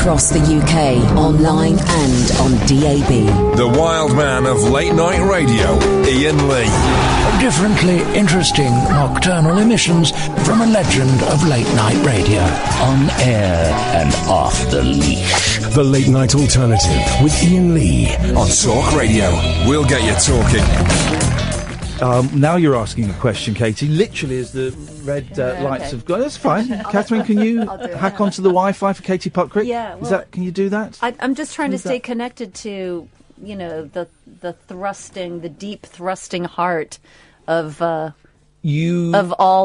across the UK, online and on DAB. The wild man of late night radio, Iain Lee. Differently interesting nocturnal emissions from a legend of late night radio. On air and off the leash. The Late Night Alternative with Iain Lee on Talk Radio. We'll get you talking. Now you're asking a question, Katie. Literally, as the red lights have gone. That's fine. Catherine, can you hack onto the Wi-Fi for Katie Puckrik? Yeah. Well, can you do that? I'm just trying to stay connected to, the deep thrusting heart of all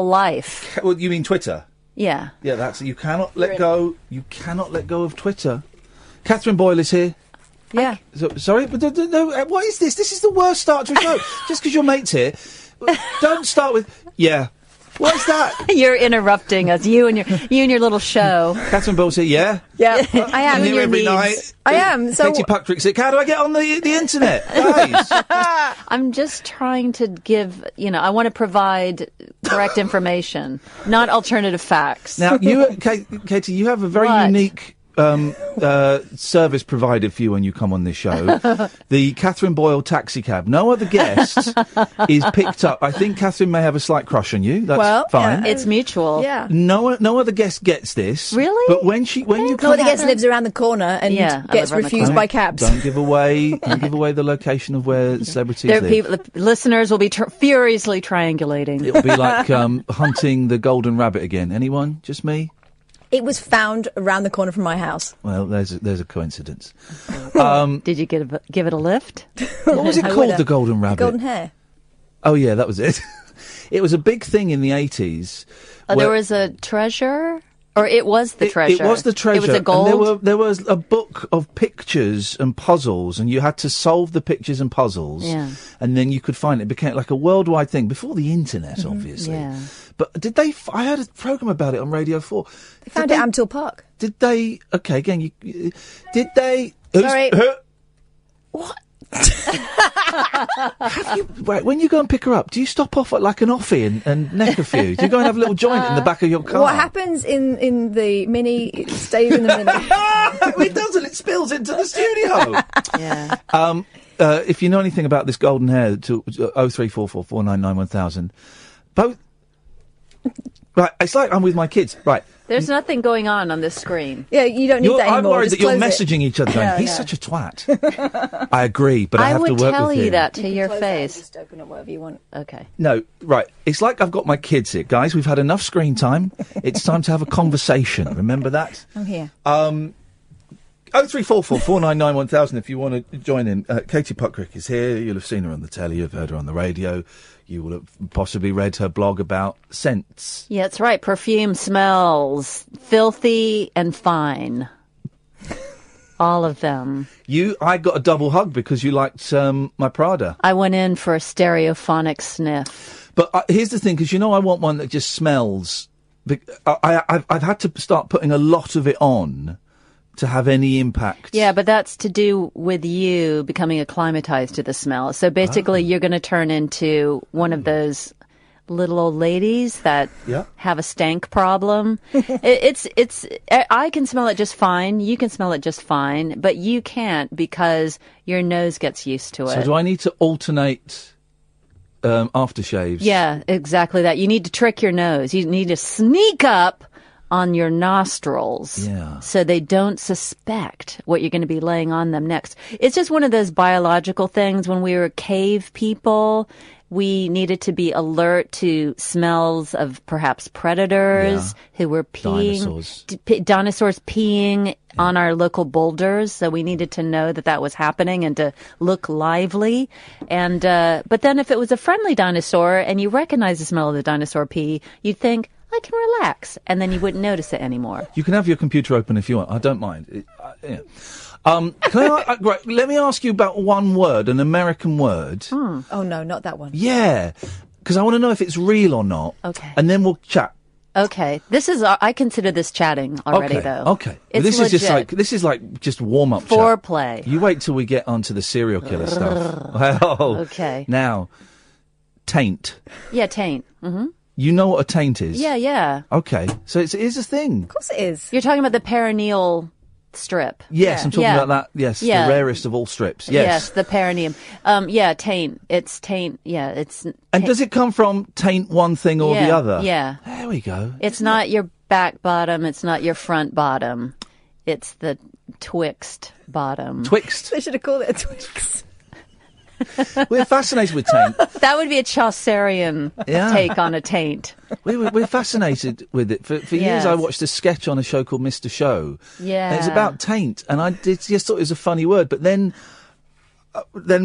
life. Well, you mean Twitter? Yeah. Yeah, that's it. You cannot let go. You cannot let go of Twitter. Catherine Boyle is here. Yeah. Sorry, but no, what is this? This is the worst start to a show. Just because your mate's here, don't start with yeah. What is that? You're interrupting us. You and your little show. Catherine Boyle's here. Yeah. Yeah, I am. Here every night. I am. So Katie Puckrick's here. How do I get on the internet, guys? I'm just trying to give. I want to provide correct information, not alternative facts. Now, Katie, you have a very unique service provided for you when you come on this show. The Catherine Boyle taxi cab. No other guest is picked up. I think Catherine may have a slight crush on you. That's fine. It's mutual. Yeah. No other guest gets this. Really? But when you come, no other guest lives around the corner and gets refused by cabs. Don't give away the location of where celebrities live. The listeners will be furiously triangulating. It'll be like hunting the golden rabbit again. Anyone? Just me? It was found around the corner from my house. Well, there's a coincidence. Did you give it a lift? What was it called, the golden rabbit? Golden hair. Oh, yeah, that was it. It was a big thing in the 80s. There was a treasure? Or it was the treasure? It was the treasure. It was a gold? And there was a book of pictures and puzzles, and you had to solve the pictures and puzzles. Yeah. And then you could find it. It became like a worldwide thing, before the internet, obviously. Yeah. But did they... I heard a programme about it on Radio 4. They found it at Amtil Park. Did they... Okay, again, did they... Sorry. What? When you go and pick her up, do you stop off at like an offie and neck a few? Do you go and have a little joint in the back of your car? What happens in the Mini, it stays in the Mini. It doesn't, it spills into the studio. Yeah. If you know anything about this golden hair, to 0344 499 1000. Both... Right, it's like I'm with my kids. Right. There's nothing going on this screen. Yeah, you don't need that anymore. I'm worried that you're messaging each other going, Yeah, he's such a twat. I agree, but I have to work with him. I would tell you that to your face. Just open it whatever you want. Okay. No, right. It's like I've got my kids here. Guys, we've had enough screen time. It's time to have a conversation. Remember that? I'm here. 0344 499 1000 if you want to join in. Katie Puckrik is here. You'll have seen her on the telly. You've heard her on the radio. You will have possibly read her blog about scents. Yeah, that's right. Perfume smells filthy and fine. All of them. I got a double hug because you liked my Prada. I went in for a stereophonic sniff. But here's the thing, because I want one that just smells. I've had to start putting a lot of it on to have any impact. Yeah, but that's to do with you becoming acclimatized to the smell. So basically, you're going to turn into one of those little old ladies that have a stank problem. I can smell it just fine. You can smell it just fine, but you can't because your nose gets used to it. So do I need to alternate aftershaves? Yeah, exactly that. You need to trick your nose. You need to sneak up on your nostrils so they don't suspect what you're going to be laying on them next. It's just one of those biological things. When we were cave people, we needed to be alert to smells of perhaps predators who were peeing. Dinosaurs peeing on our local boulders. So we needed to know that was happening and to look lively. And but then if it was a friendly dinosaur and you recognize the smell of the dinosaur pee, you'd think, I can relax, and then you wouldn't notice it anymore. You can have your computer open if you want. I don't mind. Right, let me ask you about one word, an American word. Oh, no, not that one. Yeah, because I want to know if it's real or not. Okay. And then we'll chat. Okay. This is, I consider this chatting already, though. Okay. It's this legit. is just warm-up chat. Foreplay. You wait till we get onto the serial killer stuff. Well, okay. Now, taint. Yeah, taint. Mm-hmm. You know what a taint is? Yeah. Okay. So it is a thing. Of course it is. You're talking about the perineal strip. Yes, I'm talking about that. Yes, the rarest of all strips. Yes, the perineum. Taint. It's taint. Yeah, it's. And does it come from taint one thing or the other? Yeah. There we go. It's not your back bottom. It's not your front bottom. It's the twixt bottom. Twixt. They should have called it a Twix. We're fascinated with taint. That would be a Chaucerian take on a taint. We're fascinated with it. For years, I watched a sketch on a show called Mr. Show. Yeah. And it's about taint, and I just thought it was a funny word. But then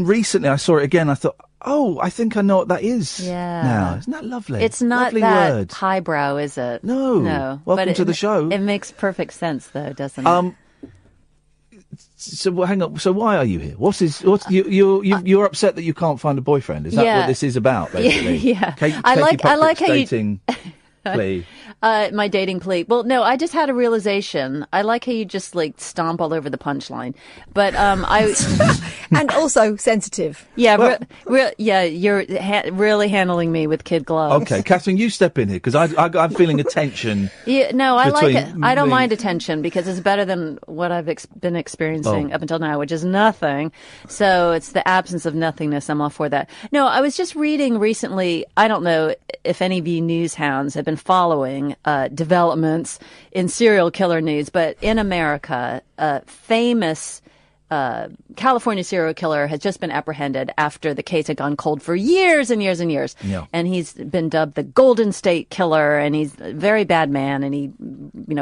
recently I saw it again. I thought, oh, I think I know what that is. Yeah. Now, isn't that lovely? It's not lovely that word. highbrow, is it? No. Welcome to the show. It makes perfect sense, though, doesn't it? So hang on. So why are you here? You're upset that you can't find a boyfriend? Is that what this is about? Basically, yeah. I like how dating plea. My dating plea. Well, no, I just had a realization. I like how you just like stomp all over the punchline, but and also sensitive. Yeah, you're really handling me with kid gloves. Okay, Catherine, you step in here because I'm feeling a tension. Yeah, no, I like it. I don't mind attention because it's better than what I've been experiencing up until now, which is nothing. So it's the absence of nothingness. I'm all for that. No, I was just reading recently. I don't know if any of you news hounds have been following developments in serial killer news, but in America, a famous California serial killer has just been apprehended after the case had gone cold for years and years and years. Yeah. And he's been dubbed the Golden State Killer, and he's a very bad man, and he,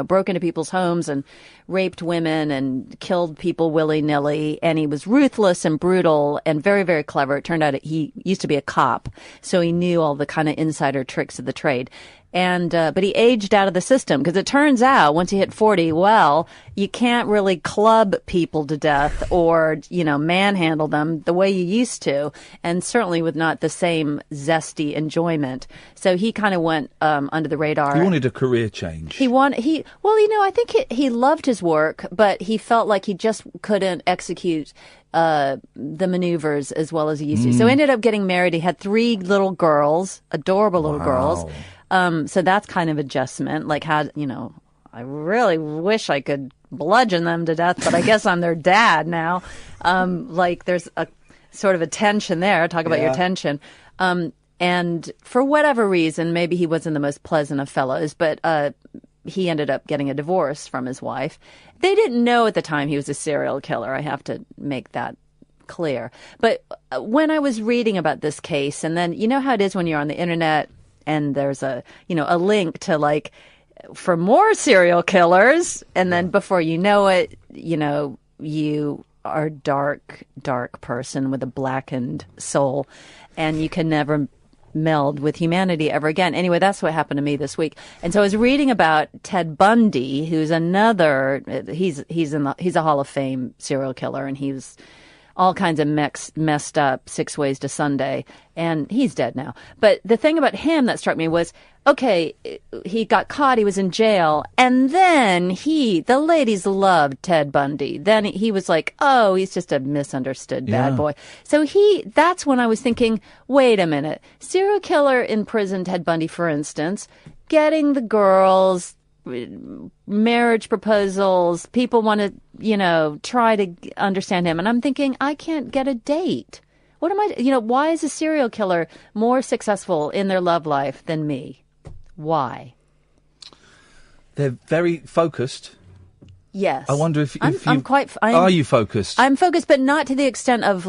broke into people's homes and raped women and killed people willy-nilly, and he was ruthless and brutal and very, very clever. It turned out he used to be a cop, so he knew all the kind of insider tricks of the trade. And, but he aged out of the system because it turns out once you hit 40, well, you can't really club people to death or, manhandle them the way you used to. And certainly with not the same zesty enjoyment. So he kind of went, under the radar. He wanted a career change. I think he loved his work, but he felt like he just couldn't execute the maneuvers as well as he used to. So he ended up getting married. He had 3 little girls, adorable little girls. So that's kind of adjustment. Like how, I really wish I could bludgeon them to death, but I guess I'm their dad now. There's a sort of a tension there. Talk about your tension. And for whatever reason, maybe he wasn't the most pleasant of fellows, but he ended up getting a divorce from his wife. They didn't know at the time he was a serial killer. I have to make that clear. But when I was reading about this case, and then you know how it is when you're on the internet and there's a link to for more serial killers. And then before you know it, you are a dark, dark person with a blackened soul and you can never meld with humanity ever again. Anyway, that's what happened to me this week. And so I was reading about Ted Bundy, who's he's a Hall of Fame serial killer, and he was all kinds of messed up 6 ways to Sunday, and he's dead now. But the thing about him that struck me was, okay, he got caught, he was in jail, and then the ladies loved Ted Bundy. Then he was like, oh, he's just a misunderstood bad boy. So that's when I was thinking, wait a minute, serial killer in prison, Ted Bundy, for instance, getting the girls, marriage proposals, people want to, try to understand him. And I'm thinking, I can't get a date. What am I, why is a serial killer more successful in their love life than me? Why? They're very focused. Yes. I wonder if are you focused? I'm focused, but not to the extent of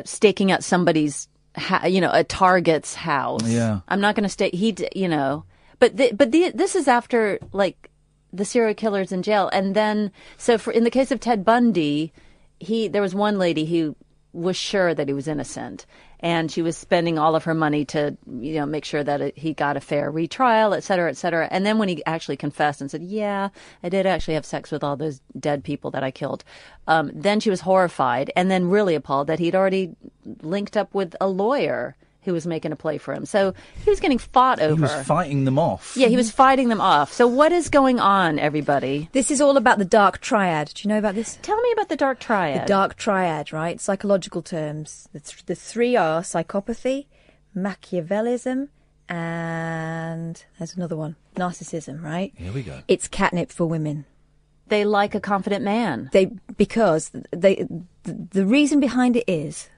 staking out somebody's, a target's house. Yeah. I'm not going to stake, this is after the serial killer's in jail. And then, in the case of Ted Bundy, there was one lady who was sure that he was innocent, and she was spending all of her money to, make sure that he got a fair retrial, et cetera, et cetera. And then when he actually confessed and said, yeah, I did actually have sex with all those dead people that I killed, then she was horrified and then really appalled that he'd already linked up with a lawyer who was making a play for him. So he was getting fought over. He was fighting them off. Yeah, he was fighting them off. So what is going on, everybody? This is all about the dark triad. Do you know about this? Tell me about the dark triad. The dark triad, right? Psychological terms. The 3 are psychopathy, Machiavellism, and there's another one, narcissism, right? Here we go. It's catnip for women. They like a confident man. Because the reason behind it is,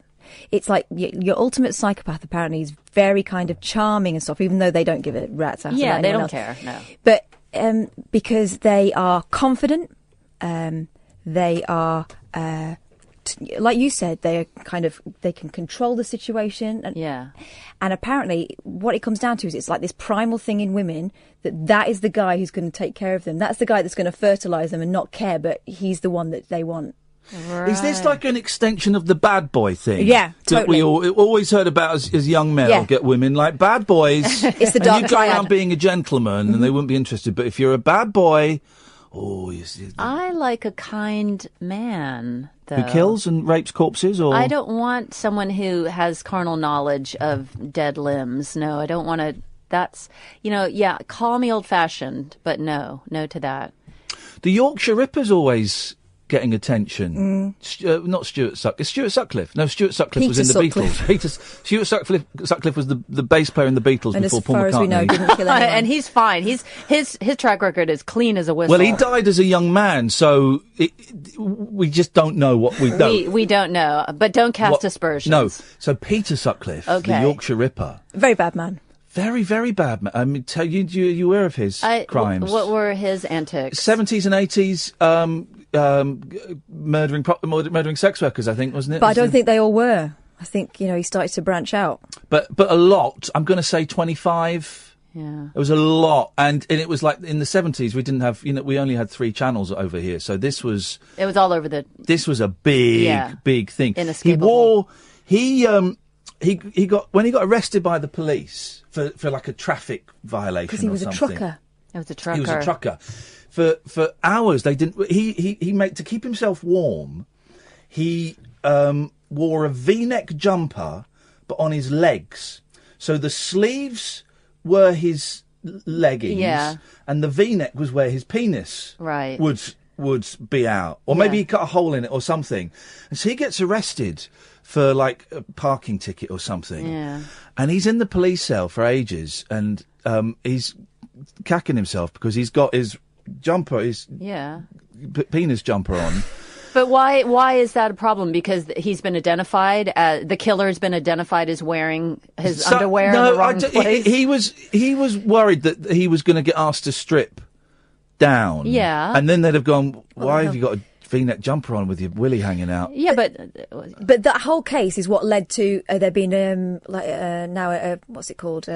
it's like your ultimate psychopath apparently is very kind of charming and stuff, even though they don't give a rat's ass about Yeah, they anyone don't else. care, no. But because they are confident, they are, like you said, they can control the situation. And apparently what it comes down to is it's like this primal thing in women that is the guy who's going to take care of them. That's the guy that's going to fertilise them and not care, but he's the one that they want. Right. Is this like an extension of the bad boy thing? Yeah, totally. That we always heard about as young men get women like bad boys. It's the dark you go triad. around being a gentleman and they wouldn't be interested. But if you're a bad boy, I like a kind man, though. Who kills and rapes corpses? Or I don't want someone who has carnal knowledge of dead limbs. No, I don't want to. That's, call me old-fashioned, but no to that. The Yorkshire Ripper's always getting attention. Not Stuart Sutcliffe. It's Stuart Sutcliffe. No, Stuart Sutcliffe was in the Beatles. Stuart Sutcliffe was the bass player in the Beatles and before Paul McCartney. As far as we know, didn't kill anyone. And he's fine. His track record is clean as a whistle. Well, he died as a young man, so we just don't know what we don't. We don't know, but don't cast aspersions. No. So Peter Sutcliffe, the Yorkshire Ripper. Very bad man. Very, very bad man. I mean, you aware of his crimes? What were his antics? 70s and 80s, murdering sex workers, I think, wasn't it? But I don't think they all were. I think, he started to branch out. But a lot. I'm going to say 25. Yeah. It was a lot. And it was like in the 70s, we didn't have, we only had 3 channels over here. So this was... It was all over the... This was a big thing. Inescapable. He got, when he got arrested by the police for like a traffic violation because he was or a something. trucker. It was a trucker. He was a trucker. For hours, they didn't. He made, to keep himself warm. He wore a V-neck jumper, but on his legs. So the sleeves were his leggings, and the V-neck was where his penis would be out, or maybe he cut a hole in it or something. And so he gets arrested for like a parking ticket or something. Yeah. And he's in the police cell for ages, and he's cacking himself because he's got his jumper, his penis jumper on. But why is that a problem? Because he's been identified, the killer's been identified as wearing his underwear in the wrong place? He was worried that he was going to get asked to strip down. Yeah. And then they'd have gone, why have you got a V-neck jumper on with your willy hanging out? Yeah, but that whole case is what led to there being now what's it called?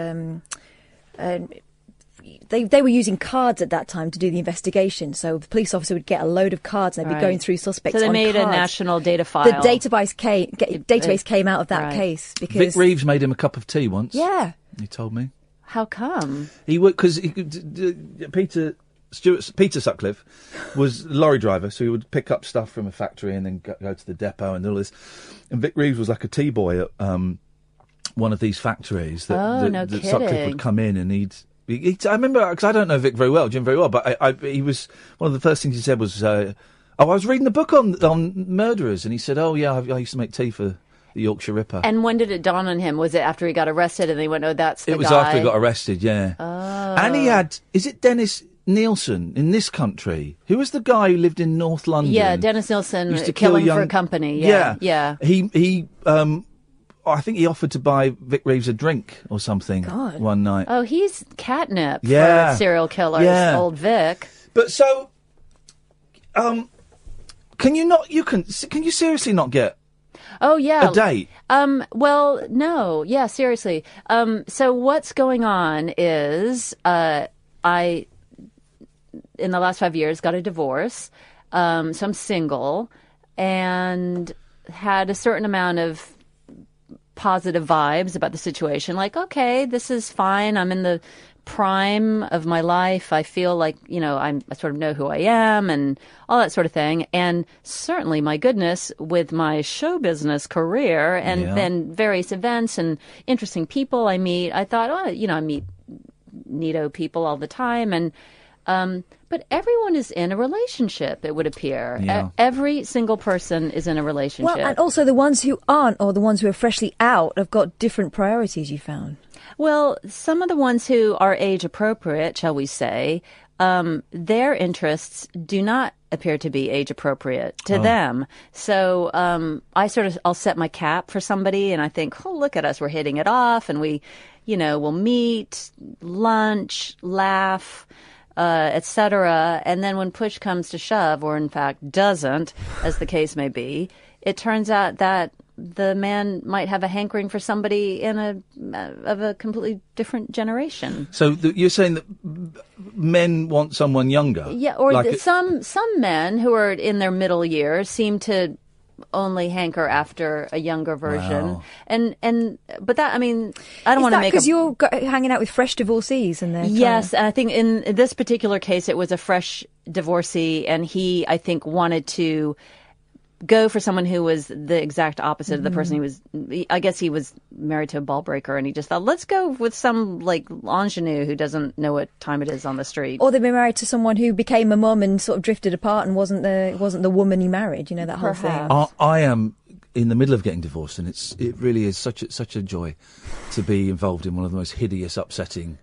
They were using cards at that time to do the investigation. So the police officer would get a load of cards and they'd be going through suspects on cards. So they made a national data file. The database came out of that case because Vic Reeves made him a cup of tea once. Yeah. He told me. How come? He would, because Peter Sutcliffe was a lorry driver, so he would pick up stuff from a factory and then go to the depot and all this. And Vic Reeves was like a tea boy at one of these factories that Sutcliffe would come in and I remember, because I don't know Jim very well, but he was, one of the first things he said was, I was reading the book on murderers, and he said, I used to make tea for the Yorkshire Ripper. And when did it dawn on him? Was it after he got arrested and they went, that's the guy? It was after he got arrested, yeah. Oh. And he had, is it Dennis Nielsen in this country? Who was the guy who lived in North London? Yeah, Dennis Nielsen, used to killing for a company. Yeah. He I think he offered to buy Vic Reeves a drink or something one night. Oh, he's catnip for serial killers, old Vic. But so, can you seriously not get a date? Well, no. Yeah, seriously. So what's going on is, I, in the last 5 years, got a divorce. So I'm single and had a certain amount of positive vibes about the situation. Like, okay, this is fine. I'm in the prime of my life. I feel like, I sort of know who I am and all that sort of thing. And certainly, my goodness, with my show business career and then various events and interesting people I meet, I thought, I meet neato people all the time. And But everyone is in a relationship, it would appear. Yeah. Every single person is in a relationship. Well, and also the ones who aren't, or the ones who are freshly out, have got different priorities, you found. Well, some of the ones who are age appropriate, shall we say, their interests do not appear to be age appropriate to them. So I'll set my cap for somebody and I think, oh, look at us, we're hitting it off, and we'll meet, lunch, laugh, etc. And then when push comes to shove, or in fact doesn't, as the case may be, it turns out that the man might have a hankering for somebody of a completely different generation. So you're saying that men want someone younger? Yeah, or some men who are in their middle years seem to only hanker after a younger version. Wow. But that, I mean, I don't want to make because you're hanging out with fresh divorcees and they're yes, and I think in this particular case it was a fresh divorcee, and he, I think, wanted to go for someone who was the exact opposite of the person he was. I guess he was married to a ball breaker, and he just thought, let's go with some like ingenue who doesn't know what time it is on the street. Or they've been married to someone who became a mum and sort of drifted apart and wasn't the woman he married. That whole thing. I am in the middle of getting divorced, and it really is such a joy to be involved in one of the most hideous, upsetting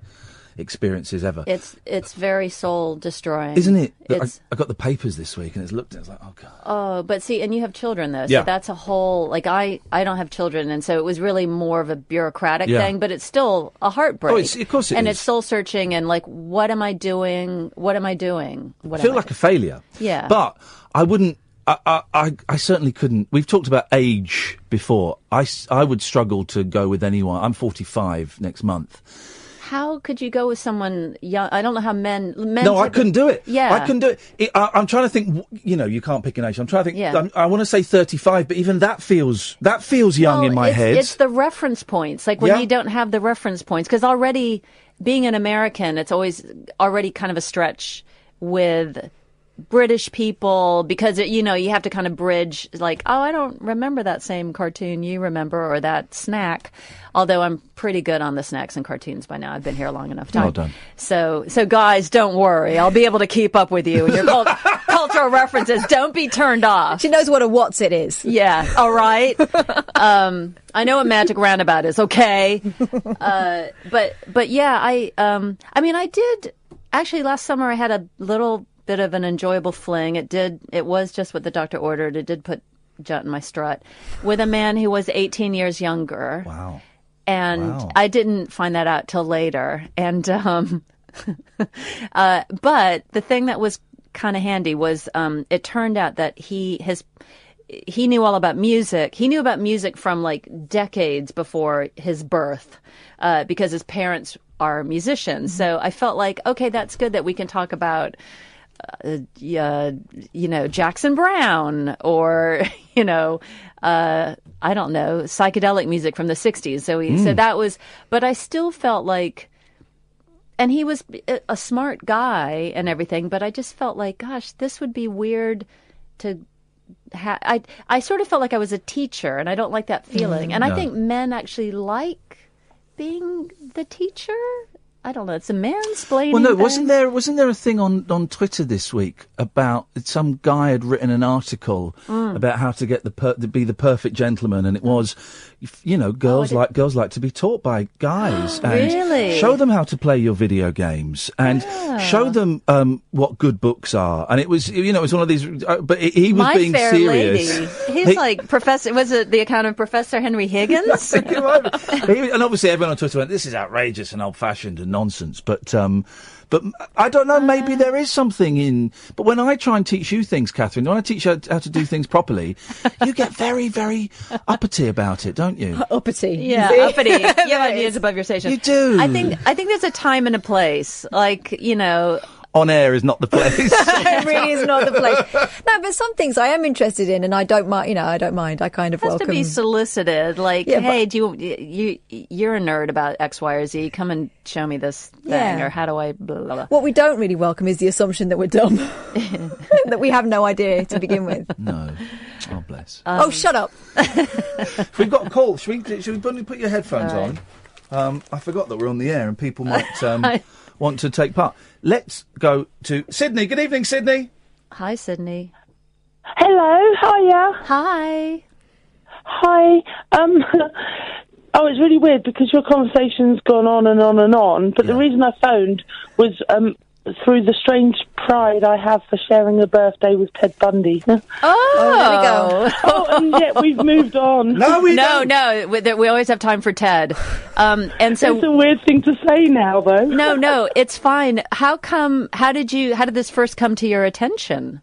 experiences ever. It's very soul destroying, isn't it? I got the papers this week, and it's like, oh god. Oh, but see, and you have children though, so yeah. That's a whole, like I don't have children, and so it was really more of a bureaucratic thing, but it's still a heartbreak. Oh, of course it is. And it's soul searching, and like, what am I doing? What am I doing? I feel like a failure. Yeah. But I wouldn't. I certainly couldn't. We've talked about age before. I would struggle to go with anyone. I'm 45 next month. How could you go with someone young? I don't know how men. No, I couldn't do it. Yeah, I couldn't do it. I'm trying to think. You can't pick an age. I'm trying to think. Yeah. I want to say 35, but even that feels young in my head. It's the reference points. Like when you don't have the reference points, because already being an American, it's always already kind of a stretch with British people, because you have to kind of bridge, like, oh, I don't remember that same cartoon you remember, or that snack. Although I'm pretty good on the snacks and cartoons by now. I've been here long enough time. Well done. So guys, don't worry. I'll be able to keep up with you and your cultural references. Don't be turned off. She knows what a what's it is. Yeah. All right. I know what Magic Roundabout is. Okay. But yeah, I mean, I did actually last summer. I had a little bit of an enjoyable fling. It was just what the doctor ordered. It did put jut in my strut with a man who was 18 years younger. Wow. And I didn't find that out till later. And but the thing that was kind of handy was it turned out that he knew all about music. He knew about music from like decades before his birth, because his parents are musicians. Mm-hmm. So I felt like, okay, that's good that we can talk about Jackson Brown, or I don't know, psychedelic music from the 60s. So that was, but I still felt like, and he was a smart guy and everything, but I just felt like, gosh, this would be weird to I sort of felt like I was a teacher, and I don't like that feeling. And I think men actually like being the teacher. I don't know. It's a mansplaining. Well, no, thing. wasn't there a thing on Twitter this week about some guy had written an article about how to get to be the perfect gentleman, and it was, girls like to be taught by guys, and really? Show them how to play your video games, and show them what good books are. And it was, it was one of these. But he was My being Fair serious. Lady. He's like Professor. Was it the account of Professor Henry Higgins? And obviously everyone on Twitter went, "This is outrageous and old-fashioned and nonsense." But I don't know, maybe there is something in... But when I try and teach you things, Catherine, when I teach you how to do things properly, you get very, very uppity about it, don't you? Uppity. Yeah, uppity. You have ideas above your station. You do. I think there's a time and a place. Like, On air is not the place. It really is not the place. No, but some things I am interested in, and I don't mind. I don't mind. I kind of it has welcome. to be solicited. Like, hey, you're a nerd about X, Y, or Z. Come and show me this thing, or how do I? Blah, blah, blah. What we don't really welcome is the assumption that we're dumb, that we have no idea to begin with. No. Oh, bless. Oh, shut up. We've got a call. Should we put your headphones on? I forgot that we're on the air and people might want to take part. Let's go to Sydney. Good evening, Sydney. Hi, Sydney. Hello, hiya. Hi. Hi. Oh, it's really weird because your conversation's gone on and on and on, but the reason I phoned was through the strange pride I have for sharing a birthday with Ted Bundy. Oh, there we go. Oh, and yet we've moved on. No, we always have time for Ted. And so it's a weird thing to say now, though. No, it's fine. How did this first come to your attention?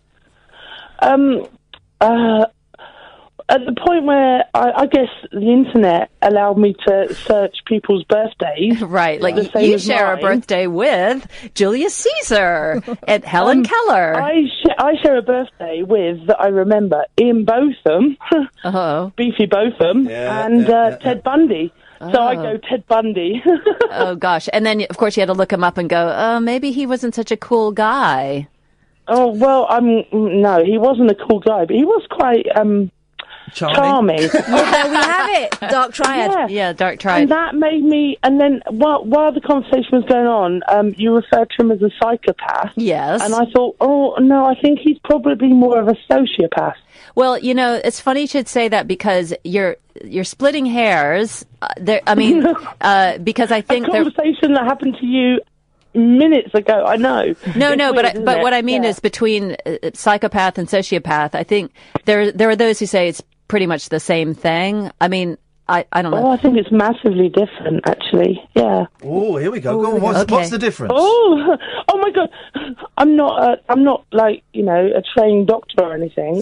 At the point where I guess the internet allowed me to search people's birthdays. Right, like you share a birthday with Julius Caesar and Helen Keller. I share a birthday with, that I remember, Ian Botham, Beefy Botham, and Ted Bundy. So I go Ted Bundy. Oh, gosh. And then, of course, you had to look him up and go, maybe he wasn't such a cool guy. Oh, well, no, he wasn't a cool guy, but he was quite... Charming. Yeah, we have it. Dark Triad. Yeah, Dark Triad. And that made me... And then while the conversation was going on, you referred to him as a psychopath. Yes. And I thought, oh, no, I think he's probably more of a sociopath. Well, it's funny you should say that because you're splitting hairs. Because I think... A conversation that happened to you minutes ago, I know. No, but what I mean is between psychopath and sociopath, I think there are those who say it's pretty much the same thing. I mean, I don't know. Oh, I think it's massively different, actually. Yeah. Oh, here we go. Go on. What's the difference? Oh my God! I'm not like a trained doctor or anything.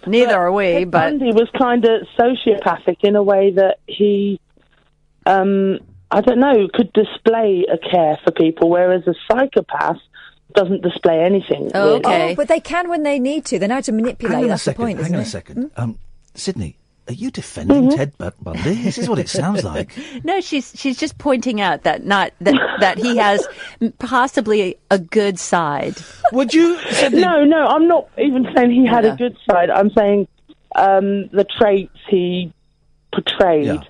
Neither are we. Ted But Bundy was kind of sociopathic in a way that he, I don't know, could display a care for people, whereas a psychopath doesn't display anything. Oh, okay. Oh, but they can when they need to. They know how to manipulate. That's the point, isn't it? Hang on a second. Sydney, are you defending Ted Bundy? This is what it sounds like. No, she's just pointing out that he has possibly a good side. Would you? Sydney? No, I'm not even saying he had a good side. I'm saying the traits he portrayed. Yeah.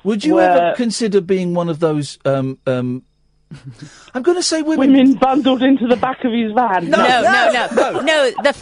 Would you ever consider being one of those? I'm going to say women bundled into the back of his van. No. The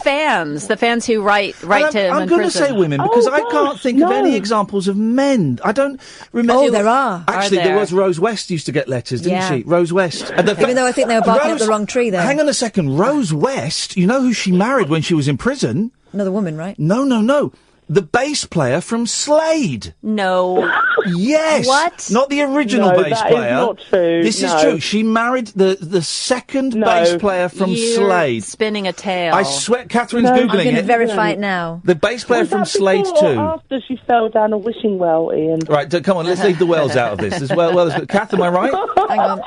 fans who write to him. I'm going to say women because I can't think of any examples of men. I don't remember. Oh, there are. Actually, there was Rose West used to get letters, didn't she? Rose West. Even though I think they were barking up the wrong tree there. Hang on a second. Rose West. You know who she married when she was in prison? Another woman, right? No. The bass player from Slade. No. Yes. What? Not the original bass player. That is not true. This is true. She married the second bass player from Slade. Spinning a tale. I swear, Catherine's Googling I'm going to it. verify it now. The bass player from Slade before 2. Or after she fell down a wishing well, Ian. Right, come on, let's leave the wells out of this. As well as Kath, am I right? Hang on.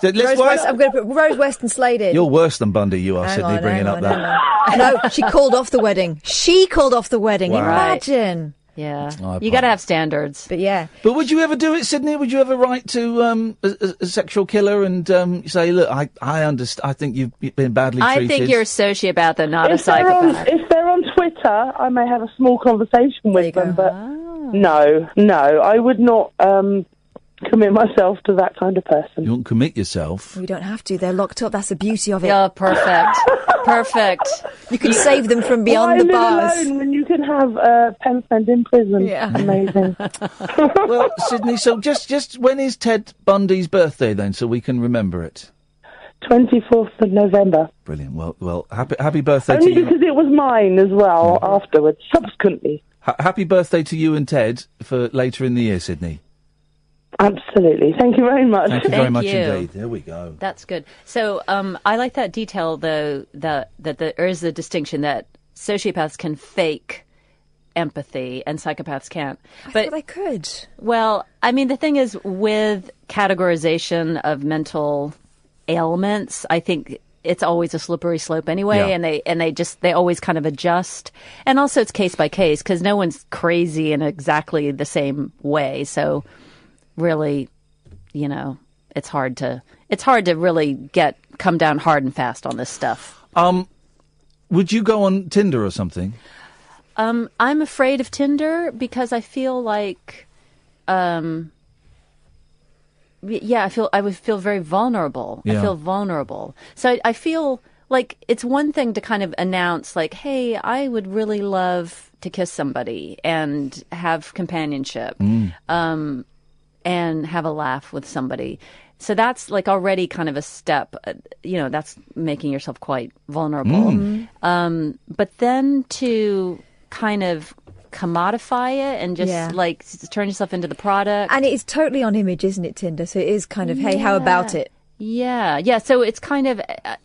Rose West, I'm going to put Rose West and Slade in. You're worse than Bundy, you are, Sydney, bringing up that. No, she called off the wedding. Wow. Imagine. Yeah. You got to have standards. But yeah. But would you ever do it, Sydney? Would you ever write to a sexual killer and say, look, I understand, I think you've been badly treated? I think you're a sociopath and not a psychopath. If they're on Twitter, I may have a small conversation with them, but no, I would not commit myself to that kind of person. You won't commit yourself. We don't have to. They're locked up. That's the beauty of it. Yeah, perfect. Perfect. You can save them from beyond the bars. Alone when you can have a pen friend in prison. Yeah. Amazing. Well, Sydney, so just when is Ted Bundy's birthday then, so we can remember it? 24th of November. Brilliant. Well, happy birthday Only to you. because it was mine as well afterwards, subsequently. Happy birthday to you and Ted for later in the year, Sydney. Absolutely. Thank you very much. Thank you very much indeed. There we go. That's good. So I like that detail, though, that there is the distinction that sociopaths can fake empathy and psychopaths can't. I thought they could. Well, I mean, the thing is, with categorization of mental ailments, I think it's always a slippery slope anyway, and they always kind of adjust. And also it's case by case, because no one's crazy in exactly the same way. So really, it's hard to really come down hard and fast on this stuff. Would you go on Tinder or something? I'm afraid of Tinder because I feel like I would feel very vulnerable. Yeah. I feel vulnerable. So I feel like it's one thing to kind of announce, like, hey, I would really love to kiss somebody and have companionship, and have a laugh with somebody. So that's like already kind of a step, that's making yourself quite vulnerable. But then to kind of commodify it and just like turn yourself into the product. And it is totally on image, isn't it, Tinder? So it is kind of, hey, how about it? Yeah. So it's kind of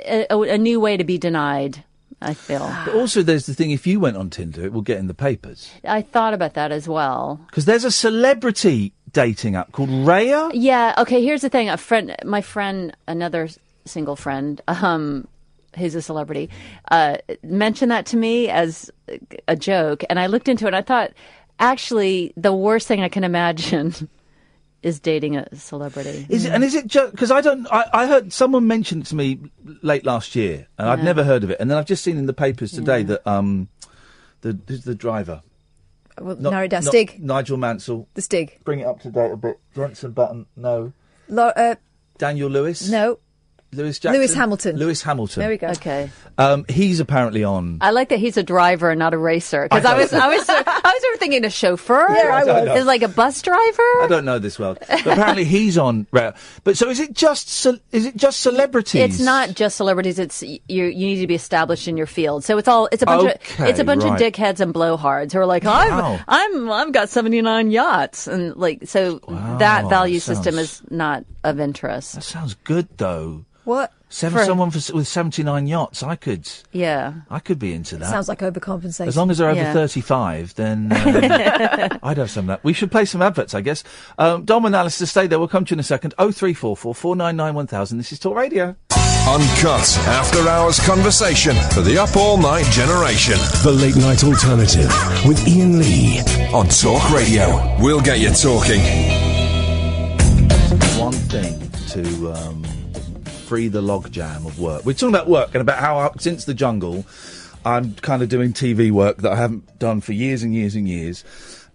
a new way to be denied, I feel. But also there's the thing, if you went on Tinder, it will get in the papers. I thought about that as well. Because there's a celebrity dating app called Raya. Yeah, okay, here's the thing. My friend, another single friend, who's a celebrity, mentioned that to me as a joke, and I looked into it and I thought, actually, the worst thing I can imagine is dating a celebrity. Is it just because I heard someone mention it to me late last year, and I'd never heard of it, and then I've just seen in the papers today that the driver. Well, narrow it down. Stig. Nigel Mansell. The Stig. Bring it up to date a bit. Jensen Button. No. Daniel Lewis. No. Lewis Jackson. Lewis Hamilton. There we go. Okay. He's apparently on. I like that he's a driver and not a racer. Because I was ever thinking a chauffeur. Yeah, I was. Is like a bus driver. I don't know this world. But apparently he's on. But so is it just celebrities? It's not just celebrities. It's you need to be established in your field. So it's a bunch of dickheads and blowhards who are like, I've got 79 yachts, and like that value system is not of interest. That sounds good though. What? Someone with 79 yachts, I could be into that. Sounds like overcompensation. As long as they're over 35, then I'd have some of that. We should play some adverts, I guess. Dom and Alistair, stay there. We'll come to you in a second. 0344 499 1000. This is Talk Radio. Uncut, after-hours conversation for the up-all-night generation. The Late Night Alternative with Iain Lee on Talk Radio. We'll get you talking. One thing to free the logjam of work. We're talking about work and about how since the jungle, I'm kind of doing TV work that I haven't done for years and years and years.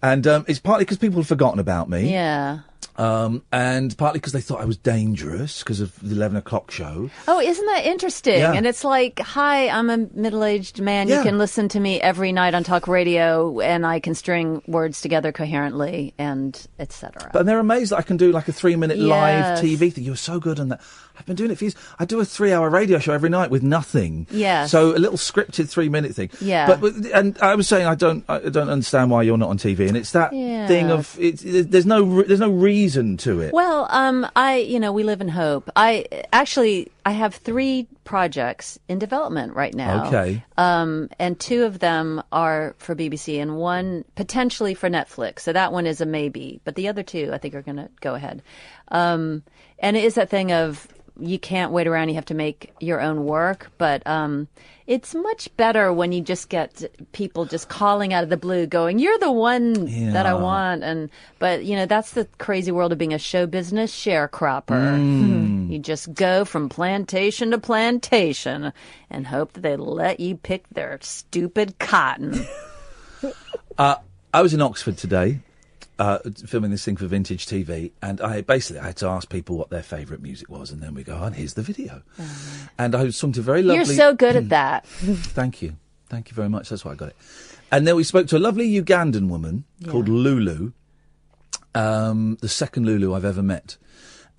And it's partly because people have forgotten about me. Yeah. And partly because they thought I was dangerous because of the 11 o'clock show. Oh, isn't that interesting? Yeah. And it's like, hi, I'm a middle-aged man. Yeah. You can listen to me every night on talk radio, and I can string words together coherently, and etc. But they're amazed that I can do like a 3-minute live TV thing. You're so good on that. I've been doing it for years. I do a 3-hour radio show every night with nothing. Yeah. So a little scripted 3-minute thing. Yeah. And I was saying I don't understand why you're not on TV, and it's that thing of there's no reason to it. Well, we live in hope. I have 3 projects in development right now. Okay. And 2 of them are for BBC and 1 potentially for Netflix. So that one is a maybe, but the other 2 I think are going to go ahead. And it is that thing of you can't wait around. You have to make your own work, but it's much better when you just get people just calling out of the blue, going, "You're the one that I want." But that's the crazy world of being a show business sharecropper. You just go from plantation to plantation and hope that they let you pick their stupid cotton. I was in Oxford today. Filming this thing for Vintage TV, and I had to ask people what their favourite music was, and then we go, and here's the video. And I was talking to a very lovely... You're so good at that. Thank you very much, that's why I got it. And then we spoke to a lovely Ugandan woman called Lulu, the second Lulu I've ever met.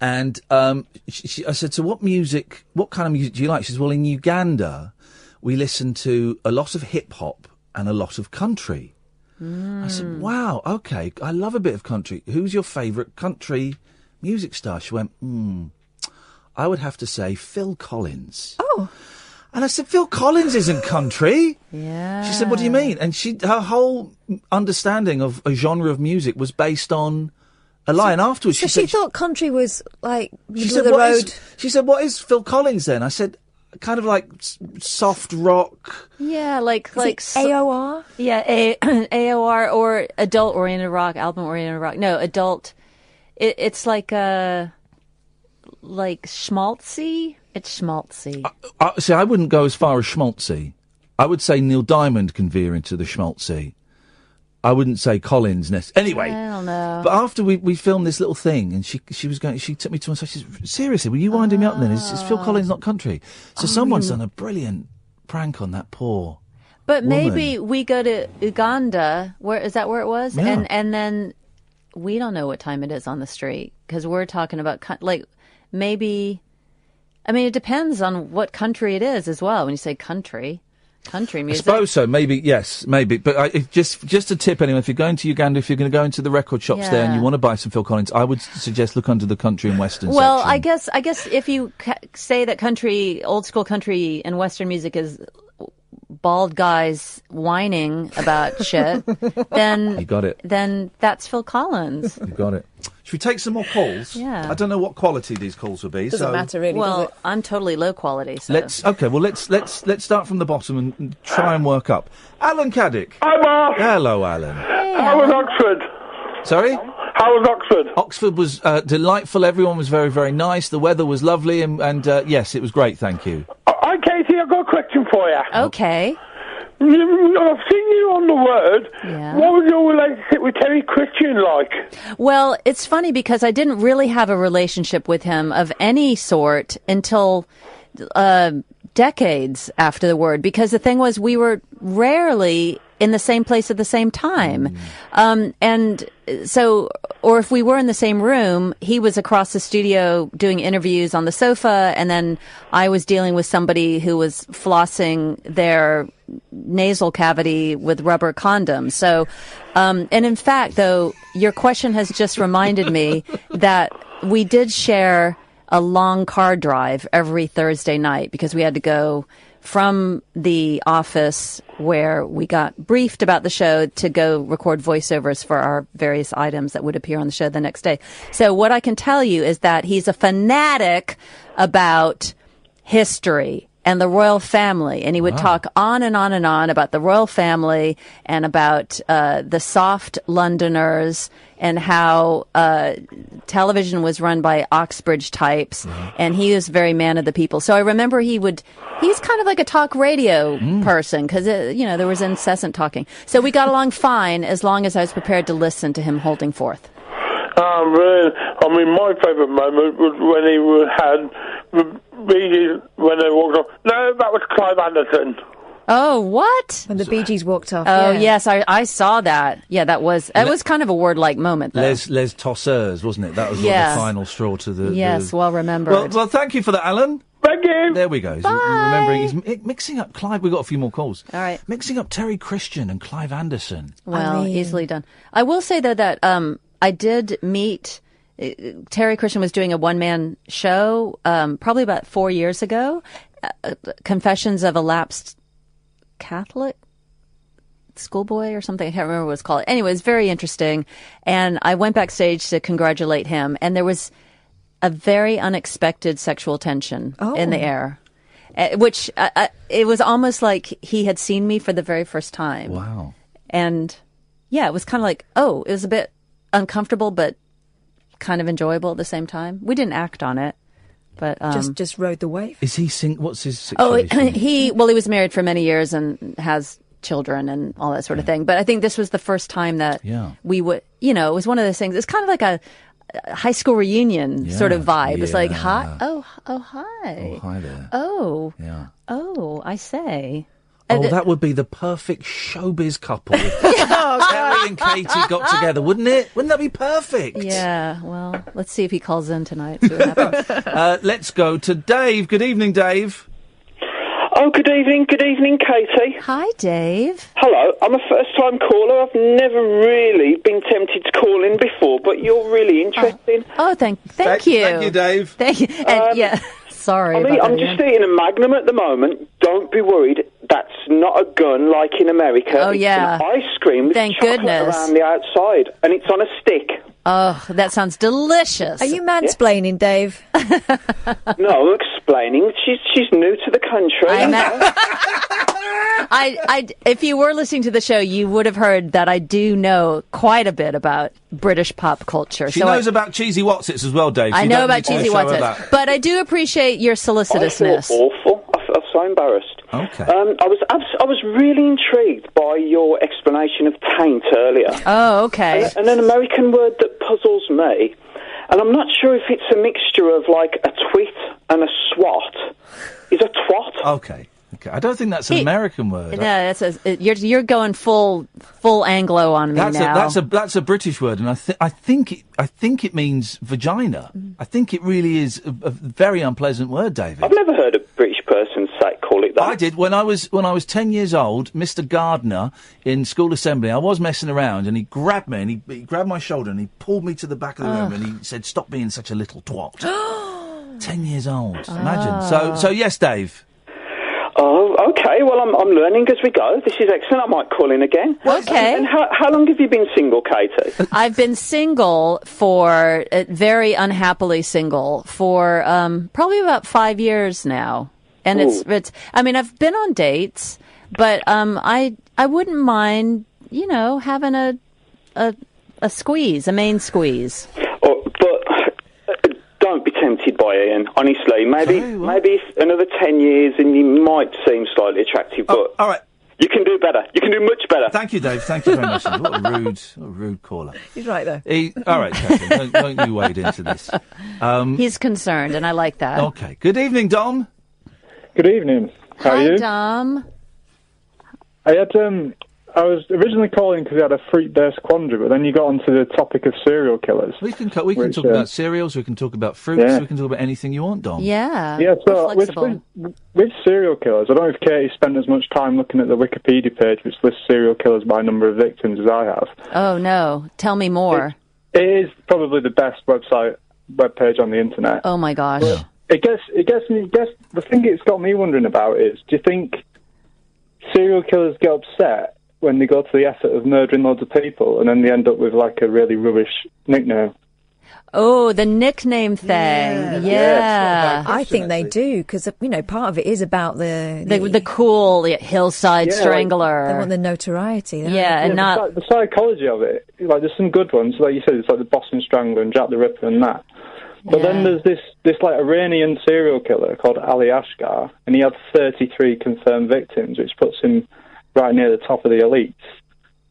And I said, so what kind of music do you like? She says, well, in Uganda we listen to a lot of hip-hop and a lot of country. I said, wow, okay, I love a bit of country. Who's your favourite country music star? She went, I would have to say Phil Collins. Oh. And I said, Phil Collins isn't country. Yeah. She said, what do you mean? And her whole understanding of a genre of music was based on a lie. And afterwards she said... she thought country was like middle of the road. She said, what is Phil Collins then? I said... kind of like soft rock. Yeah, like AOR? Yeah, AOR or adult-oriented rock, album-oriented rock. No, adult. It's like schmaltzy. It's schmaltzy. See, I wouldn't go as far as schmaltzy. I would say Neil Diamond can veer into the schmaltzy. I wouldn't say Collins. Anyway, I don't know. But after we filmed this little thing, and she took me to one side. She said, "Seriously, will you winding me up then? Is Phil Collins not country?" So someone's done a brilliant prank on that poor. But woman. maybe we go to Uganda. Where is that? Where it was? Yeah. And then we don't know what time it is on the street because we're talking about maybe. I mean, it depends on what country it is as well. When you say country music. I suppose so. Maybe, yes, maybe. But just a tip, anyway, if you're going to Uganda, if you're going to go into the record shops there and you want to buy some Phil Collins, I would suggest look under the country and western section. I guess if you say that old school country and western music is bald guys whining about shit, then you got it. Then that's Phil Collins. You got it. Should we take some more calls? Yeah. I don't know what quality these calls will be. Doesn't matter really. Well, does it? I'm totally low quality. So. Let's start from the bottom and try and work up. Alan Caddick. Hi, Mark. Hello, Alan. How was Oxford? Sorry? How was Oxford? Oxford was delightful. Everyone was very, very nice. The weather was lovely, and yes, it was great. Thank you. Hi, Katie. I've got a question for you. Okay. I've seen you on The Word. Yeah. What was your relationship with Terry Christian like? Well, it's funny because I didn't really have a relationship with him of any sort until decades after The Word, because the thing was we were rarely in the same place at the same time. And so, or if we were in the same room, he was across the studio doing interviews on the sofa, and then I was dealing with somebody who was flossing their nasal cavity with rubber condoms. So, and in fact, though, your question has just reminded me that we did share a long car drive every Thursday night because we had to go from the office where we got briefed about the show to go record voiceovers for our various items that would appear on the show the next day. So what I can tell you is that he's a fanatic about history and the royal family. And he would talk on and on and on about the royal family and about the soft Londoners and how television was run by Oxbridge types. And he was very man of the people. So I remember he's kind of like a talk radio person because, there was incessant talking. So we got along fine as long as I was prepared to listen to him holding forth. Really? I mean, my favourite moment was when he had the Bee Gees, when they walked off. No, that was Clive Anderson. Oh, what? When the Bee Gees walked off. Oh, yeah. yes, I saw that. Yeah, that was kind of a word-like moment, though. Les Tosseurs, wasn't it? That was the final straw to the... Yes, well remembered. Well, thank you for that, Alan. Thank you. There we go. He's remembering. He's mixing up Clive. We've got a few more calls. All right. Mixing up Terry Christian and Clive Anderson. Well, easily done. I will say, though, that I did meet... Terry Christian was doing a one-man show probably about 4 years ago, Confessions of a Lapsed Catholic Schoolboy or something. I can't remember what it's called. Anyway, it's very interesting. And I went backstage to congratulate him, and there was a very unexpected sexual tension in the air, which it was almost like he had seen me for the very first time. Wow. And, yeah, it was kind of like, it was a bit uncomfortable, but kind of enjoyable at the same time. We didn't act on it, but just rode the wave. Is he what's his situation? He was married for many years and has children and all that sort of thing. But I think this was the first time that we would, it was one of those things. It's kind of like a high school reunion sort of vibe. It's like, hi, hi. Oh, hi there. Oh, yeah. Oh, I say. Oh, that would be the perfect showbiz couple if Gerry and Katie got together, wouldn't it? Wouldn't that be perfect? Yeah, well, let's see if he calls in tonight. See what happens. Let's go to Dave. Good evening, Dave. Oh, good evening, Katie. Hi, Dave. Hello, I'm a first-time caller. I've never really been tempted to call in before, but you're really interesting. Thank you. Thank you, Dave. Thank you. And, sorry. I'm just eating a Magnum at the moment. Don't be worried. That's not a gun like in America. Oh, yeah. It's an ice cream with chocolate around the outside, and it's on a stick. Oh, that sounds delicious. Are you mansplaining, Dave? No, I'm explaining. She's new to the country. If you were listening to the show, you would have heard that I do know quite a bit about British pop culture. She knows about cheesy Wotsits as well, Dave. I know about cheesy Wotsits, but I do appreciate your solicitousness. I feel awful. so embarrassed. Okay. I was really intrigued by your explanation of taint earlier. Oh, okay. And an American word that puzzles me, and I'm not sure if it's a mixture of like a twit and a swat. Is a twat? Okay. I don't think that's an American word. No, you're going full Anglo on me now. That's a British word, and I think it means vagina. I think it really is a very unpleasant word, David. I've never heard a British person call it that. I did when I was 10 years old. Mr. Gardner in school assembly, I was messing around, and he grabbed me and he grabbed my shoulder and he pulled me to the back of the room and he said, "Stop being such a little twat." 10 years old. Imagine. So yes, Dave. Oh, okay. Well, I'm learning as we go. This is excellent. I might call in again. Okay. And how long have you been single, Katie? I've been single for, very unhappily single, for probably about 5 years now. And it's. I mean, I've been on dates, but I wouldn't mind, having a squeeze, a main squeeze. Don't be tempted by Ian, honestly. Maybe another 10 years and you might seem slightly attractive, but all right. You can do better. You can do much better. Thank you, Dave. Thank you very much. What a rude caller. He's right, though. All right, Catherine, don't you wade into this. He's concerned, and I like that. Okay. Good evening, Dom. Good evening. How are you? Hi, Dom. I was originally calling because we had a fruit-based quandary, but then you got onto the topic of serial killers. We can talk about cereals, we can talk about fruits, we can talk about anything you want, Dom. Yeah. Yeah, so with serial killers, I don't know if Katie spent as much time looking at the Wikipedia page, which lists serial killers by number of victims, as I have. Oh, no. Tell me more. It is probably the best webpage on the internet. Oh, my gosh. But it gets me. The thing it's got me wondering about is, do you think serial killers get upset when they go to the effort of murdering loads of people and then they end up with like a really rubbish nickname? Oh, the nickname thing. Yeah. I think they do, because, part of it is about the cool hillside strangler. They want the notoriety. And not... The psychology of it. Like, there's some good ones. Like you said, it's like the Boston Strangler and Jack the Ripper and that. But then there's this like Iranian serial killer called Ali Ashgar, and he had 33 confirmed victims, which puts him right near the top of the elites.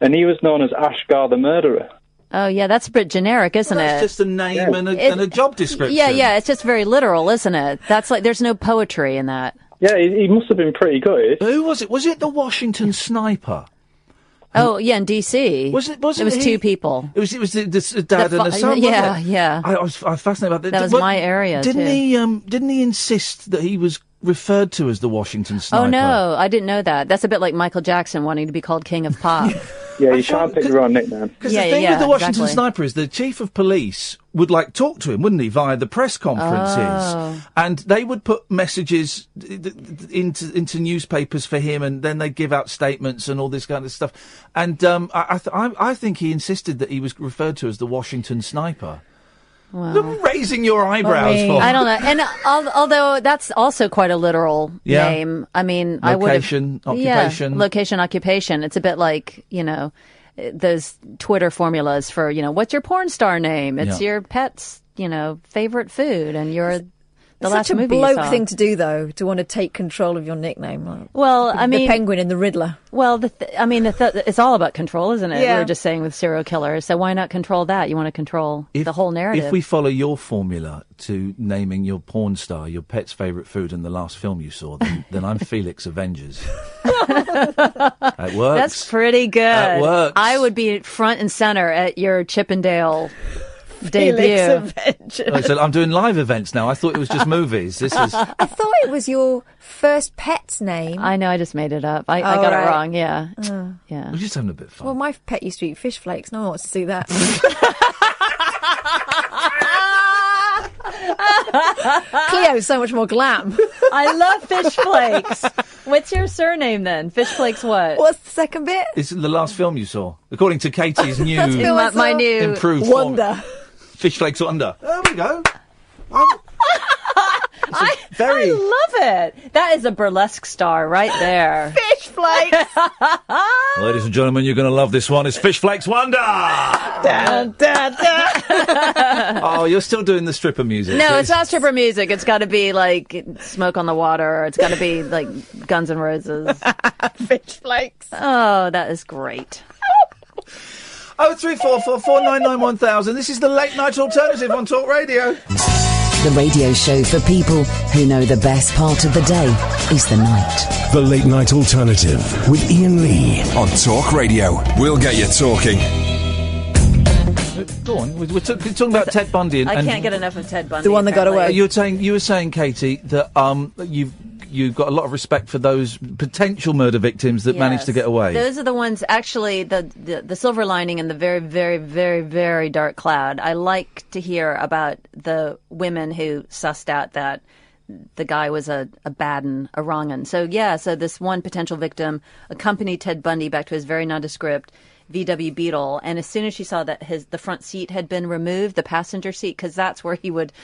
And he was known as Ashgar the Murderer. Oh, yeah, that's a bit generic, isn't it? That's just a name and a job description. Yeah, it's just very literal, isn't it? That's like, there's no poetry in that. Yeah, he must have been pretty good. Who was it? Was it the Washington Sniper? Oh, yeah, in D.C. Was it? It was two people. It was the dad and the son. Yeah, wasn't it? yeah. I was fascinated about that. That was my area. Didn't he insist that he was referred to as the Washington Sniper? Oh no, I didn't know that. That's a bit like Michael Jackson wanting to be called King of Pop. Yeah, you can't pick your own nickname. Because the thing with the Washington Sniper is the chief of police would talk to him, wouldn't he, via the press conferences, and they would put messages into newspapers for him, and then they'd give out statements and all this kind of stuff. And I think he insisted that he was referred to as the Washington Sniper. Well, raising your eyebrows for. I don't know. And although that's also quite a literal name. I mean, occupation. Location, occupation. It's a bit like, those Twitter formulas for, what's your porn star name? It's your pet's, favorite food, and you're the last movie you saw. Such a bloke thing to do, though, to want to take control of your nickname. The Penguin and the Riddler. Well, it's all about control, isn't it? Yeah. We were just saying with serial killers. So why not control that? You want to control the whole narrative. If we follow your formula to naming your porn star, your pet's favourite food, and the last film you saw, then I'm Felix Avengers. It works. That's pretty good. That works. I would be front and centre at your Chippendale debut. So I'm doing live events now. I thought it was just movies. This is. I thought it was your first pet's name. I know. I just made it up. I got it wrong. Yeah. Yeah. We're just having a bit of fun. Well, my pet used to eat fish flakes. No one wants to see that. Cleo's so much more glam. I love fish flakes. What's your surname then? Fish flakes what? What's the second bit? It's the last film you saw. According to Katie's new my new improved Wonder. Fish flakes Wonder. There we go. I love it. That is a burlesque star right there. Fish flakes. Ladies and gentlemen, you're going to love this one. It's Fish Flakes Wonder. Da, da, da. Oh, you're still doing the stripper music. No, it's not stripper music. It's got to be like Smoke on the Water. Or it's got to be like Guns N' Roses. Fish flakes. Oh, that is great. 03444991000. This is the Late Night Alternative on Talk Radio. The radio show for people who know the best part of the day is the night. The Late Night Alternative with Iain Lee on Talk Radio. We'll get you talking. Go on. We're talking about Ted Bundy. I can't get enough of Ted Bundy. The one that got away. You were saying, Katie, that you've got a lot of respect for those potential murder victims that managed to get away. Those are the ones, actually, the silver lining in the very, very, very, very dark cloud. I like to hear about the women who sussed out that the guy was a bad un, a wrong un. So this one potential victim accompanied Ted Bundy back to his very nondescript VW Beetle, and as soon as she saw that the front seat had been removed, the passenger seat, because that's where he would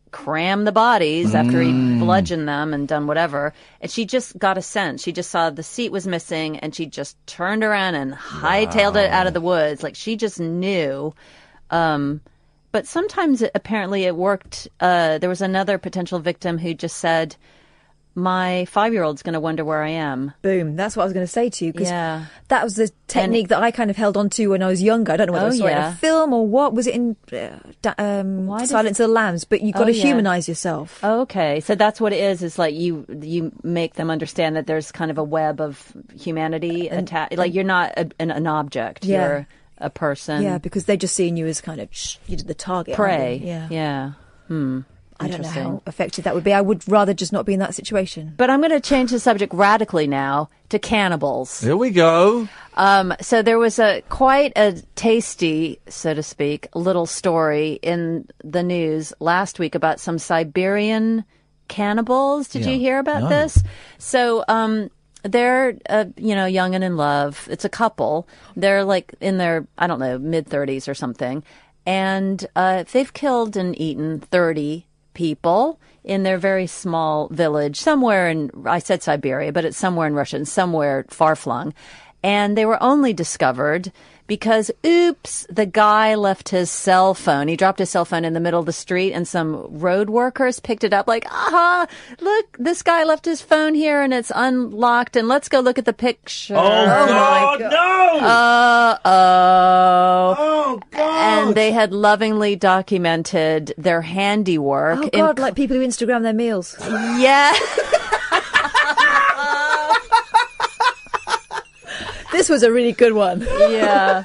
cram the bodies after he bludgeoned them and done whatever, and she just got a sense. She just saw the seat was missing, and she just turned around and hightailed it out of the woods. Like, she just knew. But sometimes apparently it worked. There was another potential victim who just said, my 5-year-old's going to wonder where I am. Boom. That's what I was going to say to you. Because that was the technique that I kind of held on to when I was younger. I don't know whether I saw it in a film or what. Was it in Silence of the Lambs? But you've got to humanise yourself. Oh, okay. So that's what it is. It's like you make them understand that there's kind of a web of humanity attached. Like, you're not an object. Yeah. You're a person. Yeah, because they're just seeing you as kind of the target. Prey. Yeah. I don't know how effective that would be. I would rather just not be in that situation. But I'm going to change the subject radically now to cannibals. Here we go. So there was quite a tasty, so to speak, little story in the news last week about some Siberian cannibals. Did you hear about this? So they're, young and in love. It's a couple. They're like in their, I don't know, mid-30s or something. And they've killed and eaten 30 people in their very small village somewhere in, I said Siberia, but it's somewhere in Russia and somewhere far-flung. And they were only discovered because, oops, the guy left his cell phone. He dropped his cell phone in the middle of the street, and some road workers picked it up like, aha, look, this guy left his phone here and it's unlocked, and let's go look at the picture. Oh, God, no! Uh-oh. Oh, God. And they had lovingly documented their handiwork. Oh, God, like people who Instagram their meals. Yeah. This was a really good one. Yeah.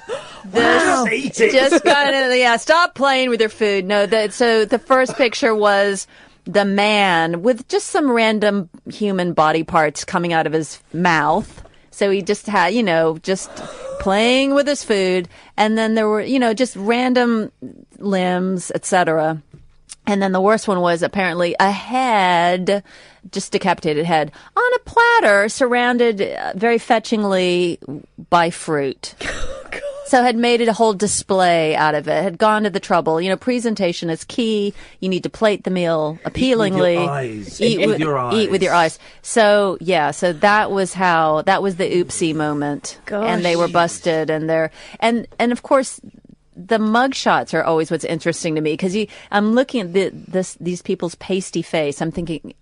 Just kind of, stop playing with your food. No, so the first picture was the man with just some random human body parts coming out of his mouth. So he just had, just playing with his food. And then there were, just random limbs, etc. And then the worst one was apparently a head, just decapitated head, on a platter surrounded very fetchingly by fruit. So had made it a whole display out of it, had gone to the trouble. Presentation is key. You need to plate the meal appealingly. Eat with your eyes. Eat with your eyes. So, so that was the oopsie moment. Gosh. And they were busted, and and of course, the mugshots are always what's interesting to me, because I'm looking at these people's pasty face. I'm thinking,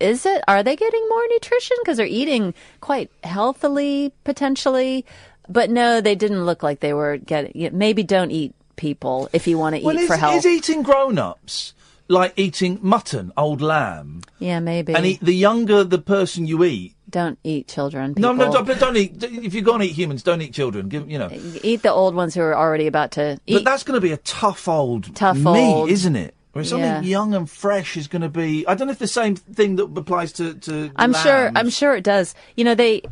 are they getting more nutrition? Because they're eating quite healthily, potentially. But no, they didn't look like they were getting, maybe don't eat people if you want to eat for health. Is eating grown-ups like eating mutton, old lamb? Yeah, maybe. And the younger the person you eat. Don't eat children. People. No, don't eat. If you're going to eat humans, don't eat children. Eat the old ones who are already about to eat. But that's going to be a tough old meat, isn't it? Or something young and fresh is going to be. I don't know if the same thing that applies to. I'm sure it does. They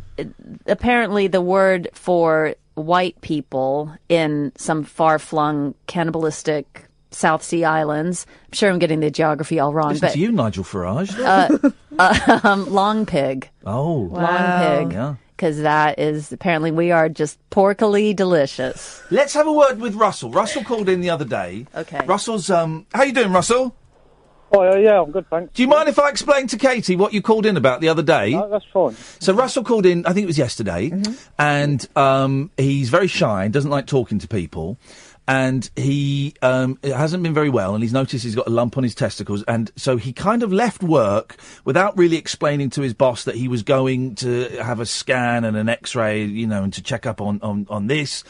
apparently the word for white people in some far-flung cannibalistic South Sea islands. I'm sure I'm getting the geography all wrong. Listen to you, Nigel Farage. Long pig. Oh, long pig. Yeah. Because that is, apparently we are just porkily delicious. Let's have a word with Russell. Russell called in the other day. Okay. Russell's, how you doing, Russell? Oh, yeah, I'm good, thanks. Do you mind if I explain to Katie what you called in about the other day? No, that's fine. So Russell called in, I think it was yesterday, and he's very shy, doesn't like talking to people, and he hasn't been very well, and he's noticed he's got a lump on his testicles, and so he kind of left work without really explaining to his boss that he was going to have a scan and an X-ray, and to check up on this,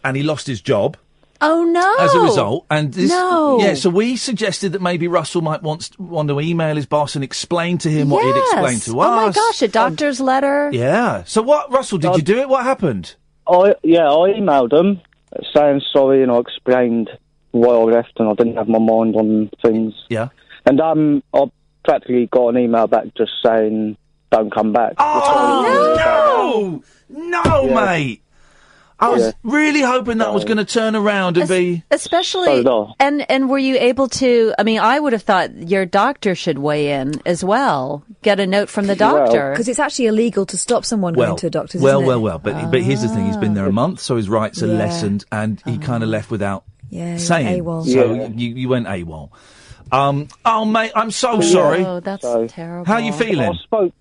and he lost his job. Oh, no. As a result. And this, No. Yeah, so we suggested that maybe Russell might want to email his boss and explain to him what he'd explained to us. Oh, my gosh, a doctor's letter. Yeah. So what, Russell, did you do it? What happened? I emailed them saying sorry, and I explained why I left, and I didn't have my mind on things. Yeah. And I practically got an email back just saying, don't come back. Oh, no, mate. I was really hoping that was going to turn around and be... Especially... And were you able to... I mean, I would have thought your doctor should weigh in as well. Get a note from the doctor. Because it's actually illegal to stop someone going to a doctor's, isn't it? Well. But here's the thing. He's been there a month, so his rights are lessened, and he kind of left without saying. AWOL. So you went AWOL. Oh, mate, I'm so sorry. Oh, that's terrible. How are you feeling? I spoke...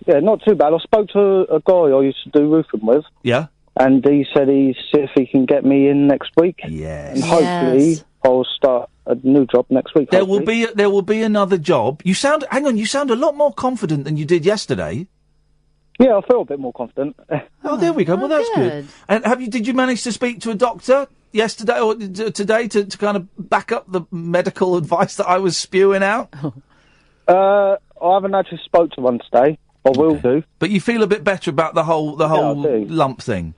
yeah, not too bad. I spoke to a guy I used to do roofing with. Yeah? And he said see if he can get me in next week. Yes. And hopefully I'll start a new job next week. There will be another job. You sound a lot more confident than you did yesterday. Yeah, I feel a bit more confident. Oh, there we go. Well, that's good. And did you manage to speak to a doctor yesterday or today to kind of back up the medical advice that I was spewing out? I haven't actually spoke to one today. I will do. But you feel a bit better about the whole lump thing?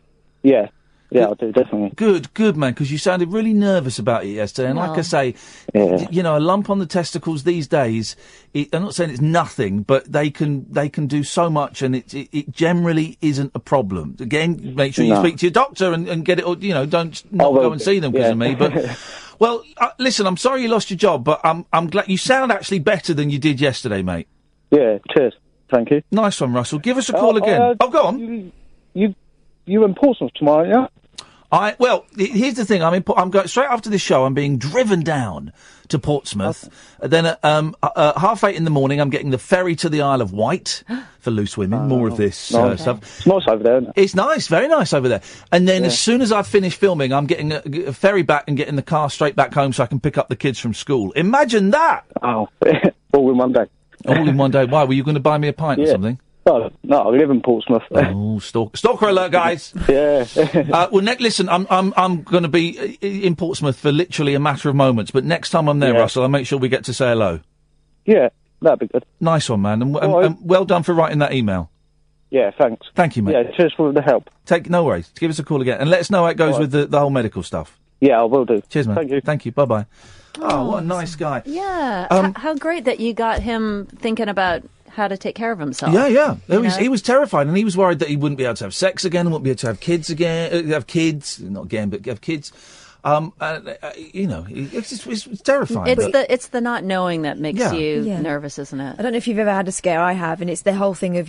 Yeah, I do, definitely. Good, man, because you sounded really nervous about it yesterday. And like I say, a lump on the testicles these days, I'm not saying it's nothing, but they can do so much, and it generally isn't a problem. Again, make sure you speak to your doctor and get it, or, don't go and see them because of me. But, well, listen, I'm sorry you lost your job, but I'm glad you sound actually better than you did yesterday, mate. Yeah, cheers. Thank you. Nice one, Russell. Give us a call again. Go on. You in Portsmouth tomorrow, yeah? Well, here's the thing. I'm going straight after this show. I'm being driven down to Portsmouth. Then at 8:30 in the morning, I'm getting the ferry to the Isle of Wight for loose women. More of this stuff. It's nice over there, isn't it? It's nice, very nice over there. And then as soon as I've finished filming, I'm getting a ferry back and getting the car straight back home so I can pick up the kids from school. Imagine that! Oh, all in one day. All in one day. Why? Were you going to buy me a pint or something? Oh, no, I live in Portsmouth. Oh, stalker alert, guys! Yeah. Well, listen, I'm going to be in Portsmouth for literally a matter of moments. But next time I'm there, Russell, I'll make sure we get to say hello. Yeah, that'd be good. Nice one, man, and well done for writing that email. Yeah, thanks. Thank you, mate. Yeah, cheers for the help. No worries. Give us a call again, and let us know how it goes with the whole medical stuff. Yeah, I will do. Cheers, man. Thank you. Thank you. Bye bye. Oh, what a nice guy. Yeah. How great that you got him thinking about how to take care of himself. Yeah. He was terrified, and he was worried that he wouldn't be able to have sex again, and wouldn't be able to have kids again. Have kids, not again, but have kids. It's terrifying. It's the not knowing that makes you nervous, isn't it? I don't know if you've ever had a scare. I have, and it's the whole thing of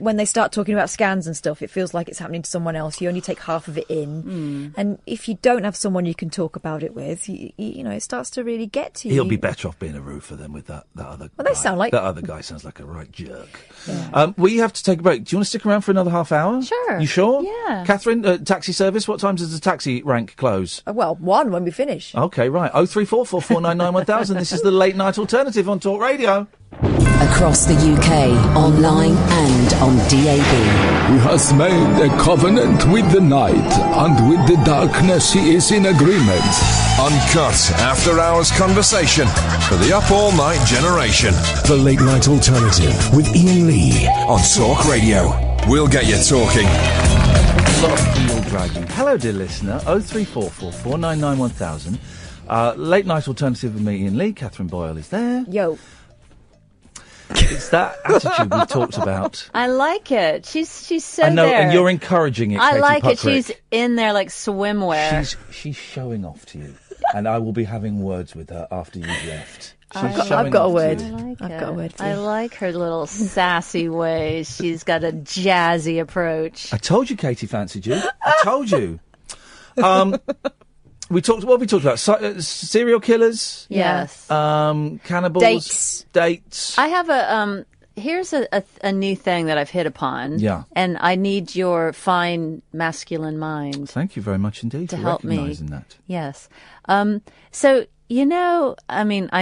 when they start talking about scans and stuff, it feels like it's happening to someone else. You only take half of it in, and if you don't have someone you can talk about it with, it starts to really get to you. He'll be better off being a roofer than with that other. Well, they sound like that other guy sounds like a right jerk. Yeah. We have to take a break. Do you want to stick around for another half hour? Sure. You sure? Yeah. Catherine, taxi service. What time does the taxi rank close? Well, 1 when we finish. Okay, right. 03444991000. This is the Late Night Alternative on Talk Radio. Across the UK, online and on DAB. He has made a covenant with the night, and with the darkness he is in agreement. Uncut after-hours conversation for the up-all-night generation. The Late Night Alternative with Iain Lee on Talk Radio. We'll get you talking. Hello, dear listener. 03444991000. Late Night Alternative with me, Iain Lee. Catherine Boyle is there. Yo. It's that attitude we talked about. I like it. She's so I know, there. and you're encouraging it, I Katie like it. Puckrik. She's in there like swimwear. She's showing off to you, and I will be having words with her after you've left. I've got a word. I've got a word for you. I like her little sassy ways. She's got a jazzy approach. I told you Katie fancied you. I told you. What have we talked about? Serial killers? Yes. Cannibals? Dates? I have here's a new thing that I've hit upon. Yeah. And I need your fine masculine mind. Thank you very much indeed to for help me. recognising that. Yes. So, I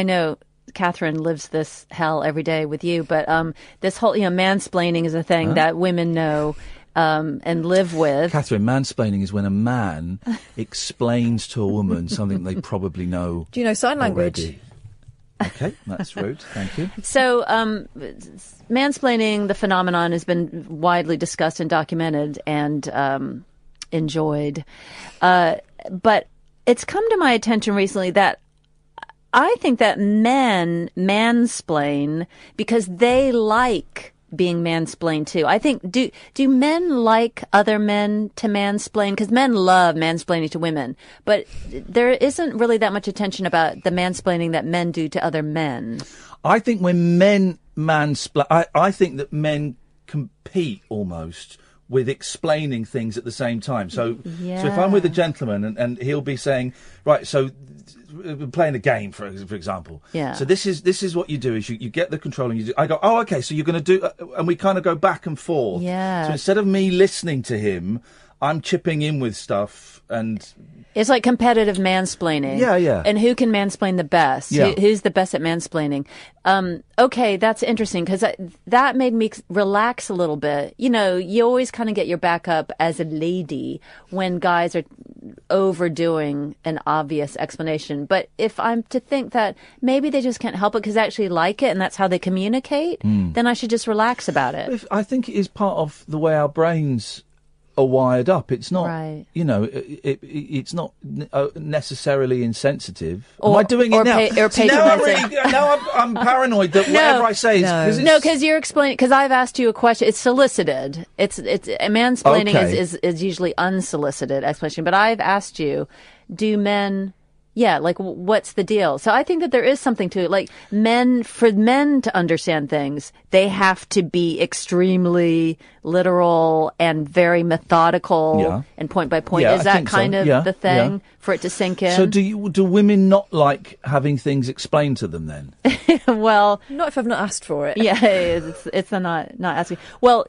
know Catherine lives this hell every day with you, but this whole, mansplaining is a thing that women know and live with. Catherine, mansplaining is when a man explains to a woman something they probably know. Do you know sign language? Already. Okay, that's rude. Thank you. So, mansplaining, the phenomenon, has been widely discussed and documented and enjoyed. But it's come to my attention recently that I think that men mansplain because they like being mansplained too. I think, do men like other men to mansplain? Because men love mansplaining to women, but there isn't really that much attention about the mansplaining that men do to other men. I think when men mansplain, I think that men compete almost with explaining things at the same time. So if I'm with a gentleman and he'll be saying, right, so we're playing a game, for example. Yeah. So this is what you do is you get the control and you do. I go, oh, okay, so you're going to do, and we kind of go back and forth. Yeah. So instead of me listening to him, I'm chipping in with stuff and. It's like competitive mansplaining. Yeah. And who can mansplain the best? Yeah. Who's the best at mansplaining? Okay, that's interesting because that made me relax a little bit. You always kind of get your back up as a lady when guys are overdoing an obvious explanation. But if I'm to think that maybe they just can't help it because they actually like it and that's how they communicate, then I should just relax about it. I think it is part of the way our brains are wired up. It's not, right. It's not necessarily insensitive. Am I doing it now? Or patronizing. Now I'm paranoid that whatever I say is... No, because you're explaining... Because I've asked you a question. It's solicited. It's mansplaining is usually unsolicited explanation. But I've asked you, do men... Yeah, like, what's the deal? So I think that there is something to it. Like, for men to understand things, they have to be extremely literal and very methodical and point by point. Is that kind of the thing for it to sink in? So do women not like having things explained to them then? Well... Not if I've not asked for it. Yeah, it's not asking. Well,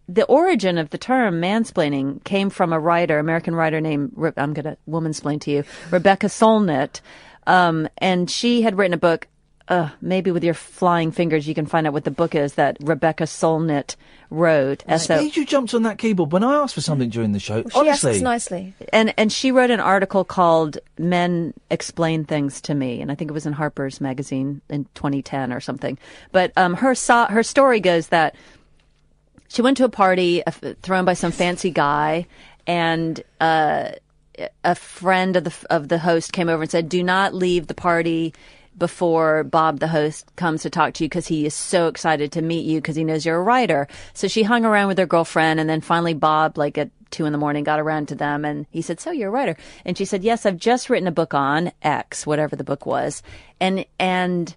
the origin of the term mansplaining came from a American writer named, I'm going to womansplain to you, Rebecca Solnit. And she had written a book, maybe with your flying fingers you can find out what the book is that Rebecca Solnit wrote. You jumped on that keyboard when I asked for something during the show. Well, honestly. She asks nicely. And she wrote an article called Men Explain Things to Me. And I think it was in Harper's Magazine in 2010 or something. But her story goes that she went to a party thrown by some fancy guy, and a friend of the host came over and said, "Do not leave the party before Bob, the host, comes to talk to you because he is so excited to meet you because he knows you're a writer." So she hung around with her girlfriend, and then finally Bob, like at 2 a.m, got around to them, and he said, "So you're a writer?" And she said, "Yes, I've just written a book on X, whatever the book was," and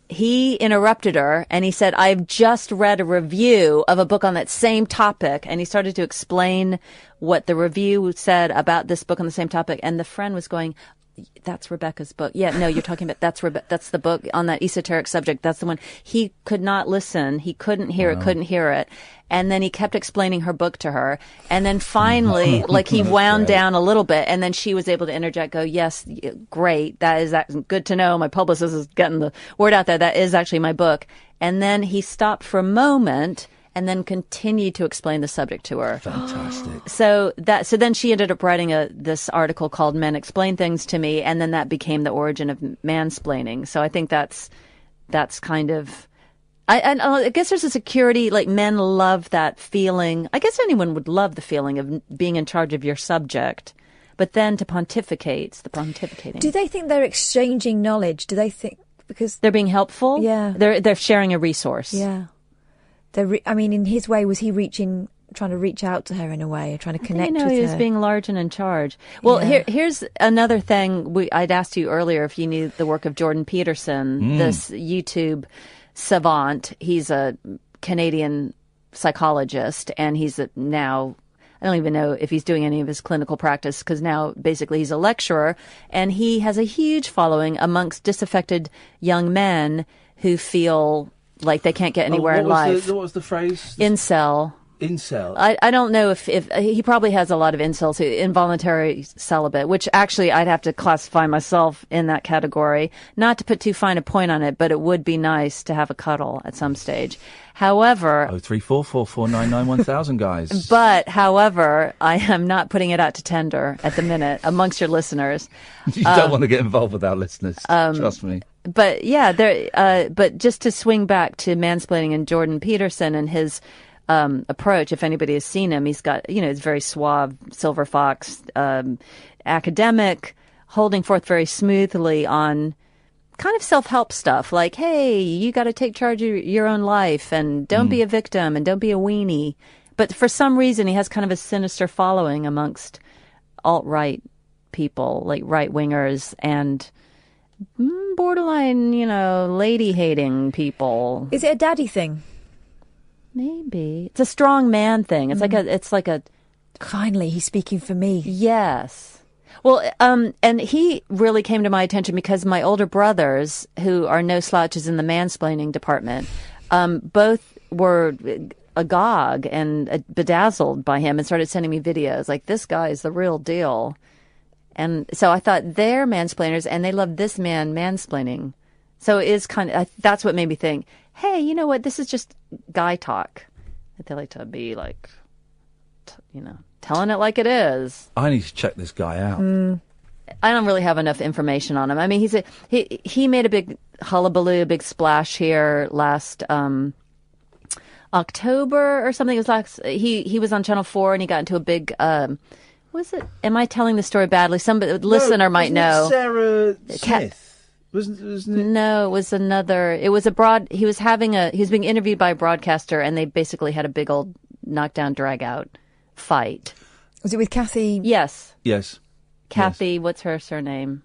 he interrupted her and he said, "I've just read a review of a book on that same topic." And he started to explain what the review said about this book on the same topic. And the friend was going, "That's Rebecca's book." "Yeah, no, you're talking about, that's the book on that esoteric subject. That's the one." He could not listen. He couldn't hear it. And then he kept explaining her book to her. And then finally, he wound down a little bit. And then she was able to interject, go, "Yes, great. That is good to know. My publicist is getting the word out there. That is actually my book." And then he stopped for a moment and then continued to explain the subject to her. Fantastic. So then she ended up writing this article called Men Explain Things to Me, and then that became the origin of mansplaining. So I think that's kind of... I guess there's a security, like men love that feeling. I guess anyone would love the feeling of being in charge of your subject. But then to pontificate, the pontificating. Do they think they're exchanging knowledge? Do they think... because they're being helpful? Yeah. They're sharing a resource. Yeah. In his way, was he trying to reach out to her in a way, or trying to connect with her? He was being large and in charge. Well, here's another thing. I'd asked you earlier if you knew the work of Jordan Peterson, this YouTube savant. He's a Canadian psychologist, and he's now I don't even know if he's doing any of his clinical practice because now basically he's a lecturer, and he has a huge following amongst disaffected young men who feel like they can't get anywhere in life. What was the phrase? Incel. Incel. I don't know if he probably has a lot of incels, involuntary celibate, which actually I'd have to classify myself in that category. Not to put too fine a point on it, but it would be nice to have a cuddle at some stage. However... 03444991000, guys. But, however, I am not putting it out to tender at the minute amongst your listeners. You don't want to get involved with our listeners, trust me. But, yeah, but just to swing back to Mansplaining and Jordan Peterson and his... approach. If anybody has seen him, he's got, it's very suave, silver fox, academic, holding forth very smoothly on kind of self-help stuff like, hey, you got to take charge of your own life and don't be a victim and don't be a weenie. But for some reason, he has kind of a sinister following amongst alt-right people, like right-wingers and borderline, lady-hating people. Is it a daddy thing? Maybe. It's a strong man thing. It's like a finally he's speaking for me. Yes. Well, and he really came to my attention because my older brothers, who are no slouches in the mansplaining department, both were agog and bedazzled by him and started sending me videos like, this guy is the real deal. And so I thought they're mansplainers and they love this man mansplaining. So it is that's what made me think, hey, you know what? This is just guy talk. They like to be like, telling it like it is. I need to check this guy out. I don't really have enough information on him. I mean, he made a big hullabaloo, a big splash here last October or something. It was he was on Channel 4 and he got into a big. Was it? Am I telling the story badly? Some listener might know. Sarah Smith. Wasn't it? No, it was another. It was he was being interviewed by a broadcaster, and they basically had a big old knockdown, drag out fight. Was it with Kathy? Yes. Yes. Kathy, yes. What's her surname?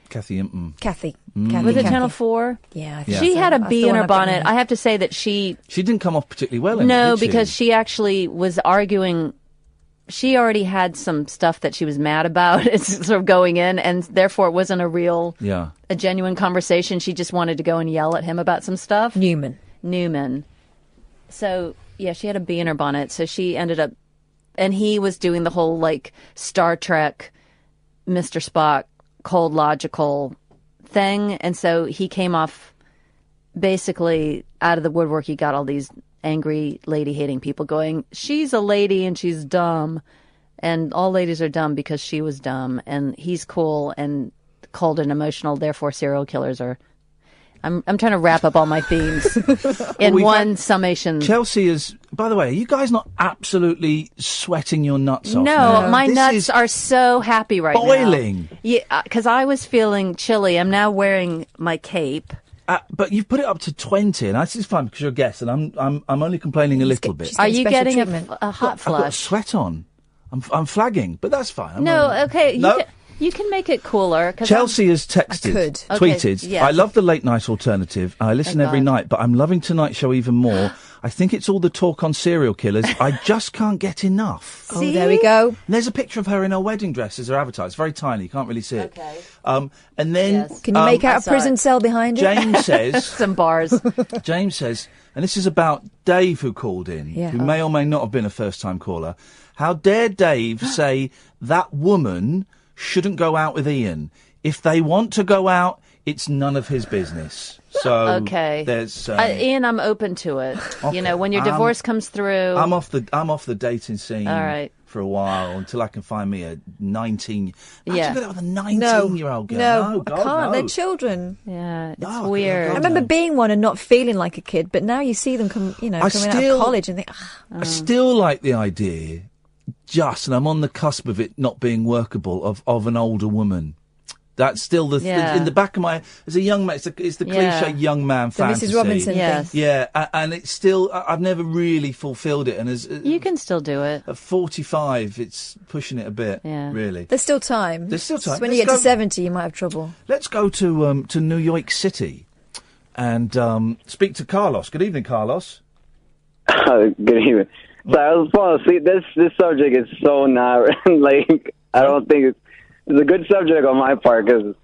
Kathy. Kathy. Was it Channel 4? Yeah. She had a bee in her bonnet. I have to say that she didn't come off particularly well. No, because she actually was arguing. She already had some stuff that she was mad about. It's sort of going in, and therefore it wasn't a genuine conversation. She just wanted to go and yell at him about some stuff. Newman. So, yeah, she had a bee in her bonnet. So she ended up, and he was doing the whole, Star Trek, Mr. Spock, cold logical thing. And so he came off basically out of the woodwork. He got all these angry lady-hating people going, she's a lady and she's dumb, and all ladies are dumb because she was dumb, and he's cool and cold and emotional, therefore serial killers are... I'm trying to wrap up all my themes in one summation. Chelsea is... By the way, are you guys not absolutely sweating your nuts off? No, my nuts are so happy right now. Boiling. Yeah, because I was feeling chilly. I'm now wearing my cape. But you've put it up to 20, and this is fine because you're a guest, and I'm only complaining a little bit. Are you getting a hot flush? I've got sweat on. I'm flagging, but that's fine. Okay. You can make it cooler. Chelsea has texted, tweeted. Yes. I love the late night alternative. I listen every night, but I'm loving tonight's show even more. I think it's all the talk on serial killers. I just can't get enough. Oh, there we go. And there's a picture of her in her wedding dress as her avatar. It's very tiny. You can't really see it. Okay. And then... Yes. Can you make out a prison cell behind it? James says... Some bars. James says, and this is about Dave who called in, who may or may not have been a first-time caller. How dare Dave say that woman shouldn't go out with Iain? If they want to go out, it's none of his business. So there's Iain, I'm open to it. Okay. When your divorce comes through, I'm off the dating scene. All right. For a while until I can find me a 19. Yeah. Imagine that with a 19-year-old girl. No, God, I can't. no. They're children. Yeah, it's weird. I remember being one and not feeling like a kid, but now you see them coming out of college and think. I still like the idea, and I'm on the cusp of it not being workable, of an older woman. That's still in the back of my... As a young man, it's the cliche young man fantasy. The Mrs. Robinson thing. Yeah, and it's still... I've never really fulfilled it. And you can still do it. At 45, it's pushing it a bit, really. There's still time. There's still time. So when you get to 70, you might have trouble. Let's go to New York City and speak to Carlos. Good evening, Carlos. Good evening. So I was falling asleep. This subject is so not like I don't think it's a good subject on my part because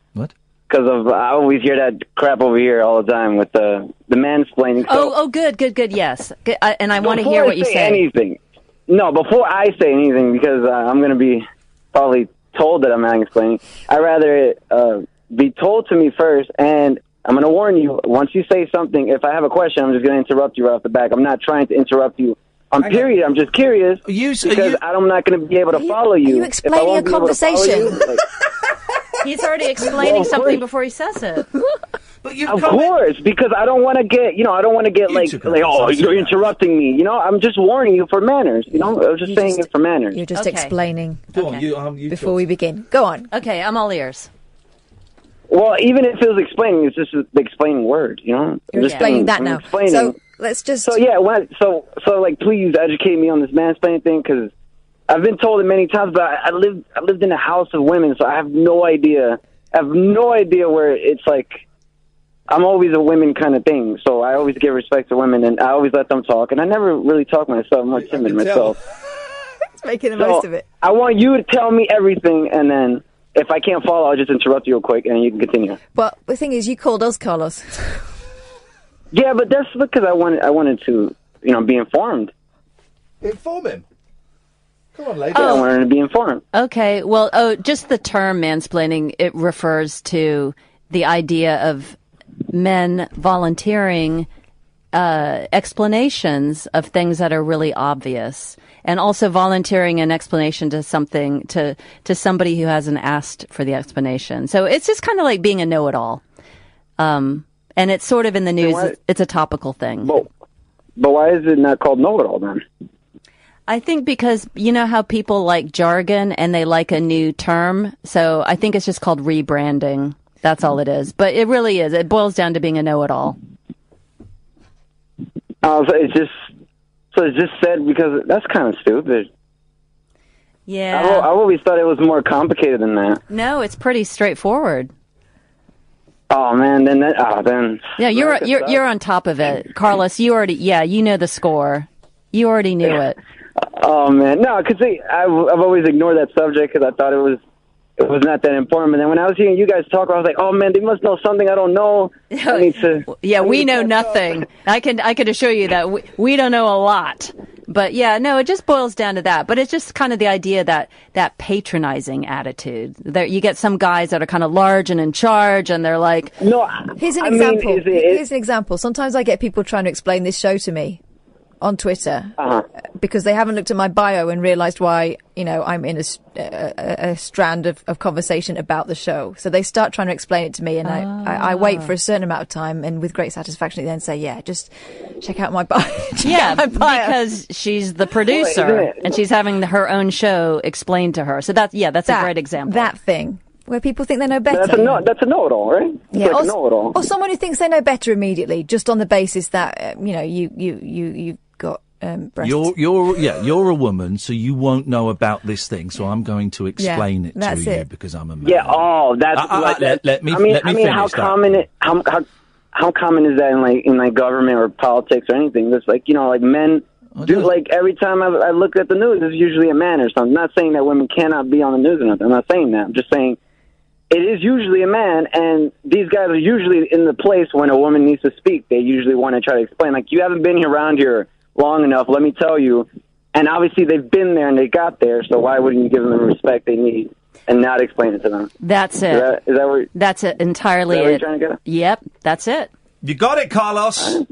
I always hear that crap over here all the time with the mansplaining. So Good. Yes, good. And I want to hear what you say. Anything? No, before I say anything, because I'm going to be probably told that I'm mansplaining. I'd rather it be told to me first, and I'm going to warn you. Once you say something, if I have a question, I'm just going to interrupt you right off the back. I'm not trying to interrupt you. Period. I'm just curious because I'm not going to be able to follow you. Are you explaining a conversation? He's already explaining something before he says it. But of course, because I don't want to get, oh, you're interrupting me. I'm just warning you for manners. I was just saying it for manners. You're just explaining. Go on, you before we begin. Go on. Okay, I'm all ears. Well, even if it was explaining, it's just the explaining word. You're explaining that now. So let's just. So yeah, so please educate me on this mansplaining thing because I've been told it many times, but I lived in a house of women, so I have no idea. I have no idea where it's like. I'm always a women kind of thing, so I always give respect to women, and I always let them talk, and I never really talk myself. I'm more timid myself. It's making the most of it. I want you to tell me everything, and then if I can't follow, I'll just interrupt you real quick, and you can continue. Well, the thing is, you called us, Carlos. Yeah, but that's because I wanted to, be informed. Inform him. Come on, lady. I wanted to be informed. Okay, well, just the term mansplaining, it refers to the idea of men volunteering explanations of things that are really obvious, and also volunteering an explanation to something to somebody who hasn't asked for the explanation. So it's just kind of like being a know-it-all, and it's sort of in the news. It's a topical thing. But why is it not called know-it-all then? I think because you know how people like jargon and they like a new term, so I think it's just called rebranding. That's all it is. But it really is. It boils down to being a know-it-all. So it's just said because that's kind of stupid. Yeah. I've always thought it was more complicated than that. No, it's pretty straightforward. Oh man, then. Yeah, you're on top of it, Carlos. You know the score. You already knew it. Oh man, no, because I've always ignored that subject because I thought it was not that important. And then when I was hearing you guys talk, I was like, oh man, they must know something I don't know. We know nothing. I can assure you that we don't know a lot. But yeah, no, it just boils down to that. But it's just kind of the idea that patronizing attitude. That you get some guys that are kind of large and in charge, and they're like, no. Here's an example. Here's an example. Sometimes I get people trying to explain this show to me on Twitter because they haven't looked at my bio and realised why I'm in a strand of conversation about the show. So they start trying to explain it to me, and I wait for a certain amount of time, and with great satisfaction, then say, "Yeah, just check out my bio." Because she's the producer and she's having her own show explained to her. So that's a great example. That thing. Where people think they know better. That's a know-it-all, right? Yeah, like a know-it-all. Or someone who thinks they know better immediately, just on the basis that you've got breasts. You're a woman, so you won't know about this thing. So I'm going to explain it to you because I'm a man. Yeah. Oh, that's let me finish. How common is that in government or politics or anything? That's men. Every time I look at the news, it's usually a man or something. I'm not saying that women cannot be on the news or nothing. I'm not saying that. I'm just saying it is usually a man, and these guys are usually in the place when a woman needs to speak. They usually want to try to explain, you haven't been around here long enough, let me tell you. And obviously they've been there and they got there, so why wouldn't you give them the respect they need and not explain it to them? That's it. Is that where, that's it entirely. Is that where you're trying to get it? Yep, that's it. You got it, Carlos.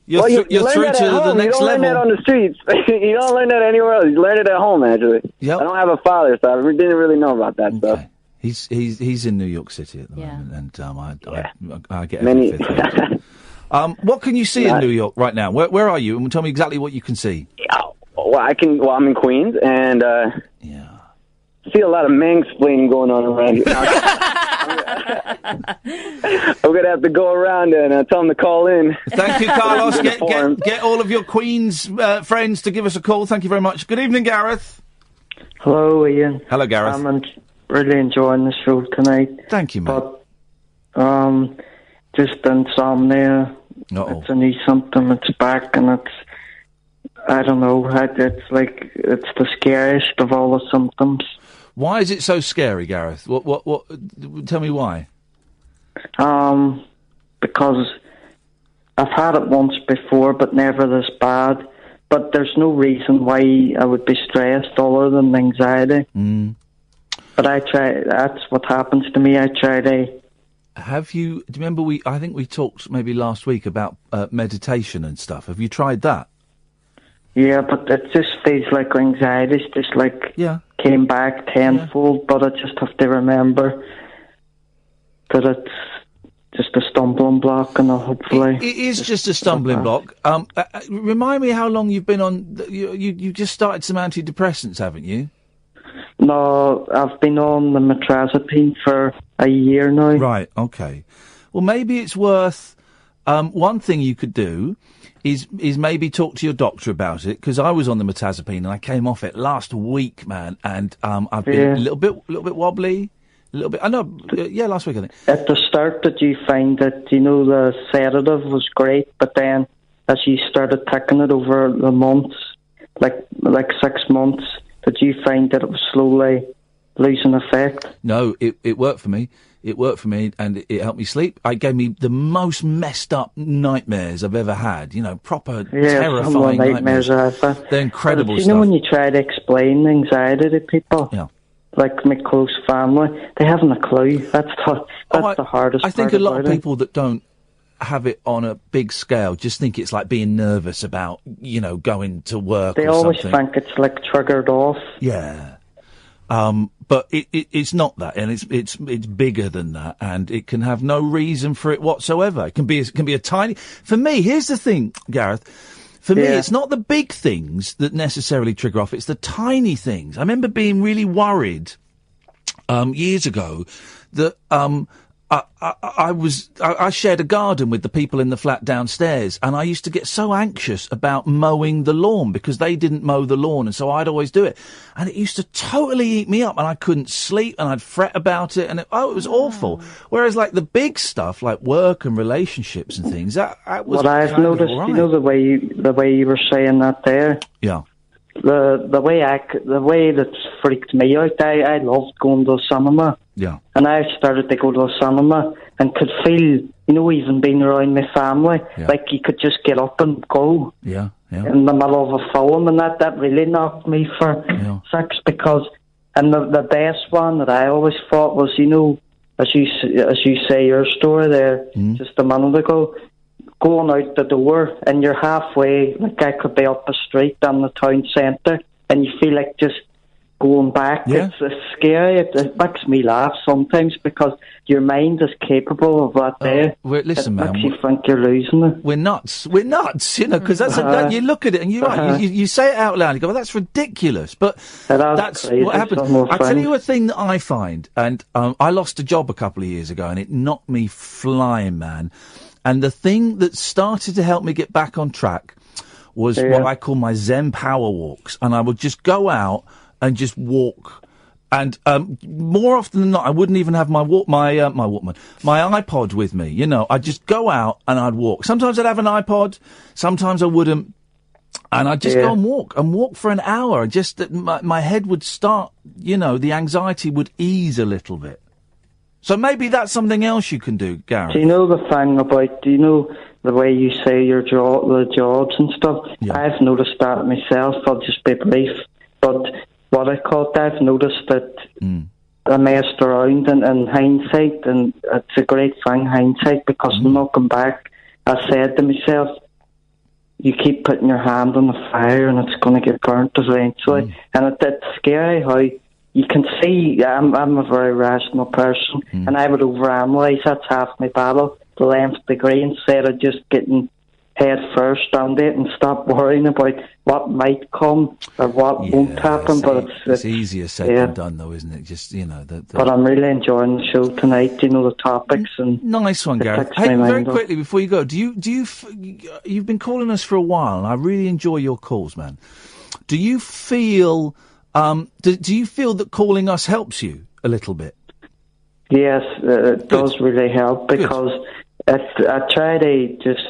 You're through to the next level. You don't learn that on the streets. You don't learn that anywhere else. You learn it at home, actually. Yep. I don't have a father, so I didn't really know about that stuff. He's in New York City at the moment, and I get every fifth. What can you see in New York right now? Where are you? And tell me exactly what you can see. I'm in Queens, and see a lot of mansplaining going on around here. I'm going to have to go around and tell them to call in. Thank you, Carlos. Get all of your Queens friends to give us a call. Thank you very much. Good evening, Gareth. Hello, Ian. Hello, Gareth. I'm really enjoying the show tonight. Thank you, mate. But, just insomnia. Uh-oh. It's a new symptom. It's back, and I don't know. It's like it's the scariest of all the symptoms. Why is it so scary, Gareth? What? Tell me why. Because I've had it once before, but never this bad. But there's no reason why I would be stressed other than anxiety. But I try. That's what happens to me. I try to. Do you remember I think we talked maybe last week about meditation and stuff. Have you tried that? Yeah, but it just feels like anxiety's just like came back tenfold. But I just have to remember that it's just a stumbling block, and I'll hopefully... It is just a stumbling block. Remind me how long you've been on... You just started some antidepressants, haven't you? No, I've been on the metrazapine for a year now. Right, okay. Well, maybe it's worth... one thing you could do is maybe talk to your doctor about it, because I was on the metazapine and I came off it last week, man, and I've been a little bit wobbly... A little bit. I know. Last week I think. At the start, did you find that the sedative was great, but then as you started taking it over the months, like 6 months, did you find that it was slowly losing effect? No, it worked for me. It worked for me, and it helped me sleep. It gave me the most messed up nightmares I've ever had. Proper terrifying nightmares. They're incredible stuff. When you try to explain anxiety to people. Yeah. Like my close family, they haven't a clue. That's the hardest part. I think a lot of people that don't have it on a big scale just think it's like being nervous about, going to work. They always think it's like triggered off. Yeah. But it's not that, and it's bigger than that, and it can have no reason for it whatsoever. It can be a tiny. For me, here's the thing, Gareth. For me, it's not the big things that necessarily trigger off, it's the tiny things. I remember being really worried years ago that I shared a garden with the people in the flat downstairs, and I used to get so anxious about mowing the lawn because they didn't mow the lawn, and so I'd always do it. And it used to totally eat me up, and I couldn't sleep, and I'd fret about it, and it was awful. Whereas, like, the big stuff, like work and relationships and things, that was what I've noticed, right. the way you were saying that there. Yeah. The way that's freaked me out, I loved going to the cinema. Yeah. And I started to go to the cinema and could feel, even being around my family, like you could just get up and go. Yeah, yeah. In the middle of a film, and that really knocked me for six, because, and the best one that I always thought was, as you say your story there just a minute ago, going out the door and you're halfway, like I could be up the street down the town centre, and you feel like just going back. It's scary. It makes me laugh sometimes because your mind is capable of that there. Listen, man, makes you think you're losing it. We're nuts, because that's you look at it and you say it out loud. You go, well, that's ridiculous, but that's crazy. What happens. I'll tell you a thing that I find, and I lost a job a couple of years ago, and it knocked me flying, man. And the thing that started to help me get back on track was what I call my Zen power walks, and I would just go out and just walk. And more often than not, I wouldn't even have my Walkman, my iPod with me. I'd just go out and I'd walk. Sometimes I'd have an iPod, sometimes I wouldn't, and I'd just go and walk for an hour. And just my head would start, the anxiety would ease a little bit. So maybe that's something else you can do, Gary. Do you know the thing about? Do you know the way you say the jobs and stuff? Yeah. I've noticed that myself. I'll just be brief, but what I caught, I've noticed that I messed around in hindsight, and it's a great thing, hindsight, because looking back, I said to myself, you keep putting your hand on the fire and it's going to get burnt eventually. And it's scary how you can see, I'm a very rational person, and I would overanalyse. That's half my battle, the nth degree, instead of just getting head first on it and stop worrying about what might come or what won't happen. But it's easier said than done, though, isn't it? Just But I'm really enjoying the show tonight. The topics and nice one, Gary. Hey, very quickly before you go, you've been calling us for a while, and I really enjoy your calls, man. Do you feel do you feel that calling us helps you a little bit? Yes, it does really help, because I try to just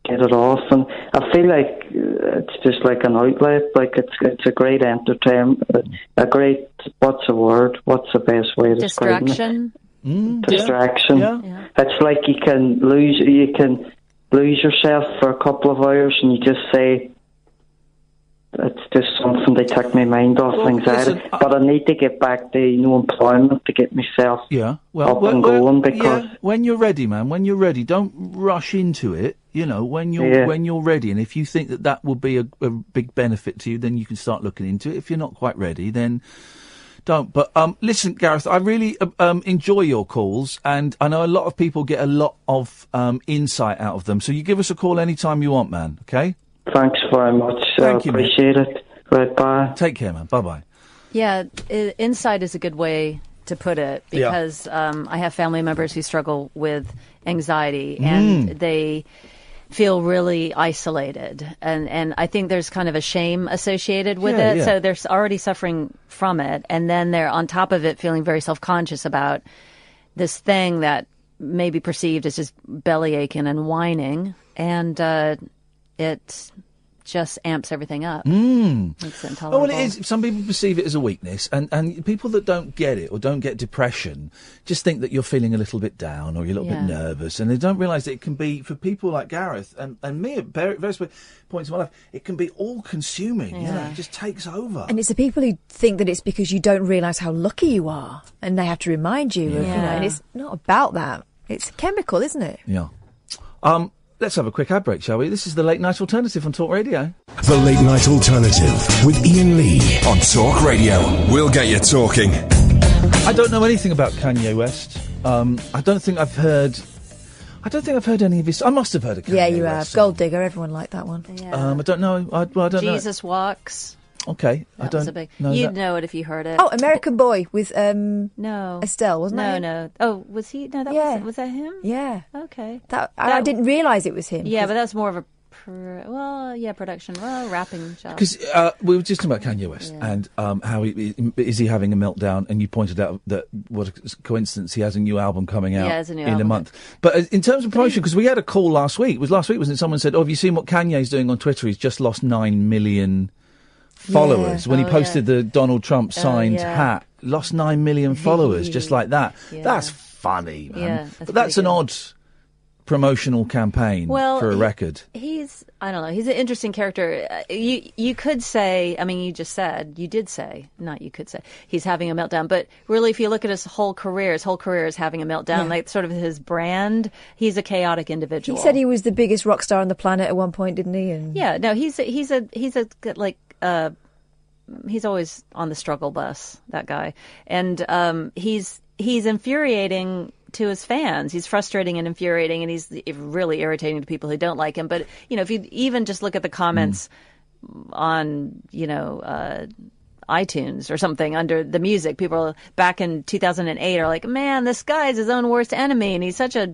get it off, and I feel like it's just like an outlet. Like it's a great entertainment, a great, what's the word? What's the best way to describe it? Distraction. Distraction. Yeah. It's like you can lose yourself for a couple of hours, and you just say, it's just something to take my mind off anxiety. Listen, but I need to get back to employment to get myself up and going, because when you're ready, man, when you're ready, don't rush into it. You know, when you're ready, and if you think that will be a big benefit to you, then you can start looking into it. If you're not quite ready, then don't. But listen, Gareth, I really enjoy your calls, and I know a lot of people get a lot of insight out of them. So you give us a call anytime you want, man. Okay. Thanks very much. Thank you, appreciate it. Right, bye. Take care, man. Bye-bye. Yeah, insight is a good way to put it, because I have family members who struggle with anxiety, and they feel really isolated. And I think there's kind of a shame associated with it. So they're already suffering from it. And then they're on top of it feeling very self-conscious about this thing that may be perceived as just belly aching and whining. And it just amps everything up. Makes it intolerable. Oh, well, it is. Some people perceive it as a weakness, and people that don't get it or don't get depression just think that you're feeling a little bit down or you're a little bit nervous, and they don't realise that it can be, for people like Gareth and me at various points in my life, it can be all-consuming. You know, it just takes over. And it's the people who think that it's because you don't realise how lucky you are, and they have to remind you of, and it's not about that. It's chemical, isn't it? Yeah. Let's have a quick ad break, shall we? This is the Late Night Alternative on Talk Radio. The Late Night Alternative with Iain Lee on Talk Radio. We'll get you talking. I don't know anything about Kanye West. I don't think I've heard any of his. I must have heard of Kanye West. Yeah, you have. Gold Digger. Everyone liked that one. Yeah. I don't know. I don't know. Jesus Walks. Okay, that was a big. You'd know it if you heard it. Oh, American Boy with no Estelle, wasn't it? No. Oh, was he? No, that was that him? Yeah. Okay. I didn't realise it was him. Yeah, but that's more of a production, rapping job. Because we were just talking about Kanye West and how is he having a meltdown? And you pointed out that what a coincidence, he has a new album coming out in a month. But in terms of promotion, because we had a call last week. It was last week, wasn't it? Someone said, "Oh, have you seen what Kanye's doing on Twitter? He's just lost 9 million." Followers when he posted the Donald Trump signed hat, lost 9 million followers just like that. That's funny, man. But that's an odd promotional campaign for a record. He's I don't know. He's an interesting character. You could say. I mean, you did say. Not you could say. He's having a meltdown. But really, if you look at his whole career is having a meltdown. Like sort of his brand. He's a chaotic individual. He said he was the biggest rock star on the planet at one point, didn't he? And he's always on the struggle bus, that guy. And he's infuriating to his fans. He's frustrating and infuriating, and he's really irritating to people who don't like him. But, you know, if you even just look at the comments on, iTunes or something under the music, people back in 2008 are like, man, this guy's his own worst enemy, and he's such a,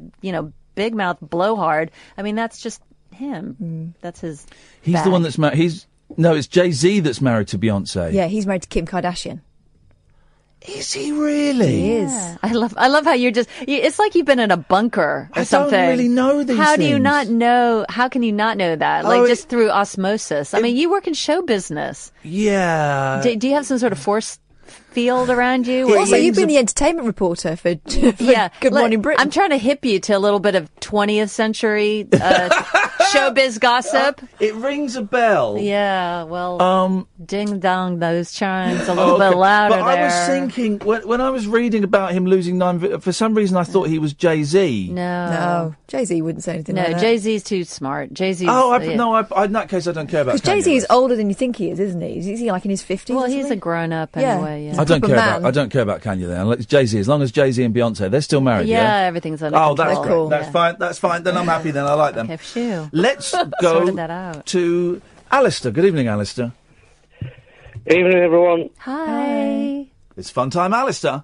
big mouth blowhard. I mean, that's just him. That's his He's bag. The one that's married. No, it's Jay-Z that's married to Beyonce. Yeah, he's married to Kim Kardashian. Is he really? He is. Yeah. I love how you're just. It's like you've been in a bunker or something. I don't really know these How things. do you not know? How can you not know that? Like just through osmosis. I mean, you work in show business. Yeah. Do you have some sort of force field around you? Also, you've been the entertainment reporter for Good Morning Britain. I'm trying to hip you to a little bit of 20th century showbiz gossip. It rings a bell. Yeah, well, ding dong those chimes a little bit louder. But I was thinking when I was reading about him losing 9, for some reason I thought he was Jay-Z. No, Jay-Z wouldn't say anything like that. No, Jay-Z's too smart. Jay-Z's. In that case I don't care about. Because Jay-Z is older than you think he is, isn't he? Is he like in his 50s? Well, he's a grown-up anyway. Yeah. I don't care about Kanye then. Jay-Z, as long as Jay-Z and Beyonce, they're still married. Yeah, everything's under control. That's cool. That's fine. That's fine. Then I'm happy. Then I like them. Okay, phew. Let's go to Alistair. Good evening, Alistair. Evening, everyone. Hi. It's fun time, Alistair.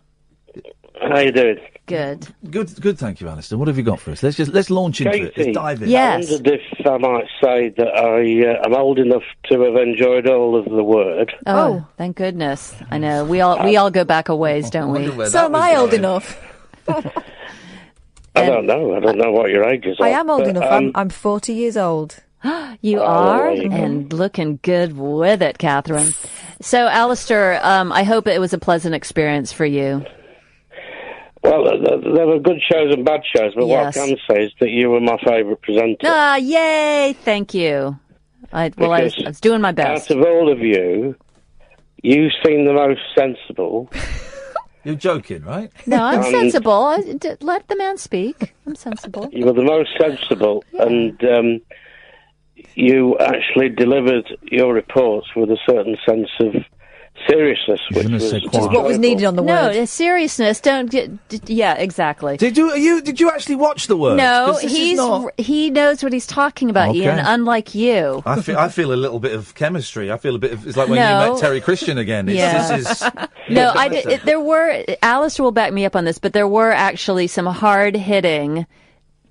How you doing? Good. Good. Thank you, Alistair. What have you got for us? Let's launch into it. Let's dive in. Yes. I wondered if I might say that I'm old enough to have enjoyed all of the word. Oh, thank goodness! I know we all go back a ways, don't we? So am I old enough? I don't know. I don't know what your age is. I am old enough. I'm 40 years old. You are, and looking good with it, Katherine. So, Alistair, I hope it was a pleasant experience for you. Well, there were good shows and bad shows, but what I can say is that you were my favourite presenter. Yay! Thank you. I was doing my best. Out of all of you, you seem the most sensible. You're joking, right? No, I'm sensible. Let the man speak. I'm sensible. You were the most sensible, and you actually delivered your reports with a certain sense of seriousness, which was what was needed on the word. No, seriousness. Don't get. Yeah, exactly. Did you actually watch the word? No, he knows what he's talking about, Okay. Ian. Unlike you. I feel a little bit of chemistry. I feel a bit of. It's like when you met Terry Christian again. This is. No, there were. Alistair will back me up on this, but there were actually some hard-hitting,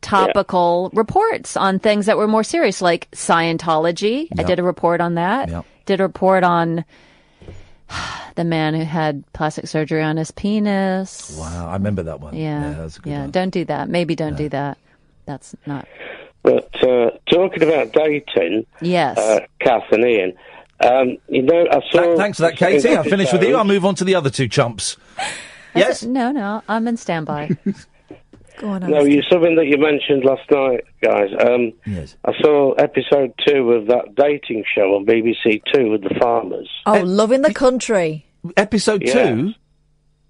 topical reports on things that were more serious, like Scientology. I did a report on that. Did a report on the man who had plastic surgery on his penis. Wow, I remember that one. Yeah, that's a good one. Don't do that. Maybe don't do that. That's not. But talking about dating, yes, Kath and Ian, I saw. Thanks for that, Katie. I finished with you. I'll move on to the other two chumps. Yes. No, I'm in standby. Go on. No, something that you mentioned last night, guys. Yes. I saw episode 2 of that dating show on BBC 2 with the farmers. Oh, Loving the Country. Episode 2?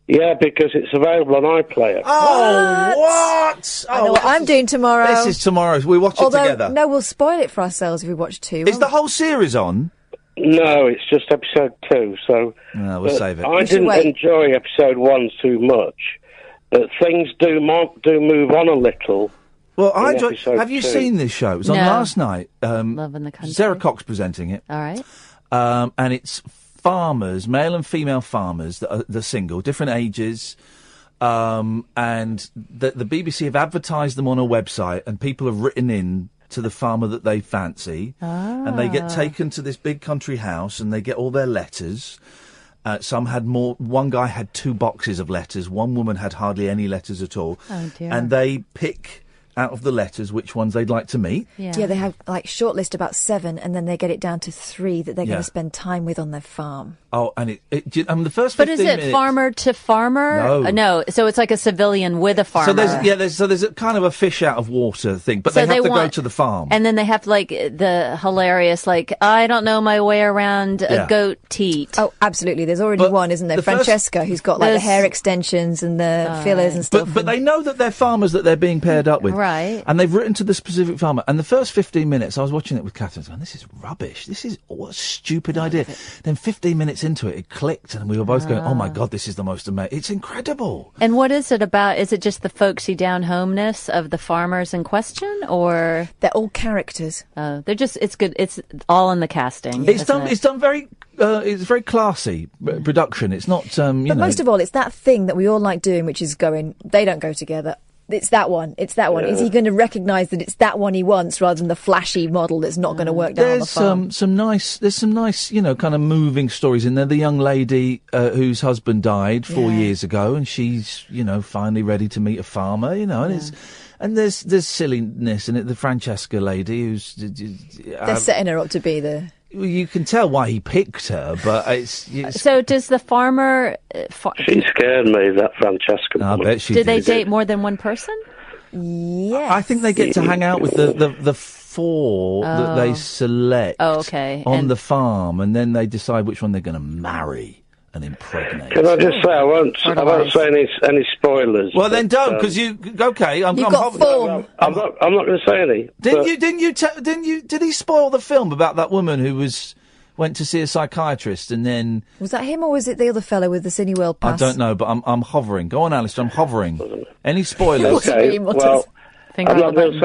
Yeah, because it's available on iPlayer. Oh, what? I know what I'm doing tomorrow. This is tomorrow. We watch it together. No, we'll spoil it for ourselves if we watch 2. Is the whole series on? No, it's just episode 2. So we'll save it. I didn't enjoy episode 1 too much. But things do move on a little. Well, have you seen this show? It was on last night. Loving the Country. Sarah Cox presenting it. All right. And it's farmers, male and female farmers that are single, different ages. And the BBC have advertised them on a website, and people have written in to the farmer that they fancy. And they get taken to this big country house, and they get all their letters. Some had more. One guy had 2 boxes of letters. One woman had hardly any letters at all. Oh, dear. And they pick out of the letters which ones they'd like to meet. Yeah, they have shortlist about 7, and then they get it down to 3 that they're going to spend time with on their farm. Oh, and the first 15 But is it minutes, farmer to farmer? No. So it's like a civilian with a farmer. So there's a kind of a fish out of water thing, but So they have they to go want- to the farm. And then they have the hilarious, I don't know my way around a goat teat. Oh, absolutely. There's already one, isn't there? Francesca, who's got the hair extensions and the fillers and stuff. But they know that they're farmers that they're being paired up with. Right. And they've written to the specific farmer. And the first 15 minutes, I was watching it with Catherine, going, this is rubbish. What a stupid idea. Then 15 minutes into it clicked, and we were both going, oh my God, this is the most amazing. It's incredible. And what is it about? Is it just the folksy down-homeness of the farmers in question, or? They're all characters. They're just, it's good. It's all in the casting. It's done very, it's very classy production. It's not, But most of all, it's that thing that we all like doing, which is going, they don't go together. It's that one. It's that one. Is he going to recognise that it's that one he wants rather than the flashy model that's not going to work down on the farm? There's some nice, kind of moving stories in there. The young lady whose husband died 4 years ago, and she's, finally ready to meet a farmer, and there's silliness in it. The Francesca lady who's they're setting her up to be the. You can tell why he picked her, but it's So does the farmer... She scared me, that Francesca. I bet she did. They date more than one person? Yeah. I think they get to hang out with the 4 that they select on the farm, and then they decide which one they're going to marry and impregnate. Can I just say, I won't say any spoilers. Well, then don't, because You've got 4. I'm not going to say any. Did he spoil the film about that woman who went to see a psychiatrist and then... Was that him, or was it the other fellow with the Cineworld pass? I don't know, but I'm hovering. Go on, Alistair, I'm hovering. Any spoilers? Okay, well, I'm not going to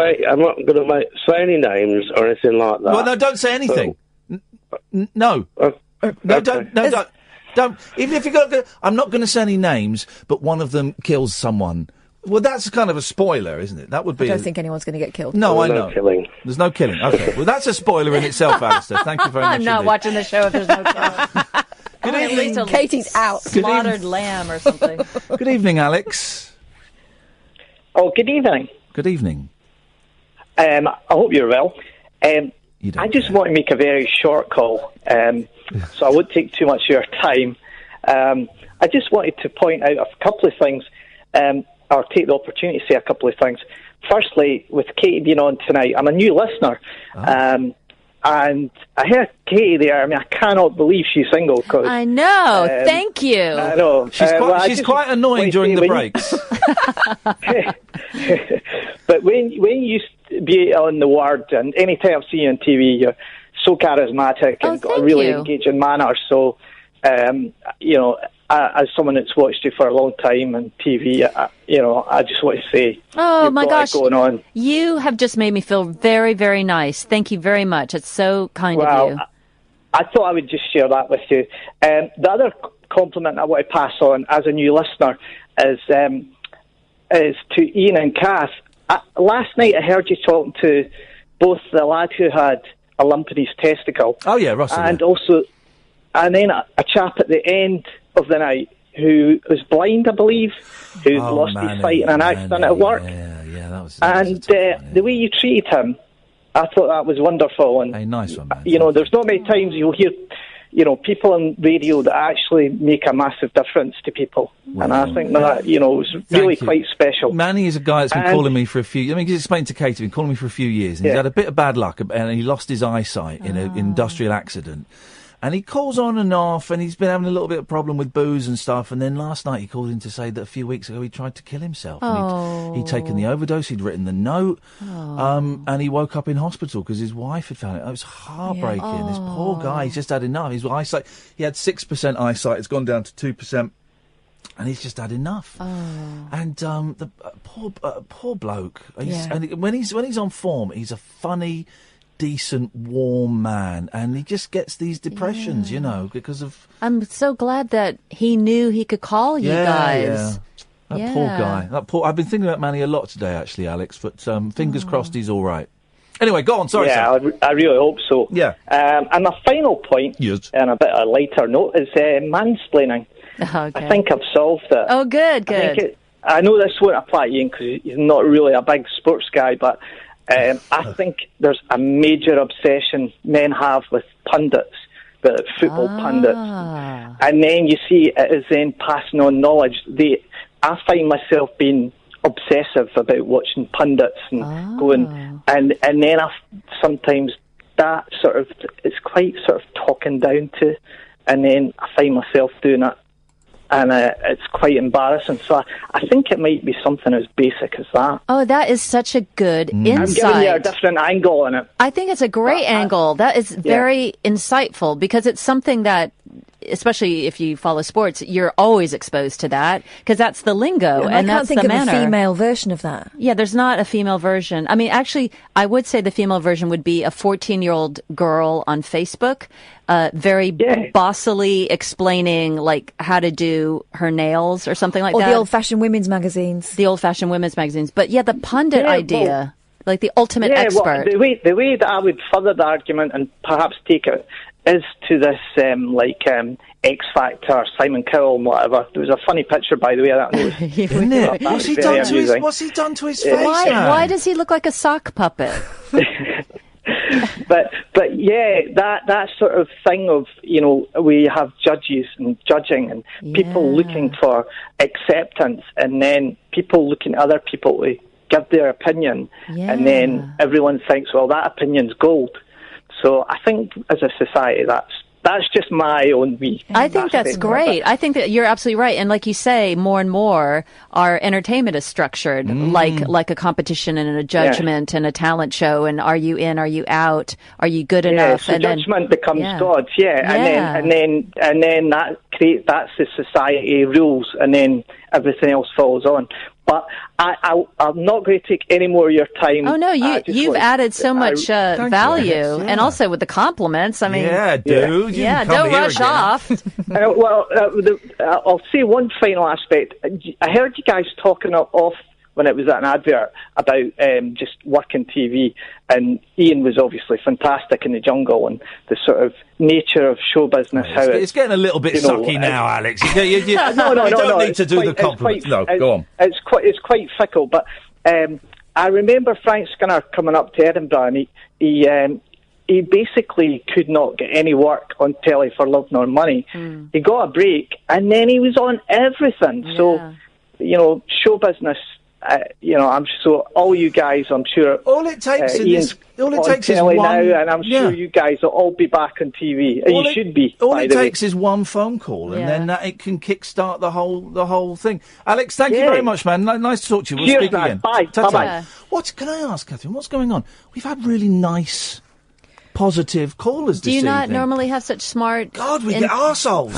say any names or anything like that. Well, no, don't say anything. No. No, don't. Don't. Even if you're going to... I'm not going to say any names, but one of them kills someone. Well, that's kind of a spoiler, isn't it? That would be... I don't think anyone's going to get killed. No, I know. No killing. There's no killing. Okay. Well, that's a spoiler in itself, Alistair. Thank you very much I'm not watching the show if there's no killing. Good evening. Katie's out. Slaughtered lamb or something. Good evening, Alex. Oh, good evening. Good evening. I hope you're well. I just want to make a very short call, so I won't take too much of your time. I just wanted to point out a couple of things, or take the opportunity to say a couple of things. Firstly, with Katie being on tonight, I'm a new listener, and I heard Katie there. I mean, I cannot believe she's single. Cause, I know. Thank you. I know. She's quite annoying during the breaks. But when you used to be on the Word, and any time I've seen you on TV, you're so charismatic and got a really engaging manner. So, as someone that's watched you for a long time on TV, I just want to say, oh my gosh, going on. You have just made me feel very, very nice. Thank you very much. It's so kind of you. I thought I would just share that with you. The other compliment I want to pass on as a new listener is to Iain and Kath. Last night I heard you talking to both the lad who had a lump in his testicle. Oh yeah, Russell. And then a chap at the end of the night who was blind, I believe, who lost his sight in an accident at work. Yeah, that was. The way you treated him, I thought that was wonderful. And a nice one, man. There's not many times you'll hear, people on radio that actually make a massive difference to people. Well, and I think that, it was really quite special. Manny is a guy that's been calling me for a few... he's explained to Katie, he's been calling me for a few years, and he's had a bit of bad luck, and he lost his eyesight in an industrial accident. And he calls on and off, and he's been having a little bit of problem with booze and stuff. And then last night he called in to say that a few weeks ago he tried to kill himself. And he'd taken the overdose, he'd written the note, and he woke up in hospital because his wife had found it. It was heartbreaking. This poor guy, he's just had enough. His eyesight, he had 6% eyesight, it's gone down to 2%. And he's just had enough. And the poor bloke. And when he's on form, he's a funny, decent, warm man, and he just gets these depressions, because of... I'm so glad that he knew he could call you guys. That poor guy. I've been thinking about Manny a lot today, actually, Alex, but fingers crossed he's all right. Anyway, go on, sorry. Yeah, I really hope so. Yeah. And my final point, and a bit of a lighter note, is mansplaining. Okay. I think I've solved it. Oh, good. I know this won't apply to Iain because he's not really a big sports guy, but I think there's a major obsession men have with pundits, with football pundits. And then you see it is then passing on knowledge. I find myself being obsessive about watching pundits and going, and then sometimes that sort of, it's quite sort of talking down to, and then I find myself doing it. And it's quite embarrassing. So I think it might be something as basic as that. Oh, that is such a good insight. I'm giving you a different angle on it. I think it's a great angle. That is very insightful because it's something that, especially if you follow sports, you're always exposed to that because that's the lingo and that's the manner. I can't think of a female version of that. Yeah, there's not a female version. I mean, actually, I would say the female version would be a 14-year-old girl on Facebook, very bossily explaining like how to do her nails or something like that. Or the old-fashioned women's magazines. But yeah, the pundit idea, like the ultimate expert. Well, the way that I would further the argument and perhaps take it is to this X Factor, Simon Cowell and whatever. There was a funny picture, by the way. I don't know. Isn't it? What's he done to his face? Why does he look like a sock puppet? But yeah, that sort of thing of, we have judges and judging and people looking for acceptance, and then people looking at other people to give their opinion, and then everyone thinks, well, that opinion's gold. So I think as a society, that's just my own view. I think that's great. I think that you're absolutely right. And like you say, more and more our entertainment is structured like a competition and a judgment and a talent show. And are you in? Are you out? Are you good enough? So and judgment becomes God's. And then that's the society rules, and then everything else follows on. But I'm not going to take any more of your time. Oh, no, you've added so much value, and also with the compliments. I mean, dude. Don't rush off. I'll say one final aspect. I heard you guys talking off when it was an advert about just working TV, and Iain was obviously fantastic in the jungle and the sort of nature of show business. It's getting a little bit sucky now, Alex. No, you don't need to do the compliments. No, go on. It's quite fickle, but I remember Frank Skinner coming up to Edinburgh, and he basically could not get any work on telly for love nor money. He got a break, and then he was on everything. Yeah. So, show business. I'm so all you guys. I'm sure all it takes is one. Now, and I'm sure you guys will all be back on TV. And you should be. All it takes is one phone call, and then it can kickstart the whole thing. Alex, thank you very much, man. Nice to talk to you. We'll speak again. Bye. Bye. What can I ask, Katherine? What's going on? We've had really nice, positive callers. Do you not normally have such smart? God, we get arseholes.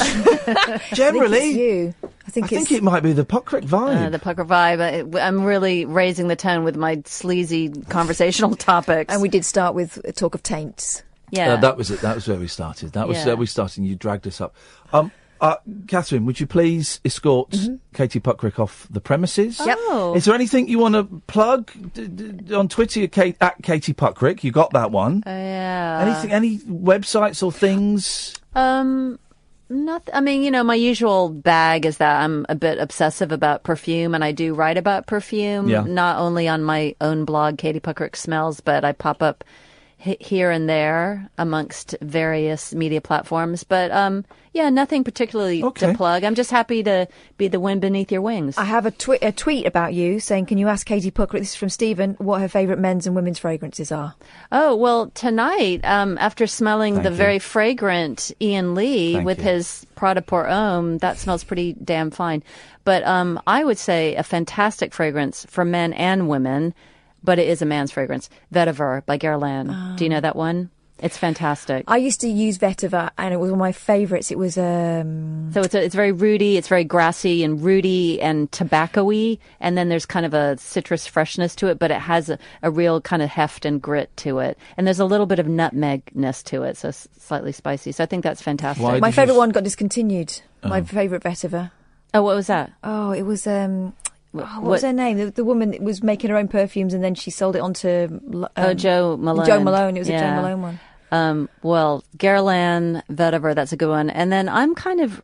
Generally, I think it's you. I think it might be the Puckrik vibe. The Puckrik vibe. I'm really raising the tone with my sleazy conversational topics. And we did start with a talk of taints. Yeah, that was it. That was where we started. That was where we started. And you dragged us up. Katherine, would you please escort Katie Puckrik off the premises? Yep. Oh. Is there anything you want to plug on Twitter? At Katie Puckrik, you got that one. Yeah. Any websites or things? Nothing. I mean, my usual bag is that I'm a bit obsessive about perfume, and I do write about perfume, not only on my own blog, Katie Puckrik Smells, but I pop up here and there amongst various media platforms. But, nothing particularly to plug. I'm just happy to be the wind beneath your wings. I have a tweet about you saying, can you ask Katie Puckrik, this is from Stephen, what her favourite men's and women's fragrances are? Oh, well, tonight, after smelling very fragrant Iain Lee with his Prada Pour Homme, that smells pretty damn fine. But I would say a fantastic fragrance for men and women, but it is a man's fragrance, Vetiver by Guerlain. Oh. Do you know that one? It's fantastic. I used to use Vetiver, and it was one of my favourites. It was so it's very rooty, it's very grassy and rooty and tobacco-y, and then there's kind of a citrus freshness to it, but it has a real kind of heft and grit to it, and there's a little bit of nutmegness to it, so slightly spicy. So I think that's fantastic. My favourite one got discontinued. My favourite Vetiver. Oh, what was that? Oh, it was what was her name? The woman that was making her own perfumes, and then she sold it on to Jo Malone. Jo Malone. It was a Jo Malone one. Well, Guerlain, Vetiver, that's a good one. And then I'm kind of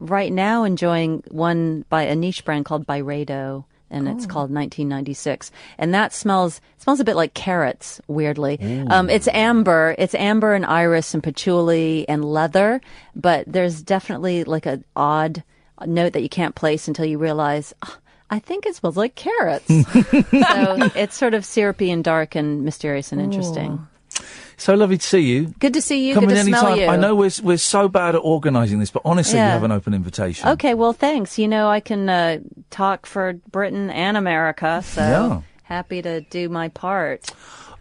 right now enjoying one by a niche brand called Byredo, and it's called 1996. And that smells a bit like carrots, weirdly. It's amber and iris and patchouli and leather, but there's definitely like an odd note that you can't place until you realize, I think it smells like carrots. So it's sort of syrupy and dark and mysterious and interesting. So lovely to see you. Good to see you. Come Good in to smell anytime. you. I know we're so bad at organising this, but honestly, you have an open invitation. Okay, well, thanks. I can talk for Britain and America, so happy to do my part.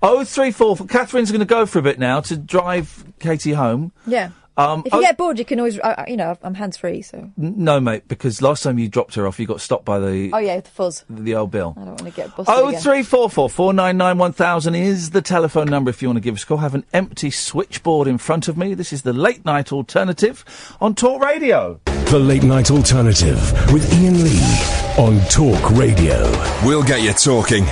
0344. Catherine's going to go for a bit now to drive Katie home. Yeah. If you get bored, you can always, I'm hands-free, so... No, mate, because last time you dropped her off, you got stopped by the... Oh, yeah, the fuzz. The old bill. I don't want to get busted again. 0344 499 1000 is the telephone number if you want to give us a call. I have an empty switchboard in front of me. This is the Late Night Alternative on Talk Radio. The Late Night Alternative with Iain Lee on Talk Radio. We'll get you talking.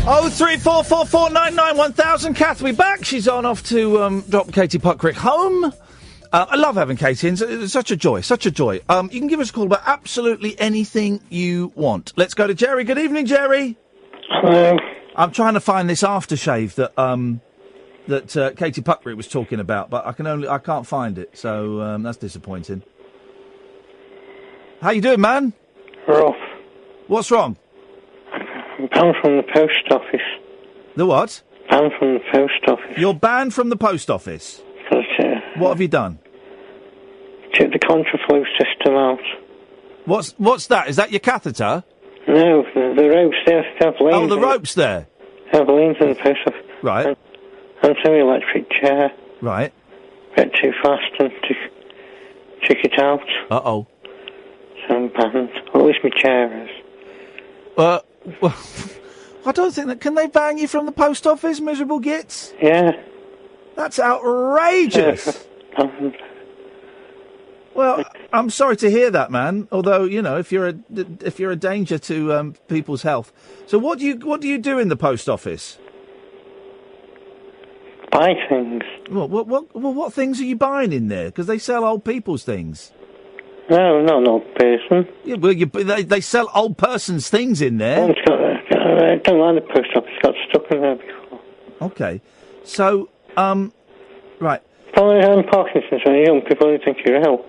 0344 499 1000. Kath, we're back. She's on off to drop Katie Puckrik home. I love having Katie in. It's such a joy, such a joy. You can give us a call about absolutely anything you want. Let's go to Gerry. Good evening, Gerry. Hello. I'm trying to find this aftershave that Katie Puckrik was talking about, but I can't find it, so that's disappointing. How you doing, man? Rough. What's wrong? I'm banned from the post office. The what? Banned from the post office. You're banned from the post office? What have you done? Took the contraflow system out. What's that? Is that your catheter? No, the ropes there. Oh, the ropes there? Have lanes in the post office. Right. And some electric chair. Right. Bit too fast and took it out. Uh-oh. So I'm banned. Or at least my chair is. Well, I don't think that... Can they ban you from the post office, miserable gits? Yeah. That's outrageous. That's outrageous. Well, I'm sorry to hear that, man. Although, you know, if you're a danger to people's health. So what do you do in the post office? Buy things. What things are you buying in there? Because they sell old people's things. No, not an old person. Yeah, well, they sell old person's things in there. I don't like the post office. Got stuck in there before. Okay, so right. Probably Parkinson's when you're young. People don't think you're ill,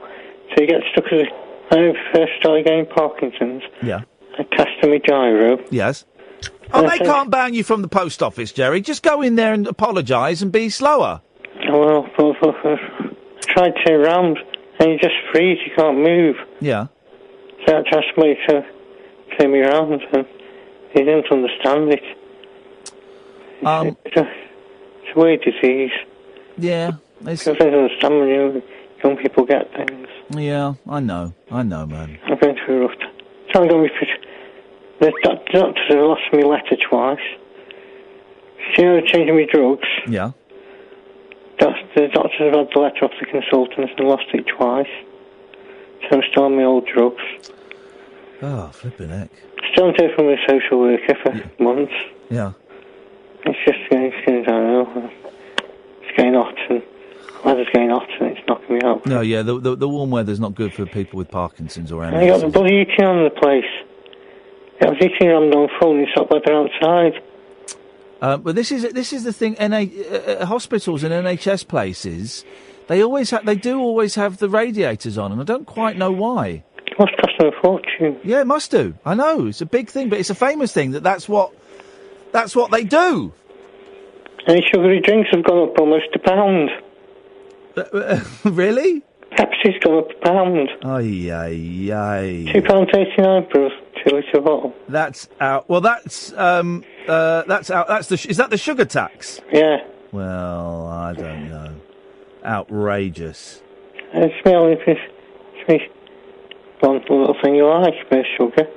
so you get stuck. When I first started getting Parkinson's, yeah, I tested my gyro. Yes. Oh, they can't ban you from the post office, Gerry. Just go in there and apologise and be slower. Well, I tried to turn around and you just freeze. You can't move. Yeah. So I asked me to turn me around and he didn't understand it. It's a weird disease. Yeah. Because they don't understand when young people get things. Yeah, I know, man. I'm going through a rough time. So I'm going to be... The doctors have lost my letter twice. See how they're changing my drugs? Yeah. The doctors have had the letter off the consultants and lost it twice. So I'm still on my old drugs. Oh, flipping heck. Still on from a social worker for months. Yeah. It's just getting, I don't know, it's getting hot and the weather's getting hot and it's knocking me out. No, yeah, the warm weather's not good for people with Parkinson's or MS. I got the bloody heating on the place. I was eating on the phone. It's hot weather outside. But this is the thing. Hospitals and NHS places, they do always have the radiators on, and I don't quite know why. It must cost them a fortune. Yeah, it must do. I know it's a big thing, but it's a famous thing that's what they do. And the sugary drinks have gone up almost £1. Really? Pepsi's gone up £1. Aye. £2.89 for a 2-litre bottle. That's out. Well, that's out. Is that the sugar tax? Yeah. Well, I don't know. Outrageous. It's me. One little thing you like, a bit of sugar.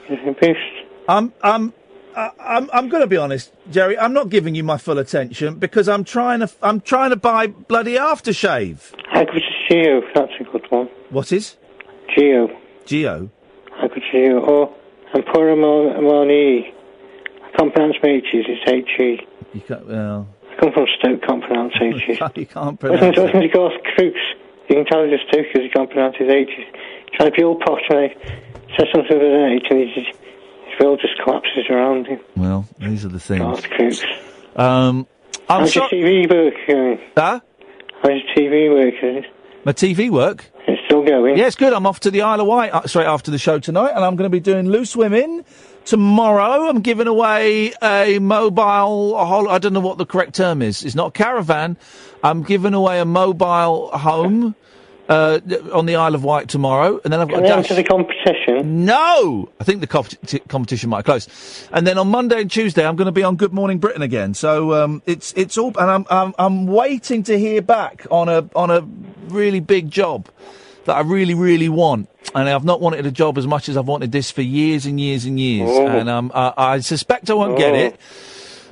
It's a boost. I'm going to be honest, Gerry. I'm not giving you my full attention because I'm trying to buy bloody aftershave. I could Geo. That's a good one. What is? Geo. I could Geo. Or Ampuramani. I can't pronounce my H's. It's H-E. You can't. Well. I come from Stoke. Can't pronounce H's. You can't pronounce. Listen to Garth Crooks. You can tell he's a Stoke because he can't pronounce his H's. Trying to be all posh and I said something with an H and his will just collapses around him. Well, these are the things. Garth Crooks. How's your TV work going? Huh? How's your TV work? My TV work? It's still going? Yeah, it's good. I'm off to the Isle of Wight straight after the show tonight, and I'm going to be doing Loose Women tomorrow. I'm giving away a mobile... I don't know what the correct term is. It's not a caravan. I'm giving away a mobile home on the Isle of Wight tomorrow, and then I've got to enter the competition. No, I think the competition might close, and then on Monday and Tuesday I'm going to be on Good Morning Britain again. So it's all, and I'm waiting to hear back on a really big job that I really, really want, and I've not wanted a job as much as I've wanted this for years and years and years, and I suspect I won't get it,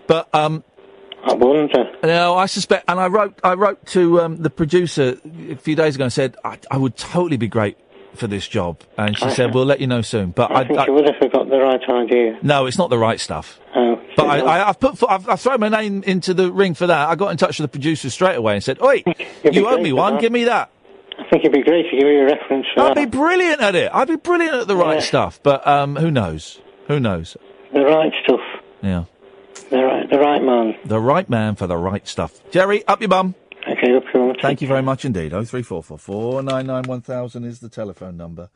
but I wonder. No, I suspect, and I wrote to the producer a few days ago and said I would totally be great for this job, and she said we'll let you know soon. But I think you would if I got the right idea. No, it's not the right stuff. Oh, but I've thrown my name into the ring for that. I got in touch with the producer straight away and said, "Oi, you owe me one. Give me that." I think it'd be great to give you a reference for that. I'd be brilliant at it. I'd be brilliant at the right stuff. But who knows? Who knows? The right stuff. Yeah. The right man. The right man for the right stuff. Gerry, up your bum. Okay, up your bum. Thank you very much indeed. 03444 999 1000 is the telephone number.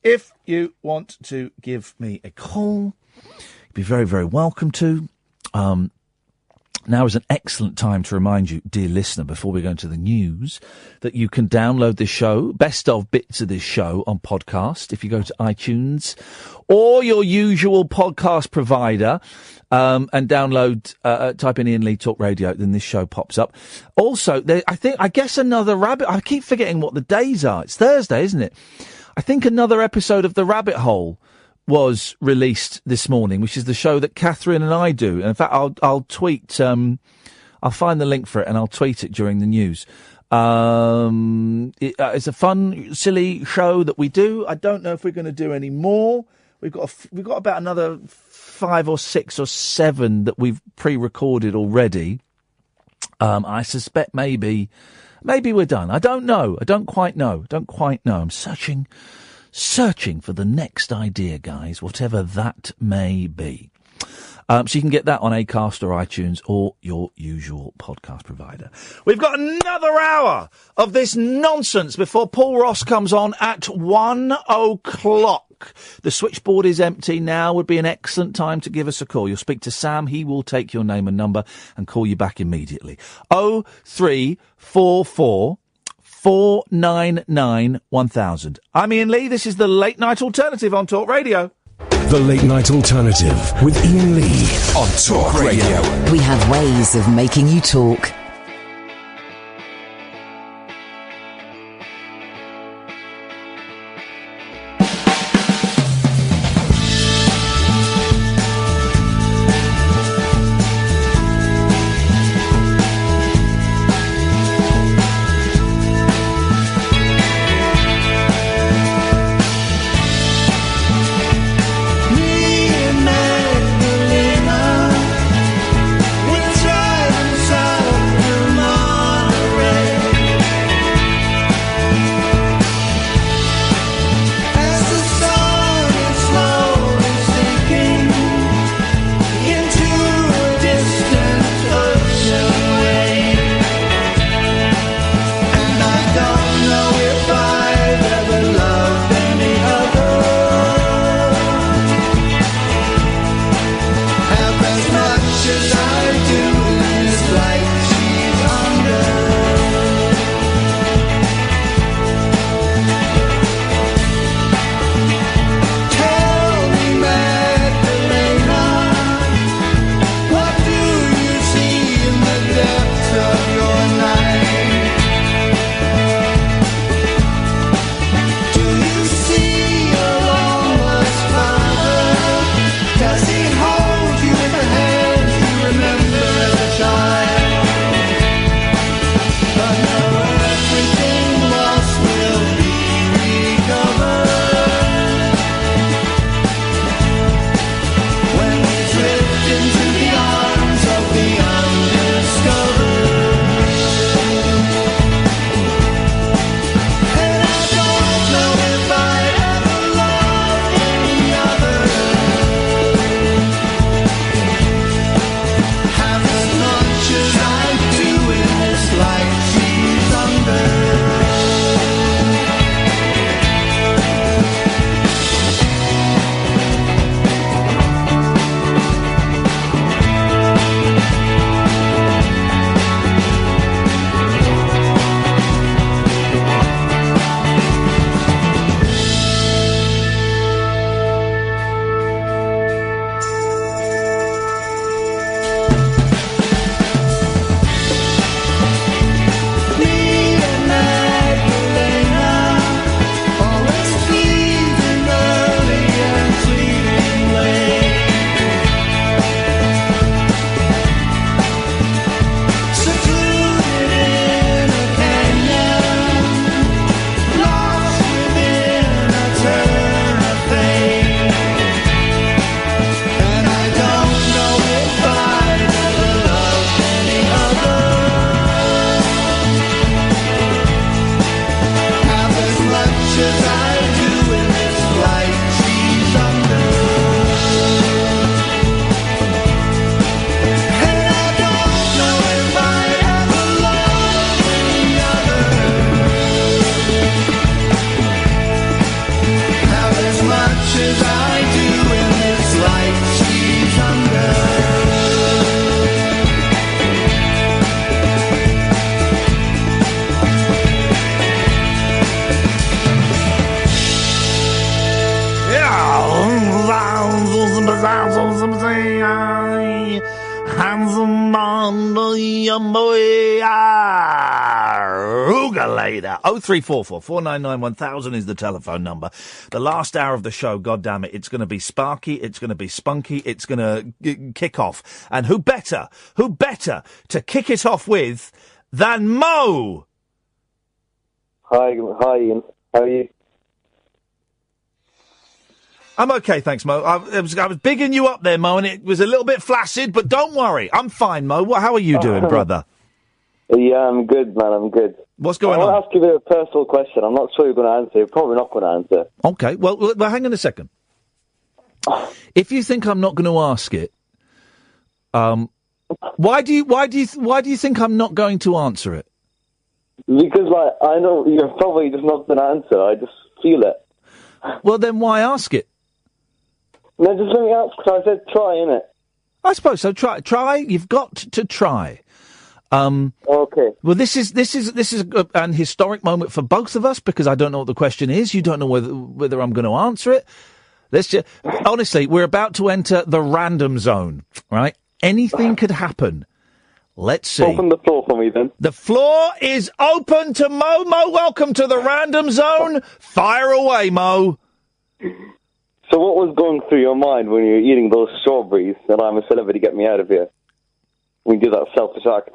If you want to give me a call, you'd be very, very welcome to. Now is an excellent time to remind you, dear listener, before we go into the news, that you can download this show, best of bits of this show on podcast, if you go to iTunes or your usual podcast provider, and download, type in Iain Lee Talk Radio, then this show pops up. Also, I guess another I keep forgetting what the days are. It's Thursday, isn't it? I think another episode of The Rabbit Hole was released this morning, which is the show that Katherine and I do. And in fact, I'll tweet, I'll find the link for it and I'll tweet it during the news. It's a fun, silly show that we do. I don't know if we're going to do any more. We've got about another 5 or 6 or 7 that we've pre-recorded already. I suspect maybe we're done. I don't know. I don't quite know. I'm searching for the next idea, guys, whatever that may be. So you can get that on Acast or iTunes or your usual podcast provider. We've got another hour of this nonsense before Paul Ross comes on at 1:00. The switchboard is empty now. Would be an excellent time to give us a call. You'll speak to Sam. He will take your name and number and call you back immediately. 0344 499 1000. I'm Iain Lee. This is the Late Night Alternative on Talk Radio. The Late Night Alternative with Iain Lee on Talk Radio. We have ways of making you talk. Later. 0344 499 1000 is the telephone number. The last hour of the show, goddammit, it's going to be sparky, it's going to be spunky, it's going to kick off. And who better to kick it off with than Mo? Hi, Ian. How are you? I'm okay, thanks, Mo. I was bigging you up there, Mo, and it was a little bit flaccid, but don't worry. I'm fine, Mo. How are you doing, brother? Yeah, I'm good, man. I'm good. What's going on? I want to ask you a bit of a personal question. I'm not sure you're going to answer. You're probably not going to answer. Okay. Well, hang on a second. If you think I'm not going to ask it, why do you think I'm not going to answer it? Because, like, I know you're probably just not going to answer. I just feel it. Well, then why ask it? No, just let me ask, because I said try, innit? I suppose so. Try. You've got to try. Okay. Well, this is an historic moment for both of us because I don't know what the question is. You don't know whether I'm going to answer it. Honestly, we're about to enter the random zone, right? Anything could happen. Let's see. Open the floor for me, then. The floor is open to Mo. Mo, welcome to the random zone. Fire away, Mo. So what was going through your mind when you were eating those strawberries and I'm a celebrity, get me out of here? When you did that selfish act.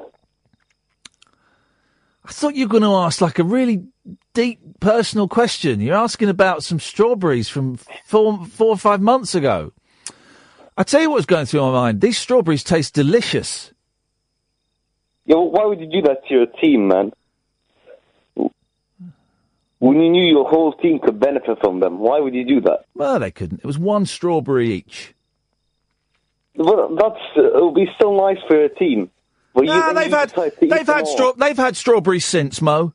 I thought you were going to ask like a really deep personal question. You're asking about some strawberries from 4 or 5 months ago. I tell you what was going through my mind. These strawberries taste delicious. Yeah, well, why would you do that to your team, man? When you knew your whole team could benefit from them, why would you do that? Well, they couldn't. It was 1 strawberry each. Well, it would be still nice for a team. Well, they've had strawberries since, Mo.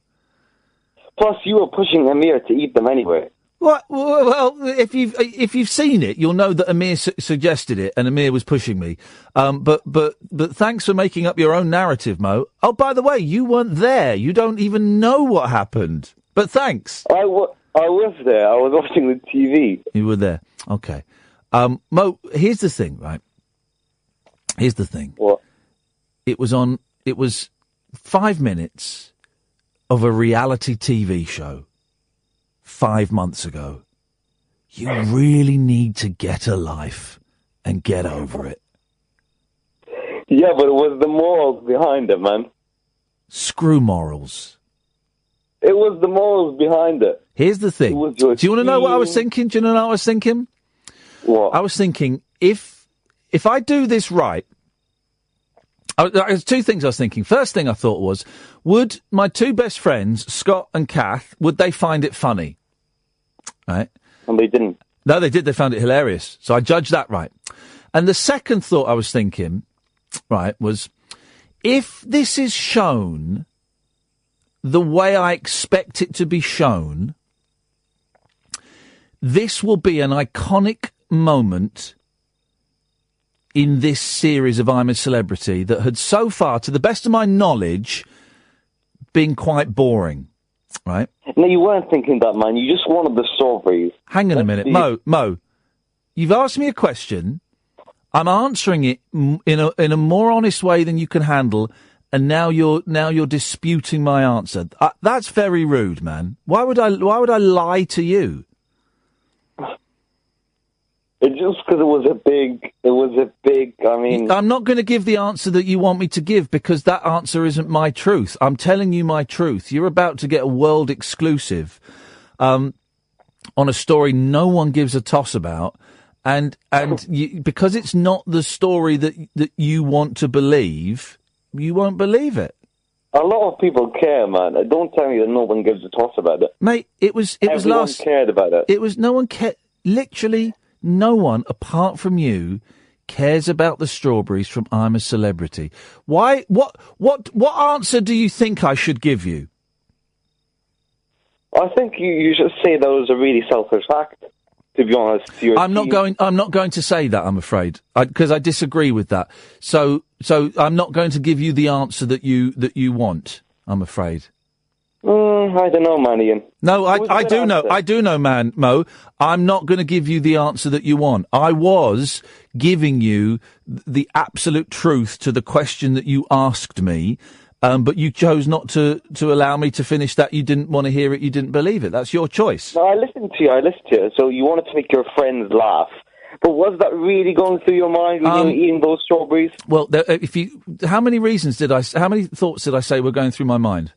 Plus, you were pushing Amir to eat them anyway. What? Well, if you've seen it, you'll know that Amir suggested it, and Amir was pushing me. But thanks for making up your own narrative, Mo. Oh, by the way, you weren't there. You don't even know what happened. But thanks. I was there. I was watching the TV. You were there. Okay. Mo, here's the thing, right? Here's the thing. What? It was 5 minutes of a reality TV show 5 months ago. You really need to get a life and get over it. Yeah, but it was the morals behind it, man. Screw morals. It was the morals behind it. Here's the thing. Do you want to know what I was thinking? What? I was thinking, if I do this right, there's 2 things I was thinking. First thing I thought was, would my 2 best friends, Scott and Kath, would they find it funny? Right? And they didn't. No, they did. They found it hilarious. So I judged that right. And the second thought I was thinking, right, was if this is shown the way I expect it to be shown, this will be an iconic moment in this series of I'm a Celebrity that had so far, to the best of my knowledge, been quite boring, right? No, you weren't thinking that, man. You just wanted the strawberries. Hang on a minute. Mo, you've asked me a question. I'm answering it in a more honest way than you can handle, and now you're disputing my answer. That's very rude, man. Why would I lie to you? It's just because it was a big, I mean... I'm not going to give the answer that you want me to give because that answer isn't my truth. I'm telling you my truth. You're about to get a world exclusive on a story no one gives a toss about. And because it's not the story that you want to believe, you won't believe it. A lot of people care, man. Don't tell me that no one gives a toss about it. Mate, everyone cared about it. No one cared. Literally, no one apart from you cares about the strawberries from I'm a Celebrity. Why? What answer do you think I should give you? I think you should say that was a really selfish act. To be honest, I'm not going to say that. I'm afraid because I disagree with that. So I'm not going to give you the answer that you want. I'm afraid. I don't know, Manny. No, I do know. I do know, Mo. I'm not going to give you the answer that you want. I was giving you the absolute truth to the question that you asked me, but you chose not to allow me to finish that. You didn't want to hear it. You didn't believe it. That's your choice. No, I listened to you. So you wanted to make your friends laugh. But was that really going through your mind when you were eating those strawberries? Well, how many thoughts did I say were going through my mind?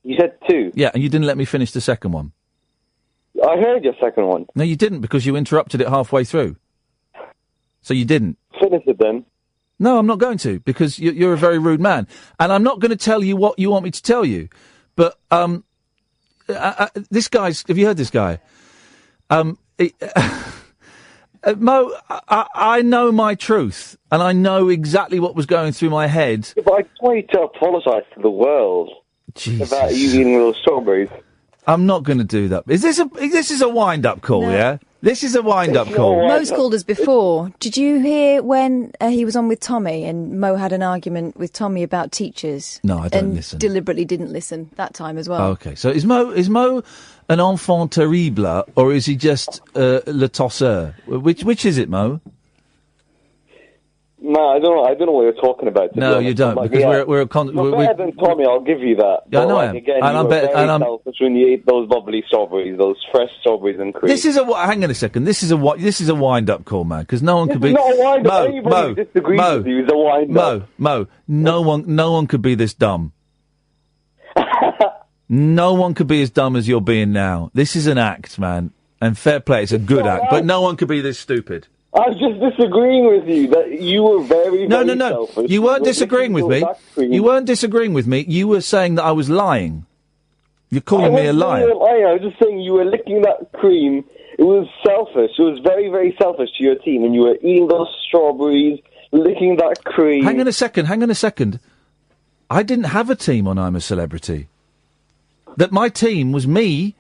You said 2. Yeah, and you didn't let me finish the second one. I heard your second one. No, you didn't, because you interrupted it halfway through. So you didn't. Finish it then. No, I'm not going to, because you're a very rude man. And I'm not going to tell you what you want me to tell you. But, this guy's... Have you heard this guy? Mo, I know my truth, and I know exactly what was going through my head. Yeah, but I just want you to apologise to the world about you eating those strawberries. I'm not going to do that. This is a wind-up call, yeah? This is a wind-up call. Mo's called us before. Did you hear when he was on with Tommy and Mo had an argument with Tommy about teachers? No, I don't and listen. Deliberately didn't listen that time as well. Okay, so is Mo an enfant terrible, or is he just le tosseur? Which is it, Mo? No, I don't know what you're talking about. No, you don't, because we're better than Tommy, I'll give you that. Yeah, I know like, I am. Again, And you I'm were better- very and I'm- selfish when you ate those lovely strawberries, those fresh strawberries and cream. Hang on a second. This is a wind-up call, man, because no one could be. It's not a wind-up. Anybody who disagrees with you is a wind-up. Mo, no one could be this dumb. No one could be as dumb as you're being now. This is an act, man, and fair play. It's a good act, but no one could be this stupid. I was just disagreeing with you that you were very selfish. You weren't disagreeing with me. You weren't disagreeing with me. You were saying that I was lying. You're calling me a liar. I was just saying you were licking that cream. It was selfish. It was very, very selfish to your team, and you were eating those strawberries, licking that cream. Hang on a second. I didn't have a team on I'm a Celebrity. That my team was me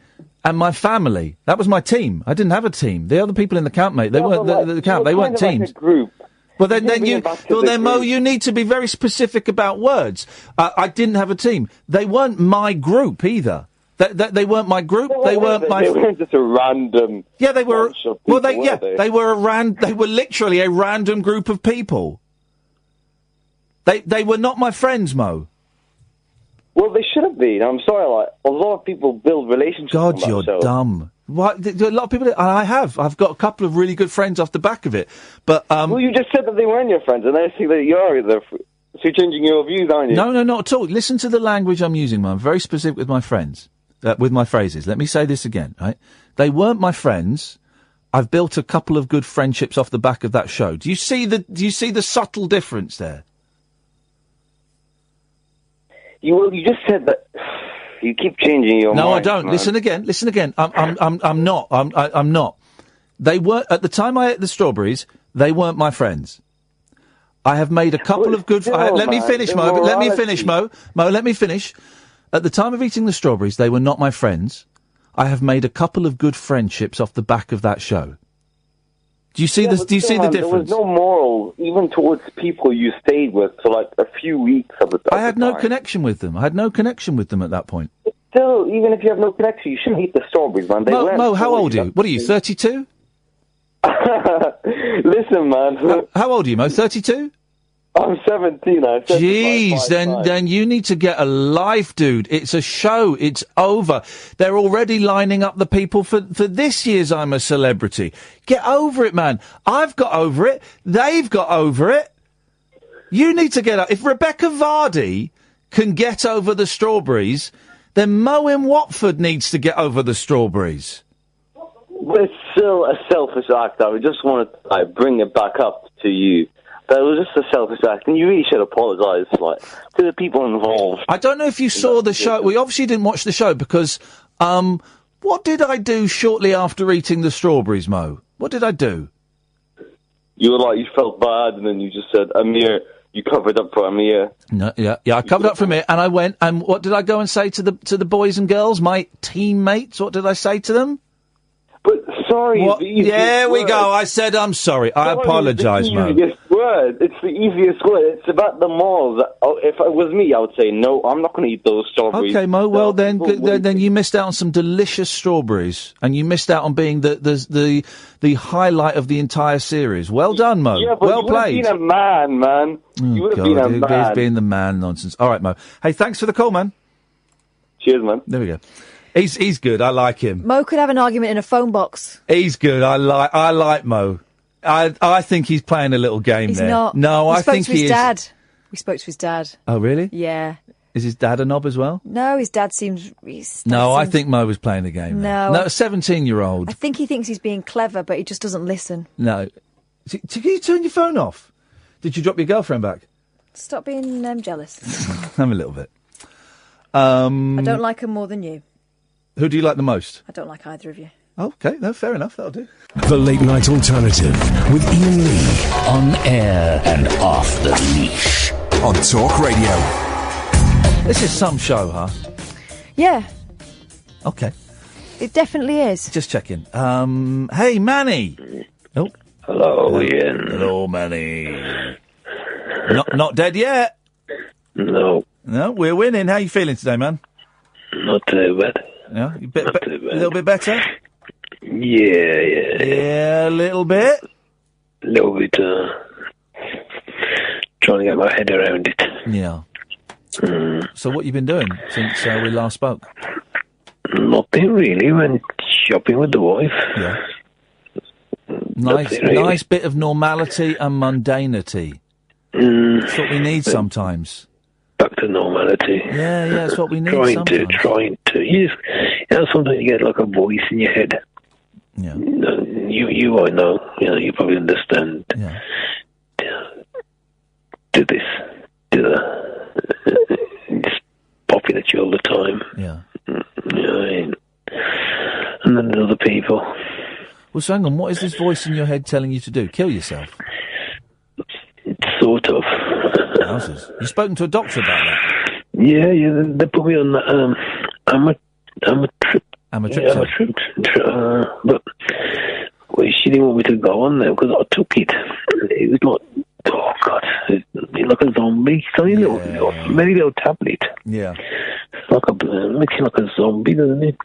and my family. That was my team. I didn't have a team. The other people in the camp, mate, they weren't the camp. They weren't teams. Like a group. Well, then Mo, you need to be very specific about words. I didn't have a team. They weren't my group either. They weren't my group. They weren't my. They weren't just a random. Yeah, they were. People, They were They were literally a random group of people. They were not my friends, Mo. Well, they should have been. I'm sorry. Like a lot of people build relationships. God, you're dumb. What? A lot of people. And I have. I've got a couple of really good friends off the back of it. But well, you just said that they weren't your friends, and I see that you are. So you're changing your views, aren't you? No, not at all. Listen to the language I'm using, man. I'm very specific with my friends, with my phrases. Let me say this again, right? They weren't my friends. I've built a couple of good friendships off the back of that show. Do you see the subtle difference there? You just said that. You keep changing your mind. No, I don't. Man. Listen again. I'm not. They weren't at the time I ate the strawberries. They weren't my friends. I have made a couple of good. Let me finish, Mo. Let me finish, Mo. Let me finish. At the time of eating the strawberries, they were not my friends. I have made a couple of good friendships off the back of that show. Do you see this? Do you see the difference? There was no moral, even towards people you stayed with for like a few weeks of the time. I had no connection with them. I had no connection with them at that point. But still, even if you have no connection, you shouldn't eat the strawberries, man. Mo, how old are you? What are you, 32? Listen, man. How old are you, Mo? 32? I'm 17. Jeez, then you need to get a life, dude. It's a show. It's over. They're already lining up the people for this year's I'm a Celebrity. Get over it, man. I've got over it. They've got over it. You need to get up. If Rebecca Vardy can get over the strawberries, then Mo in Watford needs to get over the strawberries. But it's still a selfish act. I just want to bring it back up to you. That was just a selfish act, and you really should apologise, to the people involved. I don't know if you saw the show. We obviously didn't watch the show because, what did I do shortly after eating the strawberries, Mo? What did I do? You were you felt bad, and then you just said, Amir, you covered up for Amir. No, yeah, I covered up for Amir, and I went, and what did I go and say to the boys and girls, my teammates? What did I say to them? But sorry, there we go. I said I'm sorry. I apologise, Mo. It's the easiest word. It's about the malls. If it was me, I would say no. I'm not going to eat those strawberries. Okay, Mo. Well, then you missed out on some delicious strawberries, and you missed out on being the highlight of the entire series. Well done, Mo. Yeah, but well you played. Would have been a man. You would have been a man. He's being the man nonsense. All right, Mo. Hey, thanks for the call, man. Cheers, man. There we go. He's good. I like him. Mo could have an argument in a phone box. He's good. I like Mo. I think he's playing a little game He's there. not. No, I think he is. We spoke to his dad. Oh, really? Yeah. Is his dad a knob as well? No, his dad seems... No, I think Mo was playing the game. No. No, a 17-year-old. I think he thinks he's being clever, but he just doesn't listen. No. Can you turn your phone off? Did you drop your girlfriend back? Stop being jealous. I'm a little bit. I don't like her more than you. Who do you like the most? I don't like either of you. Okay, no, fair enough, that'll do. The Late Night Alternative with Iain Lee. On air and off the leash. On Talk Radio. This is some show, huh? Yeah, Okay, it definitely is. just checking. Hey, Manny. Oh. Hello, Ian. Hello, Manny. Not dead yet. No. No, we're winning. How you feeling today, man? Not too bad. Yeah, a little bit better. Yeah. Yeah, a little bit. A little bit. Trying to get my head around it. Yeah. So what you been doing since we last spoke? Nothing really. Went shopping with the wife. Yeah. Nice bit of normality and mundanity. That's what we need sometimes. Back to normality. Yeah, that's what we need sometimes. Trying to. You know, sometimes you get like a voice in your head. Yeah. You I know. You probably understand. Yeah. Do this. Do that. Just popping at you all the time. Yeah. And then there's other people. Well, so hang on, what is this voice in your head telling you to do? Kill yourself? Sort of. Houses. You've spoken to a doctor about that? Yeah, they put me on that, amitriptyline. But she didn't want me to go on there because I took it. It was like, oh God, it's like a zombie. It's only a very little tablet. Yeah. It's like makes you like a zombie, doesn't it?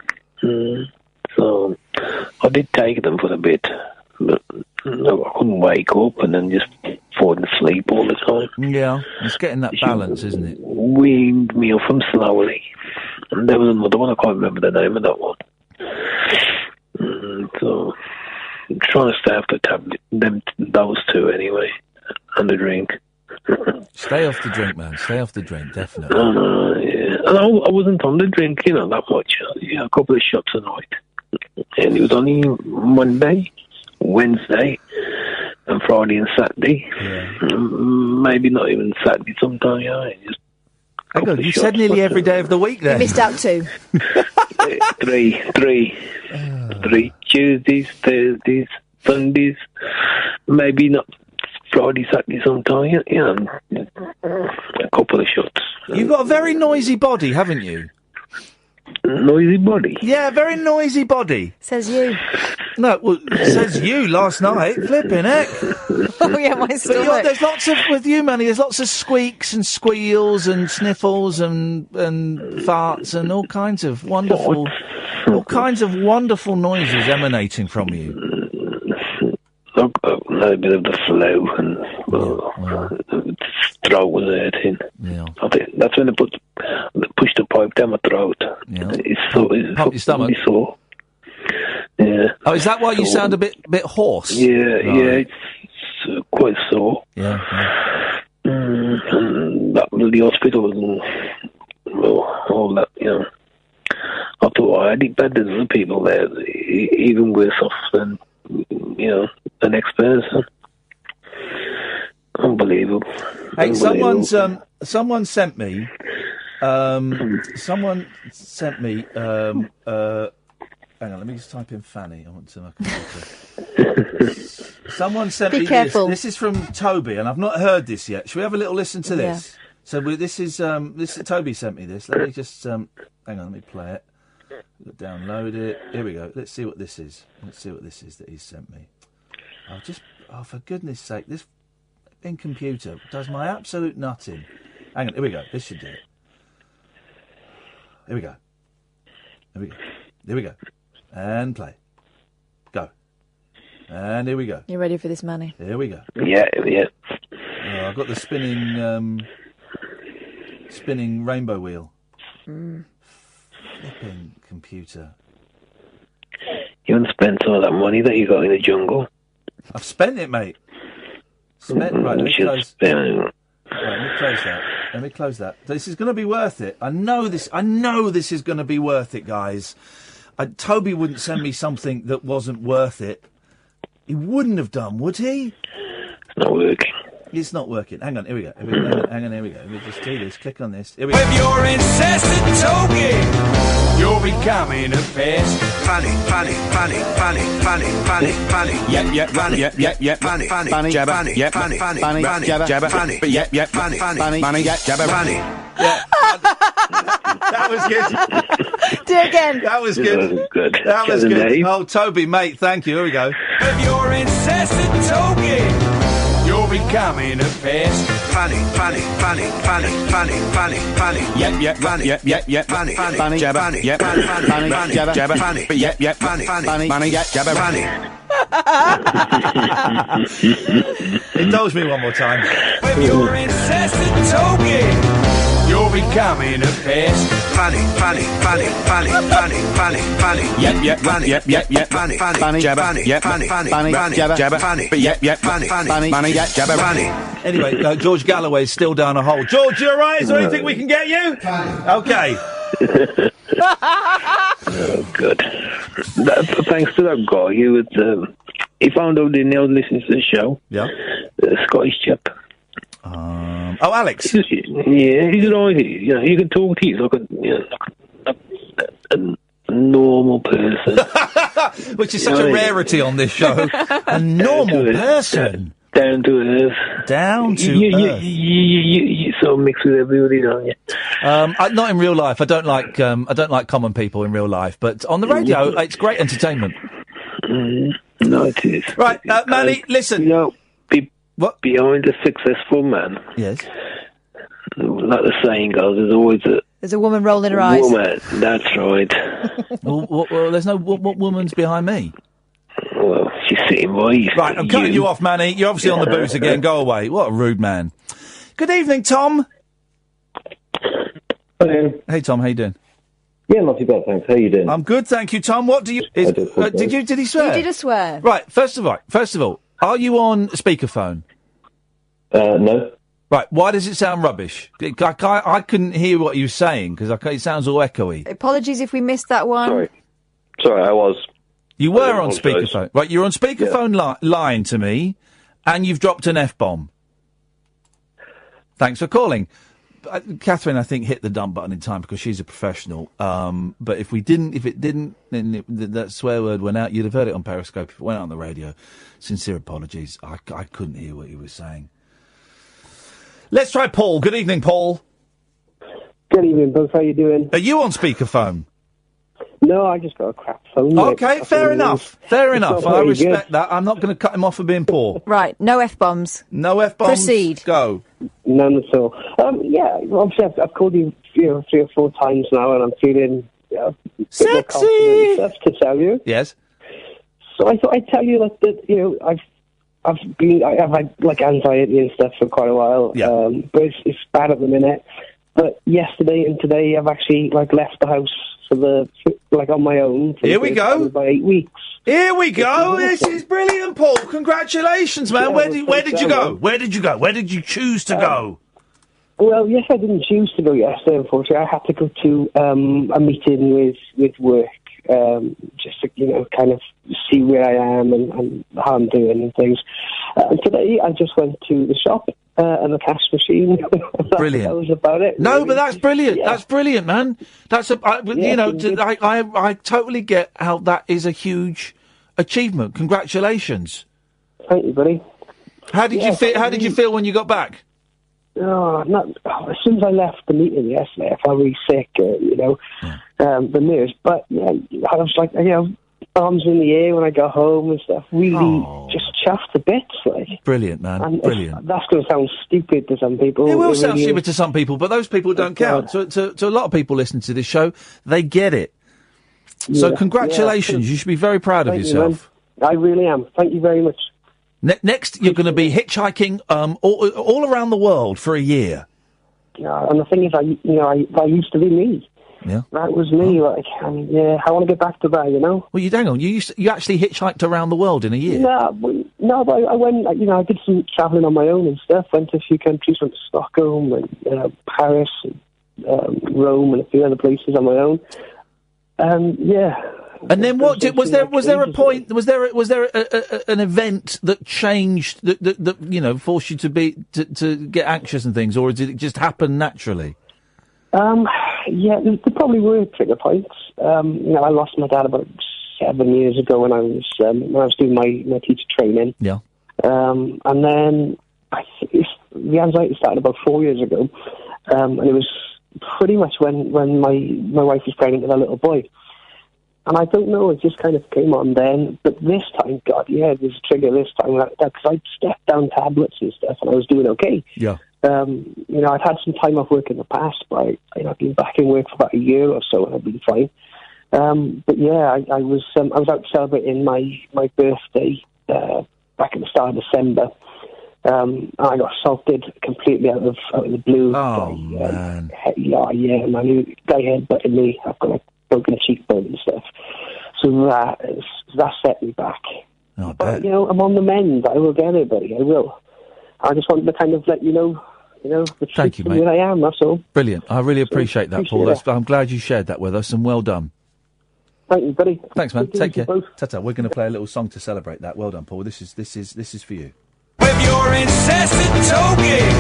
So I did take them for a bit, but no, I couldn't wake up and then just fall asleep all the time. Yeah, it's getting that balance, isn't it? Weaned me off them slowly. And there was another one, I can't remember the name of that one. So I'm trying to stay off the tablet, those two anyway, and the drink. Stay off the drink, man. Stay off the drink, definitely. Yeah. And I wasn't on the drink, that much. A couple of shots a night. And it was only Monday, Wednesday, and Friday and Saturday. Yeah. Maybe not even Saturday sometimes, Just hang on, you said nearly every day of the week then. You missed out 2. Three Tuesdays, Thursdays, Sundays, maybe not Friday, Saturday sometime, a couple of shots. You've got a very noisy body, haven't you? Noisy body? Yeah, very noisy body. Says you. No, well, says you last night. Flipping heck. Oh, yeah, my stomach. There's lots of, with you, Manny, there's lots of squeaks and squeals and sniffles and farts and all kinds of wonderful noises emanating from you. I've got a bit of the flu and throat was hurting. Yeah. I think that's when they pushed the pipe down my throat. Yeah. It's pump your stomach. Sore. Yeah. Oh, is that why you sound a bit hoarse? Yeah, right. It's quite sore. Yeah. And that the hospital and all that, I thought I had it bad. There's other people there even worse off than the next person. Unbelievable. Hey, someone sent me. Someone sent me. Hang on, let me just type in Fanny. I want to my computer. Someone sent me careful. This is from Toby, and I've not heard this yet. Should we have a little listen to this? Yeah. So this is Toby sent me this. Let me just hang on. Let me play it. Download it. Here we go. Let's see what this is. Let's see what this is that he's sent me. For goodness sake, this in computer does my absolute nutting. Hang on. Here we go. This should do it. Here we go. Here we go. And play. Go. And here we go. You ready for this, Manny? Here we go. Yeah. Oh, I've got the spinning rainbow wheel. Flipping computer. You haven't spent all that money that you got in the jungle? I've spent it, mate. Right, let me close that. Let me close that. This is going to be worth it. I know this is going to be worth it, guys. Toby wouldn't send me something that wasn't worth it. He wouldn't have done, would he? It's not working. It's not working. Hang on, here we go. Hang on, here we go. Let me just do this. Click on this. Here we go. With your incessant talking, you're becoming a pest. Fanny. Yep, fanny, jabber, yep, fanny, jabber, fanny, yep, fanny, jabber, fanny. That was good. Do it again. That was good. That was Kevin good. Dave. Oh, Toby, mate, thank you. Here we go. With your incessant talking, you're becoming a pest. Fanny, yep, fanny, jabber, yep, fanny, jabber, fanny, yep, fanny, jabber, fanny. Indulge me one more time. With your incessant talking, you're becoming a pest. Fanny, yep, fanny, jabber, yep, fanny, jabber, fanny, yep, fanny, jabber, fanny. Anyway, George Galloway's still down a hole. George, you all right? Is there anything we can get you? Okay. Oh, good. Thanks to that guy, he found out he now listens to the show. Yeah. The Scottish chap. Alex. Yeah, he's right. You know, he can talk to you like a normal person. Which is such a rarity on this show. A normal person. Down to earth. Down to earth. You sort of mix with everybody, don't you? Not in real life. I don't like common people in real life, but on the radio, it's great entertainment. No, it is. Right, Manny, listen. You know, behind a successful man, yes, like the saying goes, there's a woman rolling her eyes. Woman, that's right. well, there's no what woman's behind me. Well, she's sitting by you. Right, I'm cutting you off, Manny. You're obviously on the booze again. Go away. What a rude man. Good evening, Tom. Hello. Hey, Tom. How you doing? Yeah, not too bad, thanks. How you doing? I'm good, thank you, Tom. What do you? Did he swear? He did a swear. Right. First of all, are you on speakerphone? No. Right. Why does it sound rubbish? I couldn't hear what you were saying because it sounds all echoey. Apologies if we missed that one. Sorry, I was. You were on speakerphone. Right, you're on speakerphone line to me, and you've dropped an F-bomb. Thanks for calling. Catherine, I think, hit the dump button in time because she's a professional. But if it didn't, then that swear word went out, you'd have heard it on Periscope. If it went out on the radio, sincere apologies. I couldn't hear what you were saying. Let's try Paul. Good evening, Paul. Good evening, Buzz. How you doing? Are you on speakerphone? No, I just got a crap phone. Okay, fair enough. Fair enough. I respect that. I'm not going to cut him off for being poor. Right, no F-bombs. No F-bombs. Proceed. Go. None at all. Yeah, obviously I've called you 3 or 4 times now, and I'm feeling sexy stuff to tell you. Yes. So I thought I'd tell you that I have had like anxiety and stuff for quite a while. Yeah. But it's bad at the minute. But yesterday and today I've actually left the house on my own. Here we go. By 8 weeks. Here we go. This is brilliant, Paul. Congratulations, man. Yeah, Where did you go? Where did you go? Where did you choose to go? Well, yes, I didn't choose to go yesterday, unfortunately. I had to go to a meeting with work, just to, kind of see where I am and how I'm doing and things. And today I just went to the shop and the cash machine. Brilliant. That was about it. No, really. but that's brilliant. Yeah. That's brilliant, man. I totally get how that is a huge achievement. Congratulations. Thank you, buddy. How did you feel? How did you feel when you got back? As soon as I left the meeting yesterday, I felt really sick, the nerves. But yeah, I was like, arms in the air when I got home and stuff. Really, just chuffed to bits, Brilliant, man. And Brilliant. That's going to sound stupid to some people. It will sound stupid to some people, but those people don't count. To a lot of people listening to this show, they get it. So congratulations. You should be very proud of yourself. I really am. Thank you very much. Next, you're going to be hitchhiking all around the world for a year. Yeah, and the thing is, I used to be me. Yeah. That was me, like, and yeah, I want to get back to that, you know? Well, hang on, you actually hitchhiked around the world in a year? No, but I went, you know, I did some travelling on my own and stuff, went to a few countries, went to Stockholm and Paris and Rome and a few other places on my own. Yeah. And then what? Was there a point? Was there an event that changed that you know forced you to get anxious and things, or did it just happen naturally? Yeah, there probably were trigger points. You know, I lost my dad about 7 years ago when I was doing my teacher training. Yeah. And then the anxiety started about 4 years ago, and it was pretty much when my wife was pregnant with a little boy. And I don't know, it just kind of came on then. But this time, God, yeah, there's a trigger this time. Because I'd stepped down tablets and stuff, and I was doing okay. Yeah. You know, I'd had some time off work in the past, but I've been back in work for about a year or so, and I've been fine. But yeah, I was out celebrating my birthday back at the start of December. And I got assaulted completely out of the blue. Oh, man. Yeah, man. Guy headbutted me. I've got a broken cheekbone and stuff. So that set me back. Oh, but, you know, I'm on the mend. I will get it, buddy. I will. I just wanted to kind of let you know, the Thank you, mate. where I am, that's all. Brilliant. I really appreciate that, Paul. appreciate I'm glad you shared that with us, and well done. Thank you, buddy. Thanks, man. Take care. Both. Ta-ta. We're going to play a little song to celebrate that. Well done, Paul. This is for you. With your incessant talking,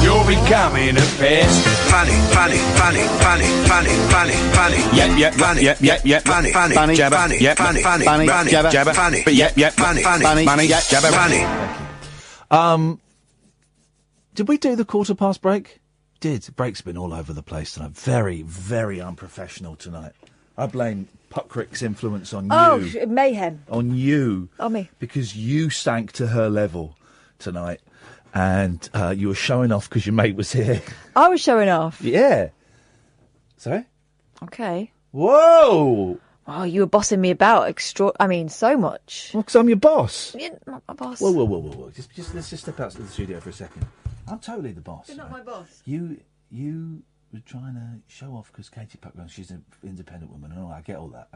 you're becoming a pest. Fanny, fanny, fanny, fanny, fanny, fanny, fanny. Yep, fanny, yep, fanny, fanny, jabber, yep, fanny, fanny, jabber, fanny, yep, fanny, fanny, jabber, fanny. Did we do the quarter past break? Did. The break's been all over the place tonight. Very, very unprofessional tonight. I blame Puckrik's influence on you. Oh, mayhem. On you. On me. Because you sank to her level tonight, and you were showing off because your mate was here. I was showing off. Yeah. Sorry? Okay. Whoa! Oh, you were bossing me about so much. Well, because I'm your boss. You're not my boss. Whoa. Just let's just step out to the studio for a second. I'm totally the boss. You're not my boss. You were trying to show off because Katie Puckrik, she's an independent woman. Oh, I get all that.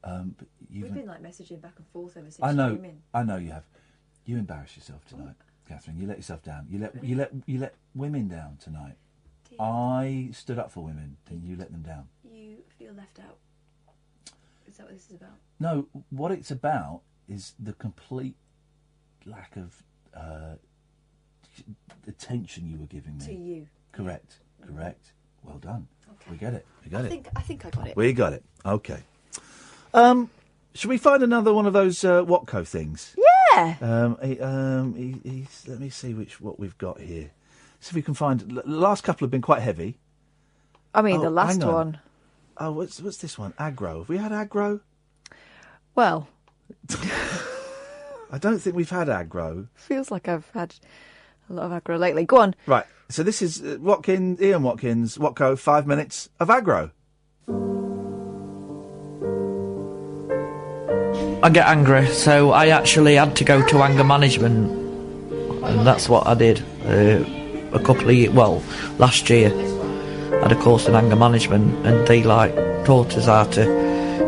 But we've been messaging back and forth ever since. I know you have. You embarrass yourself tonight, Catherine. You let yourself down. You let women down tonight. Dear. I stood up for women, and you let them down. You feel left out. Is that what this is about? No, what it's about is the complete lack of attention you were giving me. To you. Correct. Well done. Okay. We get it. I think I got it. We got it. Okay. Should we find another one of those Watco things? Yeah. Let me see what we've got here. See if we can find. The last couple have been quite heavy. I mean, the last one. Oh, what's this one? Aggro. Have we had aggro? Well, I don't think we've had aggro. Feels like I've had a lot of aggro lately. Go on. Right. So this is Iain Watkins, Watco, 5 minutes of aggro. I get angry, so I actually had to go to anger management, and that's what I did. Last year, I had a course in anger management, and they taught us how to,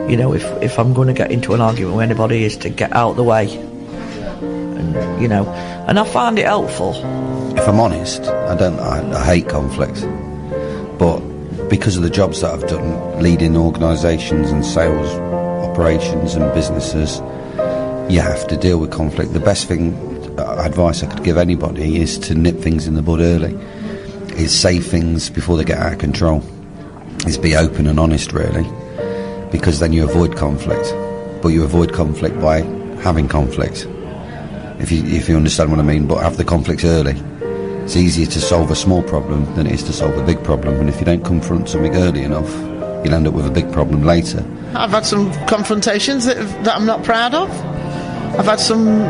if I'm going to get into an argument with anybody, is to get out of the way, and I find it helpful. If I'm honest, I hate conflict, but because of the jobs that I've done, leading organisations and sales operations and businesses, you have to deal with conflict. The best advice I could give anybody is to nip things in the bud early, is say things before they get out of control, is be open and honest really, because then you avoid conflict. But you avoid conflict by having conflict, if you understand what I mean. But have the conflict early. It's easier to solve a small problem than it is to solve a big problem, and if you don't confront something early enough, you'll end up with a big problem later. I've had some confrontations that I'm not proud of. I've had some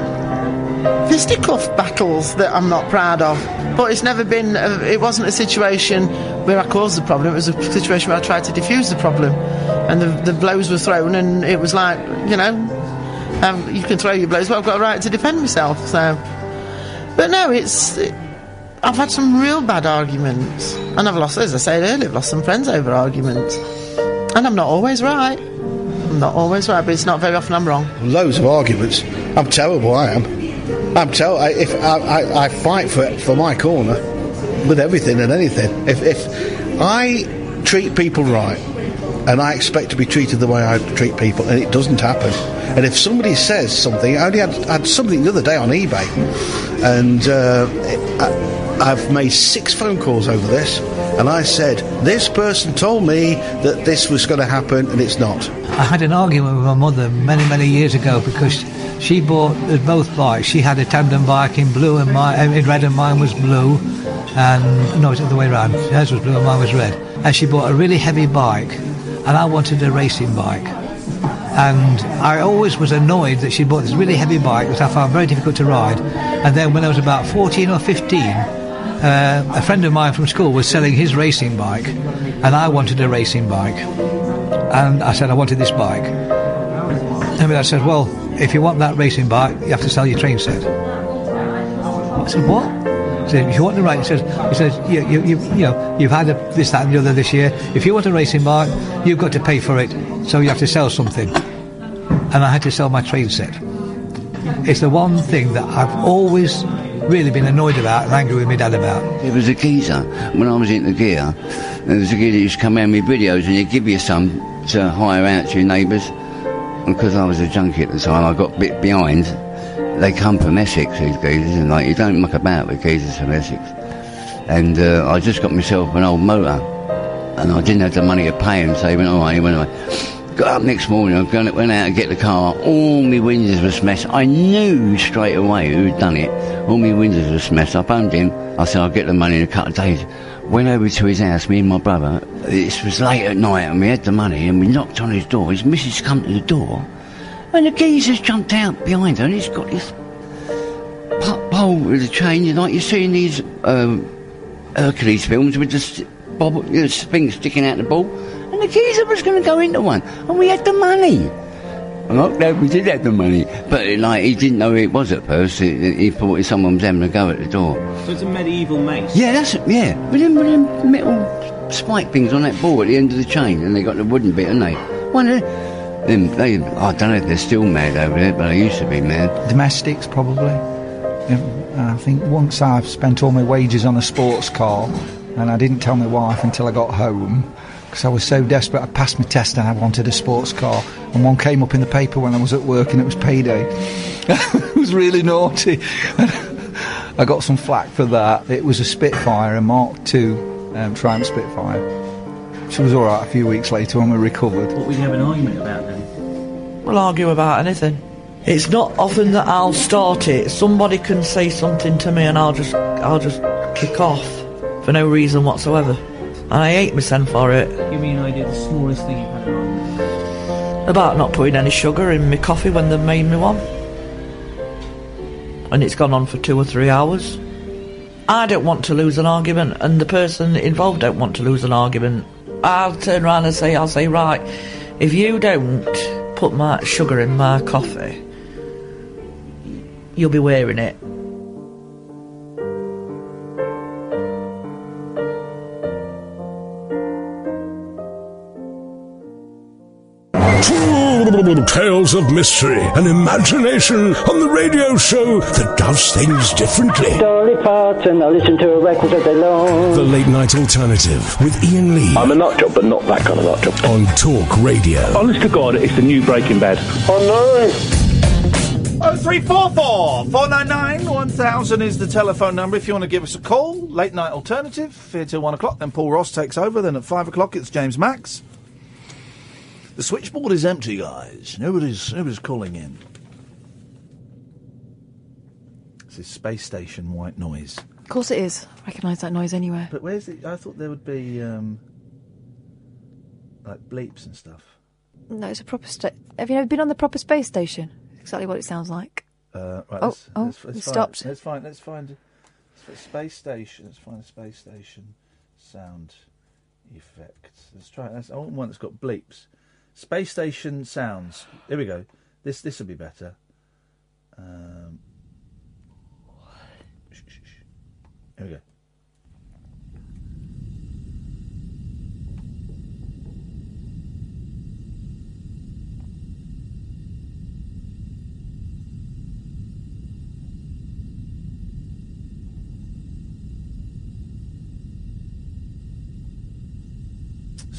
fisticuff battles that I'm not proud of. But it's never been, it wasn't a situation where I caused the problem. It was a situation where I tried to defuse the problem. And the blows were thrown, and it was like, you can throw your blows, but I've got a right to defend myself. So, but no, I've had some real bad arguments, and I've lost, as I said earlier, I've lost some friends over arguments, and I'm not always right. But it's not very often I'm wrong. Loads of arguments. I'm terrible, I am. I fight for my corner with everything and anything. If I treat people right, and I expect to be treated the way I treat people, and it doesn't happen. And if somebody says something, I only had something the other day on eBay, and I've made 6 phone calls over this, and I said, this person told me that this was going to happen, and it's not. I had an argument with my mother many, many years ago because she bought both bikes. She had a tandem bike in blue and in red, and mine was blue. And no, it's the other way around. Hers was blue and mine was red. And she bought a really heavy bike, and I wanted a racing bike. And I always was annoyed that she bought this really heavy bike, which I found very difficult to ride. And then when I was about 14 or 15, a friend of mine from school was selling his racing bike, and I wanted a racing bike. And I said I wanted this bike. And my dad said, well, if you want that racing bike, you have to sell your train set. I said, what? He said, if you want to ride, he says, you've had this, that and the other this year. If you want a racing bike, you've got to pay for it, so you have to sell something. And I had to sell my train set. It's the one thing that I've always really been annoyed about and angry with my dad about. It was a geezer. When I was into gear, there was a geezer that used to come around with videos, and he'd give you some to hire out to your neighbours. And because I was a junkie at the time, I got a bit behind. They come from Essex, these geezers, and you don't muck about with geezers from Essex. And I just got myself an old motor, and I didn't have the money to pay him, so he went away. Got up next morning, I went out to get the car, all my windows were smashed. I knew straight away who'd done it. All my windows were smashed. I phoned him, I said I'll get the money in a couple of days. Went over to his house, me and my brother. This was late at night, and we had the money, and we knocked on his door. His missus come to the door, and the geezer's jumped out behind her, and he's got this pole with a chain, like you see in these Hercules films with the thing sticking out the ball. And the geezer was going to go into one, and we had the money. No, we did have the money, but he didn't know who it was at first. He thought someone was having a go at the door. So it's a medieval mace. Yeah, that's it. Yeah, with them metal spike things on that ball at the end of the chain, and they got the wooden bit, haven't they? One of them, I don't know if they're still mad over there, but they used to be mad. Domestics, probably. I think once I've spent all my wages on a sports car, and I didn't tell my wife until I got home, because I was so desperate. I passed my test and I wanted a sports car, and one came up in the paper when I was at work, and it was payday. It was really naughty. I got some flack for that. It was a Spitfire, a Mark II Triumph Spitfire. She was all right a few weeks later when we recovered. What were you having an argument about then? We'll argue about anything. It's not often that I'll start it. Somebody can say something to me and I'll just kick off for no reason whatsoever. And I hate myself for it. Give me an idea of the smallest thing you've had an argument. About not putting any sugar in my coffee when they've made me one. And it's gone on for 2 or 3 hours. I don't want to lose an argument, and the person involved don't want to lose an argument. I'll turn around and I'll say, right, if you don't put my sugar in my coffee, you'll be wearing it. Tales of mystery and imagination on the radio show that does things differently. Dolly Parton, I listen to a record all day long. The Late Night Alternative with Iain Lee. I'm a nut job, but not that kind of nut job. On Talk Radio. Honest to God, it's the new Breaking Bad. Oh no! 0344 499 1000 is the telephone number if you want to give us a call. Late Night Alternative, here till 1 o'clock. Then Paul Ross takes over. Then at 5 o'clock it's James Max. The switchboard is empty, guys. Nobody's calling in. This is Space Station White Noise. Of course it is. I recognise that noise anywhere. But where's it? I thought there would be, like bleeps and stuff. No, it's a proper Have you ever been on the proper space station? Exactly what it sounds like. Right. It stopped. Let's find Space Station. Let's find a Space Station sound effect. Let's try it. I want one that's got bleeps. Space Station sounds. Here we go. This will be better. Here we go.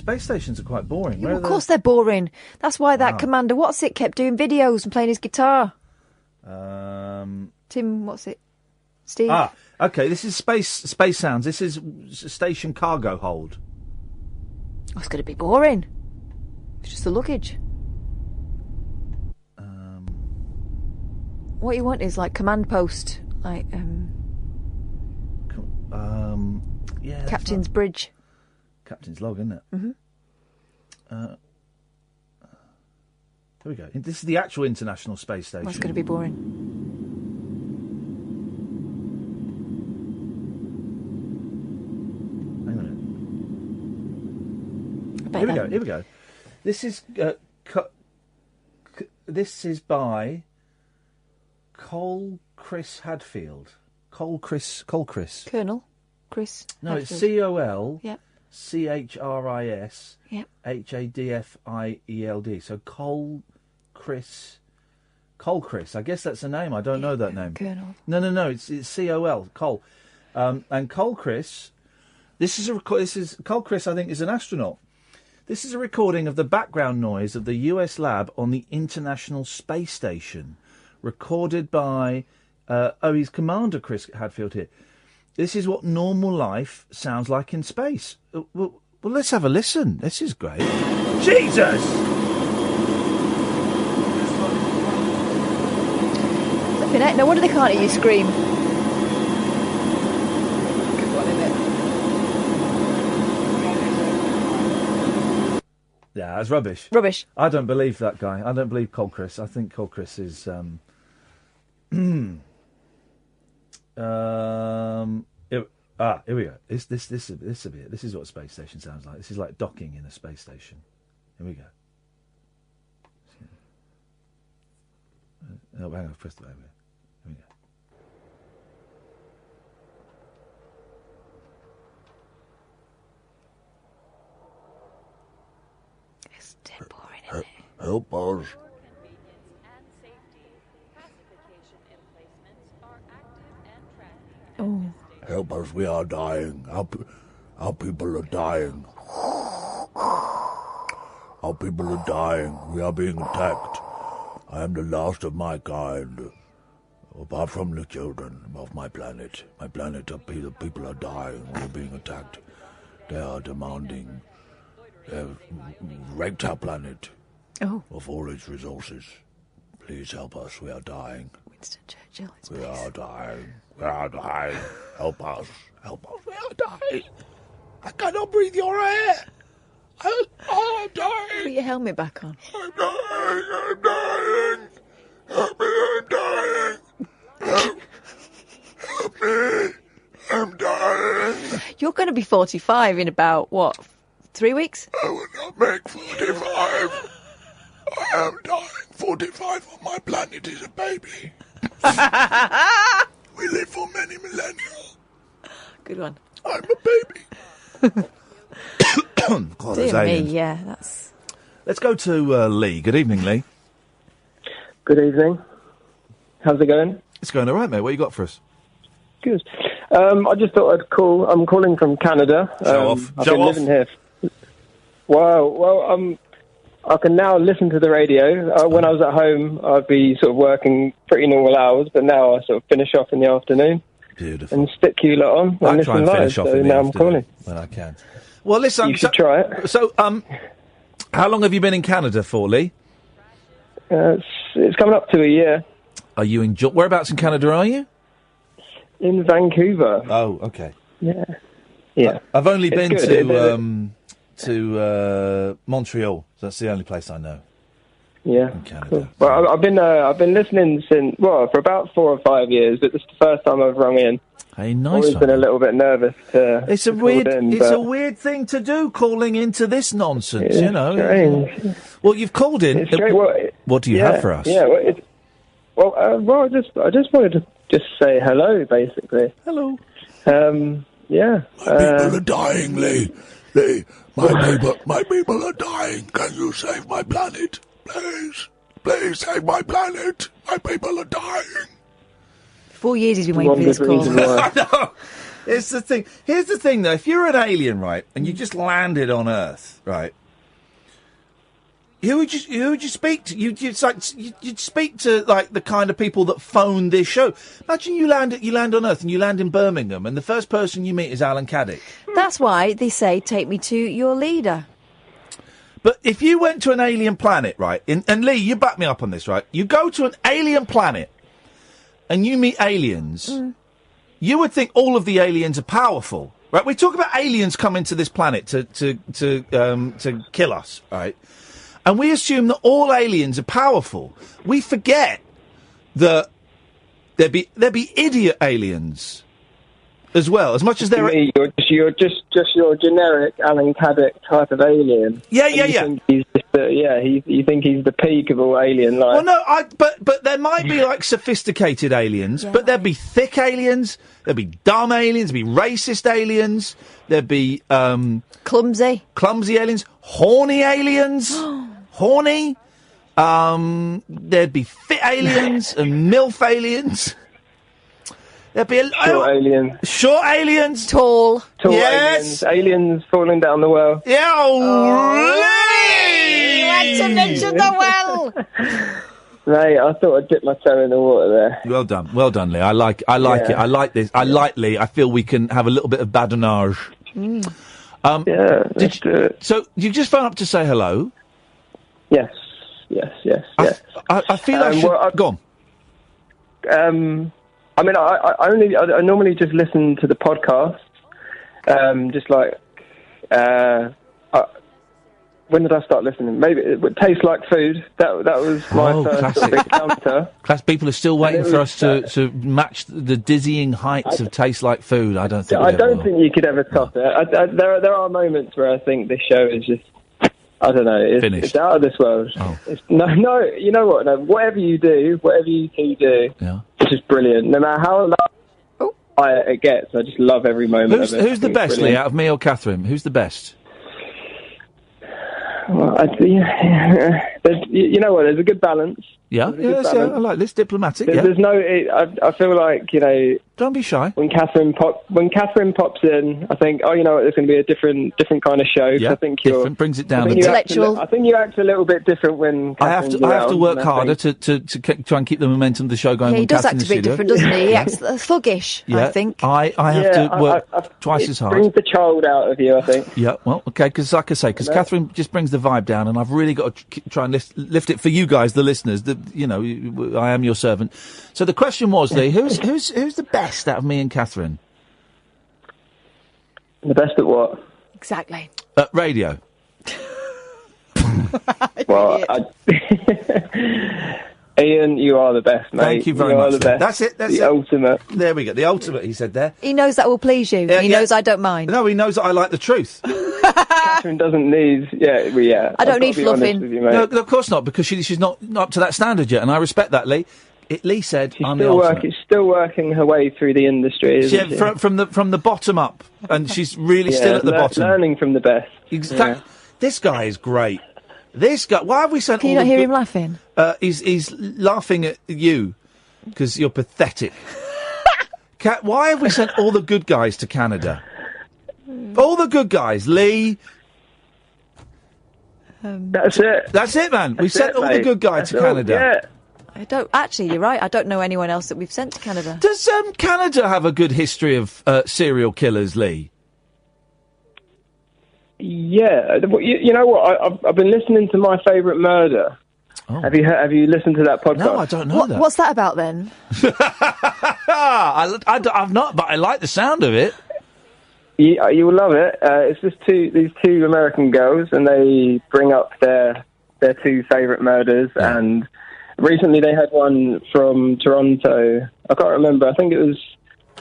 Space stations are quite boring. Of course they're boring. That's why that Commander What's-It kept doing videos and playing his guitar. Tim What's-It? Steve? Okay, this is Space Sounds. This is station cargo hold. Oh, it's going to be boring. It's just the luggage. What you want is like command post, like yeah, Captain's Bridge. Captain's Log, isn't it? Mm-hmm. Here we go. This is the actual International Space Station. That's going to be boring. Hang on a minute. Here we go. This is this is by Chris Hadfield. Chris. Colonel Chris. No, Hadfield. it's COL. Yep. CHRIS. Yep. HADFIELD. So Chris. I guess that's a name. I don't know that name. Colonel. No. It's COL. Cole. And Cole Chris. This is Cole Chris. I think is an astronaut. This is a recording of the background noise of the US lab on the International Space Station, recorded by. He's Commander Chris Hadfield here. This is what normal life sounds like in space. Well, let's have a listen. This is great. Jesus! Flipping heck, no wonder they can't hear you scream. Yeah, that's rubbish. Rubbish. I don't believe that guy. I don't believe Cole Chris. I think Cole Chris is... here we go. This will be it. This is what a space station sounds like. This is like docking in a space station. Here we go. Oh, hang on, press the button. Here we go. It's dead boring, isn't it? Help us. Oh. Help us, we are dying. Our people are dying. Our people are dying. We are being attacked. I am the last of my kind. Apart from the children of my planet. My planet, the people are dying. We are being attacked. They are demanding. They have raped our planet of all its resources. Please help us. We are dying. Winston Churchill. We are dying. We are dying. Help us. Help us. We are dying. I cannot breathe your air. I'm dying. Put your helmet back on. I'm dying. I'm dying. Help me. I'm dying. Help me. I'm dying. You're going to be 45 in about, 3 weeks? I will not make 45. I am dying. 45 on my planet is a baby. We live for many millennia. Good one. I'm a baby. God, Dear me, yeah, that's... Let's go to Lee. Good evening, Lee. Good evening. How's it going? It's going all right, mate. What you got for us? Good. I just thought I'd call. I'm calling from Canada. Show off. I've been living here. Wow. Well, I can now listen to the radio. When I was at home, I'd be sort of working pretty normal hours, but now I sort of finish off in the afternoon. Beautiful. And stick you lot on and I listen try and live. finish off So in the now I'm afternoon calling. when I can. Well, listen, you should try it. So, how long have you been in Canada for, Lee? It's coming up to a year. Are you in... Whereabouts in Canada are you? In Vancouver. Oh, okay. Yeah. Yeah. I've only It's been good. to Montreal. That's the only place I know. Yeah. In Canada. Cool. Well, I've been listening for about 4 or 5 years, but this is the first time I've rung in. Hey, nice. Always been a little bit nervous to. It's a weird thing to do, calling into this nonsense. It's you know. strange. Well, you've called in. It's strange. What do you have for us? Yeah. I just wanted to just say hello, basically. Hello. Yeah. My people are dying, Lee. Lee, my people are dying. Can you save my planet? Please save my planet. My people are dying. 4 years he's been waiting for this call. I know. It's the thing. Here's the thing, though. If you're an alien, right, and you just landed on Earth, right, who would you speak to? You'd speak to like the kind of people that phone this show. Imagine you land on Earth and you land in Birmingham, and the first person you meet is Alan Caddick. That's why they say, "Take me to your leader." But if you went to an alien planet, right, and Lee, you back me up on this, right? You go to an alien planet, and you meet aliens. You would think all of the aliens are powerful, right? We talk about aliens coming to this planet to kill us, right? And we assume that all aliens are powerful. We forget that there'd be idiot aliens as well, as much as there are. You're just your generic Alan Caddick type of alien. Yeah. Think he's just you think he's the peak of all alien life. Well, no, but there might be like sophisticated aliens, but there'd be thick aliens, there'd be dumb aliens, there'd be racist aliens, there'd be clumsy aliens, horny aliens, horny. There'd be fit aliens and MILF aliens. There'd be short aliens, tall yes, aliens falling down the well. Yeah, you had to mention the well. Mate, I thought I'd dip my toe in the water there. Well done, Lee. I like it. I like this. I like Lee. I feel we can have a little bit of badinage. So you just phone up to say hello? Yes. I feel I should go on. I mean, I normally just listen to the podcast. Just like, when did I start listening? Maybe it would Taste Like Food. That was my first big encounter. People are still waiting for us to match the dizzying heights of Taste Like Food. I don't think. I don't think you could ever top it. There are moments where I think this show is just. I don't know. It's out of this world. Oh. No. You know what? No, whatever you two do, it's just brilliant. No matter how low it gets, I just love every moment of it. Who's the best, Lee, out of me or Katherine? Who's the best? Well, you know what? There's a good balance. Yeah, I like this. Diplomatic. There's no. I feel like Don't be shy. When Katherine pops in, I think, you know what? There's going to be a different kind of show. Yeah, I think different. Brings it down. Intellectual. I think you act a little bit different when. I have to work harder to try and keep the momentum of the show going. Yeah, he does act a bit different, doesn't he? He acts thuggish. Yeah, I think. I have to work twice as hard. It brings the child out of you, I think. Yeah, well, okay, because like I say, Katherine just brings the vibe down, and I've really got to try and lift it for you guys, the listeners. I am your servant. So the question was, Lee, who's the best out of me and Katherine? The best at what? Exactly. At radio. Well, Iain, you are the best, mate. Thank you very much. The best. That's it. The ultimate. There we go. The ultimate, he said there. He knows that will please you. He knows I don't mind. No, he knows that I like the truth. Katherine doesn't need. I don't need fluffing. You, no, of course not, because she's not up to that standard yet, and I respect that, Lee. Lee said, she's "I'm the ultimate." She's still working her way through the industry. Isn't she? From the bottom up, and she's really still at the bottom, learning from the best. Exactly. This guy is great. This guy. Why have we sent? Can you not hear him laughing? He's laughing at you because you're pathetic. Kat, why have we sent all the good guys to Canada? All the good guys, Lee. That's it. That's it, man. We sent all the good guys to Canada. Yeah. I don't. Actually, you're right. I don't know anyone else that we've sent to Canada. Does Canada have a good history of serial killers, Lee? Yeah. You know what? I've been listening to My Favourite Murder. Oh. Have you listened to that podcast? No, I don't know that. What's that about then? I've not, but I like the sound of it. You will love it. It's just these two American girls, and they bring up their two favourite murders. Yeah. And recently, they had one from Toronto. I can't remember. I think it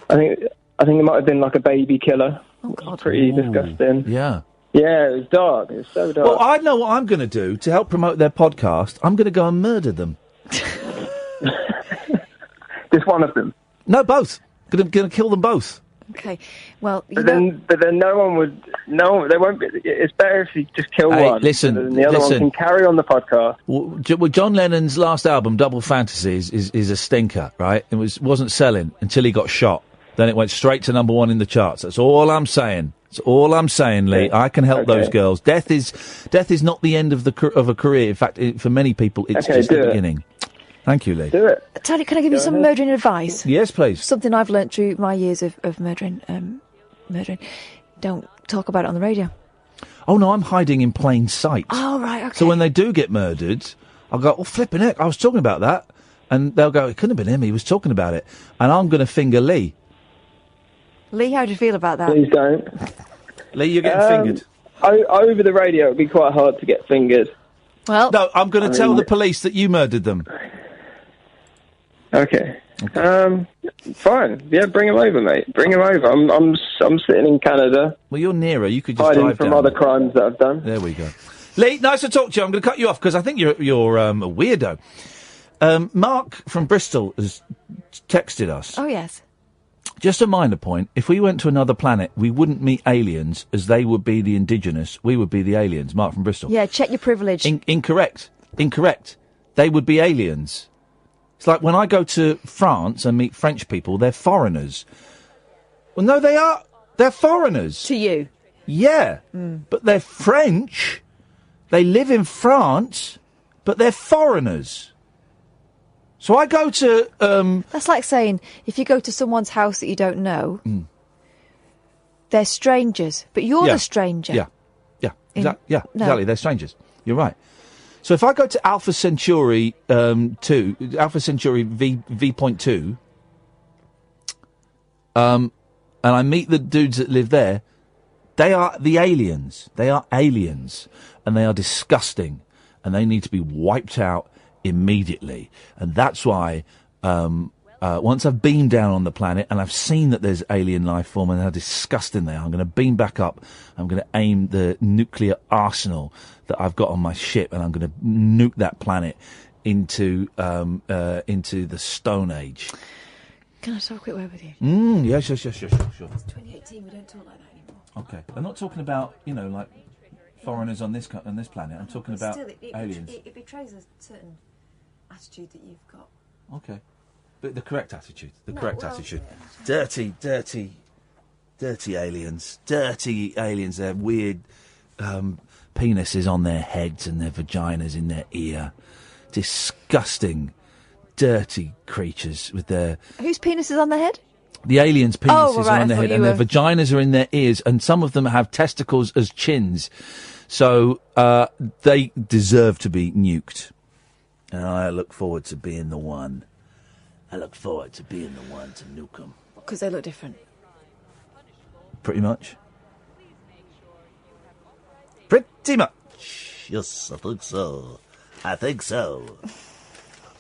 might have been like a baby killer. Oh God, pretty disgusting. Yeah. Yeah, it was dark. It was so dark. Well, I know what I'm going to do to help promote their podcast. I'm going to go and murder them. Just one of them? No, both. Going to kill them both. Okay. Well, but then no one would. No, they won't be. It's better if you just kill one. Listen, and the other one can carry on the podcast. Well, John Lennon's last album, Double Fantasies, is a stinker, right? It wasn't selling until he got shot. then it went straight to number 1 in the charts. That's all I'm saying. That's all I'm saying, Lee. Yeah. I can help those girls. Death is not the end of a career. In fact, for many people, it's just the beginning. Thank you, Lee. Do it. Tony, can I give you some murdering advice? Yes, please. Something I've learnt through my years of murdering. Don't talk about it on the radio. Oh, no, I'm hiding in plain sight. Oh, right, okay. So when they do get murdered, I'll go, oh, flipping heck, I was talking about that. And they'll go, it couldn't have been him, he was talking about it. And I'm going to finger Lee. Lee, how do you feel about that? Please don't. Lee, you're getting fingered. Over the radio, it'd be quite hard to get fingered. Well, no, I'm going to tell the police that you murdered them. Okay. Fine. Yeah, bring him over, mate. Bring him over. I'm sitting in Canada. Well, you're nearer. You could just hiding drive from down. other crimes that I've done. There we go. Lee, nice to talk to you. I'm going to cut you off because I think you're a weirdo. Mark from Bristol has texted us. Oh, yes. Just a minor point. If we went to another planet, we wouldn't meet aliens, as they would be the indigenous. We would be the aliens. Mark from Bristol. Yeah, check your privilege. Incorrect. They would be aliens. It's like when I go to France and meet French people, they're foreigners. Well, no, they are. They're foreigners. To you? Yeah. But they're French. They live in France, but they're foreigners. So I go to... That's like saying, if you go to someone's house that you don't know, they're strangers, but you're the stranger. Yeah. Exactly. They're strangers. You're right. So if I go to Alpha Centauri 2, Alpha Centauri V.2, and I meet the dudes that live there, they are the aliens. They are aliens, and they are disgusting, and they need to be wiped out immediately. And that's why once I've beamed down on the planet and I've seen that there's alien life form and how disgusting they are, I'm going to beam back up. I'm going to aim the nuclear arsenal that I've got on my ship, and I'm going to nuke that planet into the Stone Age. Can I talk a quick word with you? Yes, sure. It's 2018, we don't talk like that anymore. Okay. I'm not talking about, like foreigners on this planet. I'm talking about aliens. It betrays a certain attitude that you've got. Okay. But the correct attitude. Attitude. Dirty aliens. Dirty aliens. They're weird penises on their heads and their vaginas in their ear. Disgusting, dirty creatures with their... Whose penis is on their head? The aliens' penises right, are on their head, and their vaginas are in their ears, and some of them have testicles as chins. So they deserve to be nuked. And I look forward to being the one. To nuke them. Because they look different. Pretty much. Pretty much. Yes, I think so.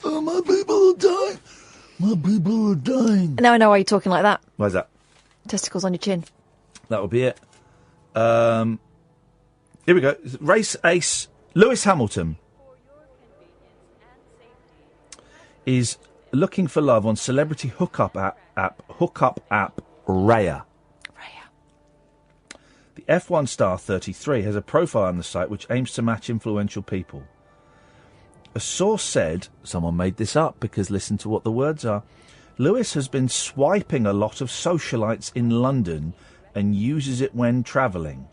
Oh, my people are dying. Now I know why you're talking like that. Why's that? Testicles on your chin. That will be it. Here we go. Race ace Lewis Hamilton is looking for love on celebrity hookup app Raya. The F1 star 33 has a profile on the site which aims to match influential people. A source said, someone made this up because listen to what the words are, Lewis has been swiping a lot of socialites in London and uses it when travelling.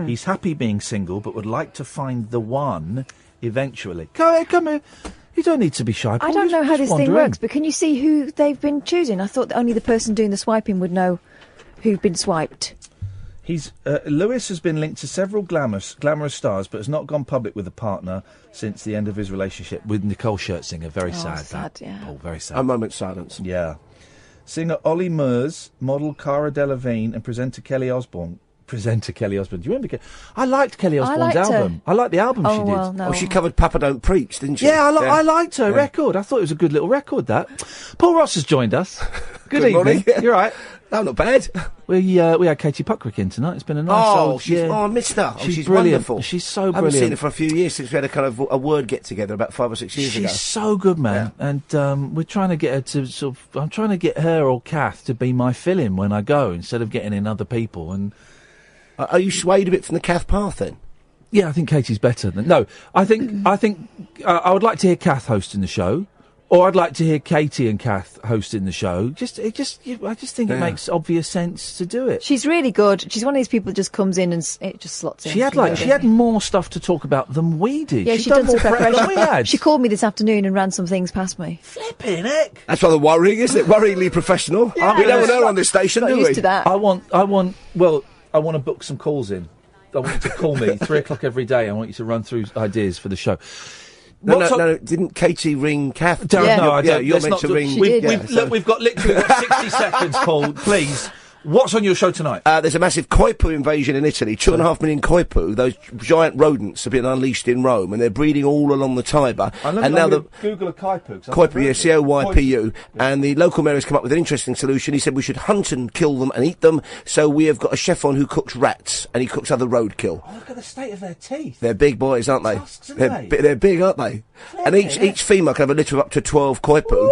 He's happy being single but would like to find the one eventually. Come here. You don't need to be shy. I don't know how this thing works, but can you see who they've been choosing? I thought that only the person doing the swiping would know who'd been swiped. Lewis has been linked to several glamorous stars, but has not gone public with a partner since the end of his relationship with Nicole Scherzinger. Very sad. Yeah. Oh, very sad. A moment's silence. Yeah. Singer Ollie Murs, model Cara Delevingne, and presenter Kelly Osbourne. Do you remember? I liked Kelly Osbourne's album. I liked the album she did. Well, no. Oh, she covered Papa Don't Preach, didn't she? Yeah, I liked her record. I thought it was a good little record, that. Paul Ross has joined us. Good evening. Morning. You're right. Oh, not bad. We had Katie Puckrik in tonight. It's been a nice I missed her. She's brilliant. Wonderful. She's so brilliant. I haven't seen her for a few years since we had a kind of a word get together about 5 or 6 years ago. She's so good, man. Yeah. And we're trying to get her to I'm trying to get her or Kath to be my fill-in when I go instead of getting in other people. And are you swayed a bit from the Kath path then? Yeah, I think Katie's better than... No, I think I would like to hear Kath hosting the show, Or I'd like to hear Katie and Kath hosting the show. I just think it makes obvious sense to do it. She's really good. She's one of these people that just comes in and it just slots in. She had more stuff to talk about than we did. Yeah, She'd she done some preparation. than we had. She called me this afternoon and ran some things past me. Flipping heck. That's rather worrying, isn't it? Worryingly professional. Yeah. We don't want her on this station, Got do used we? to that. I want to book some calls in. I want you to call me 3 o'clock every day. I want you to run through ideas for the show. No, didn't Katie ring Kath? No, I don't. You're meant to ring. We've got literally 60 seconds, Paul. Please. What's on your show tonight? There's a massive koipu invasion in Italy. 2.5 million koipu, those giant rodents, have been unleashed in Rome, and they're breeding all along the Tiber. And now Google a koipu. Koipu, yeah, C-O-Y-P-U. And the local mayor has come up with an interesting solution. He said we should hunt and kill them and eat them. So we have got a chef on who cooks rats, and he cooks other roadkill. Oh, look at the state of their teeth. They're big boys, aren't they? Tusks, aren't They're big, aren't they? And each female can have a litter of up to 12 koipu.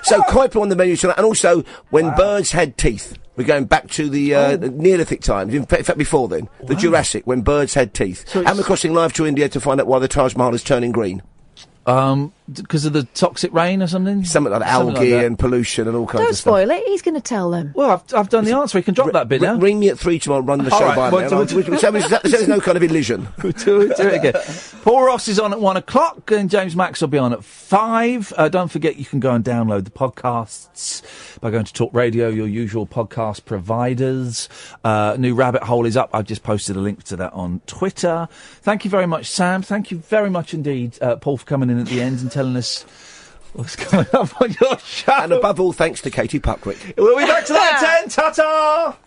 So koipu on the menu tonight, and also when birds had teeth. We're going back to the Neolithic times, in fact before then, the Jurassic, when birds had teeth. And we're crossing live to India to find out why the Taj Mahal is turning green. Because of the toxic rain or something? Something like that, algae and pollution and all kinds of stuff. Don't spoil it, he's going to tell them. Well, I've done the answer, he can drop that bit now. Ring me at 3 tomorrow, run the show right, by me. There's no kind of illusion. do it again. Paul Ross is on at 1 o'clock and James Max will be on at 5. Don't forget you can go and download the podcasts by going to Talk Radio, your usual podcast providers. New Rabbit Hole is up. I've just posted a link to that on Twitter. Thank you very much, Sam. Thank you very much indeed, Paul, for coming in at the end and telling us what's going up on your show. And above all, thanks to Katie Puckrik. We'll be back to that at 10. Ta-ta!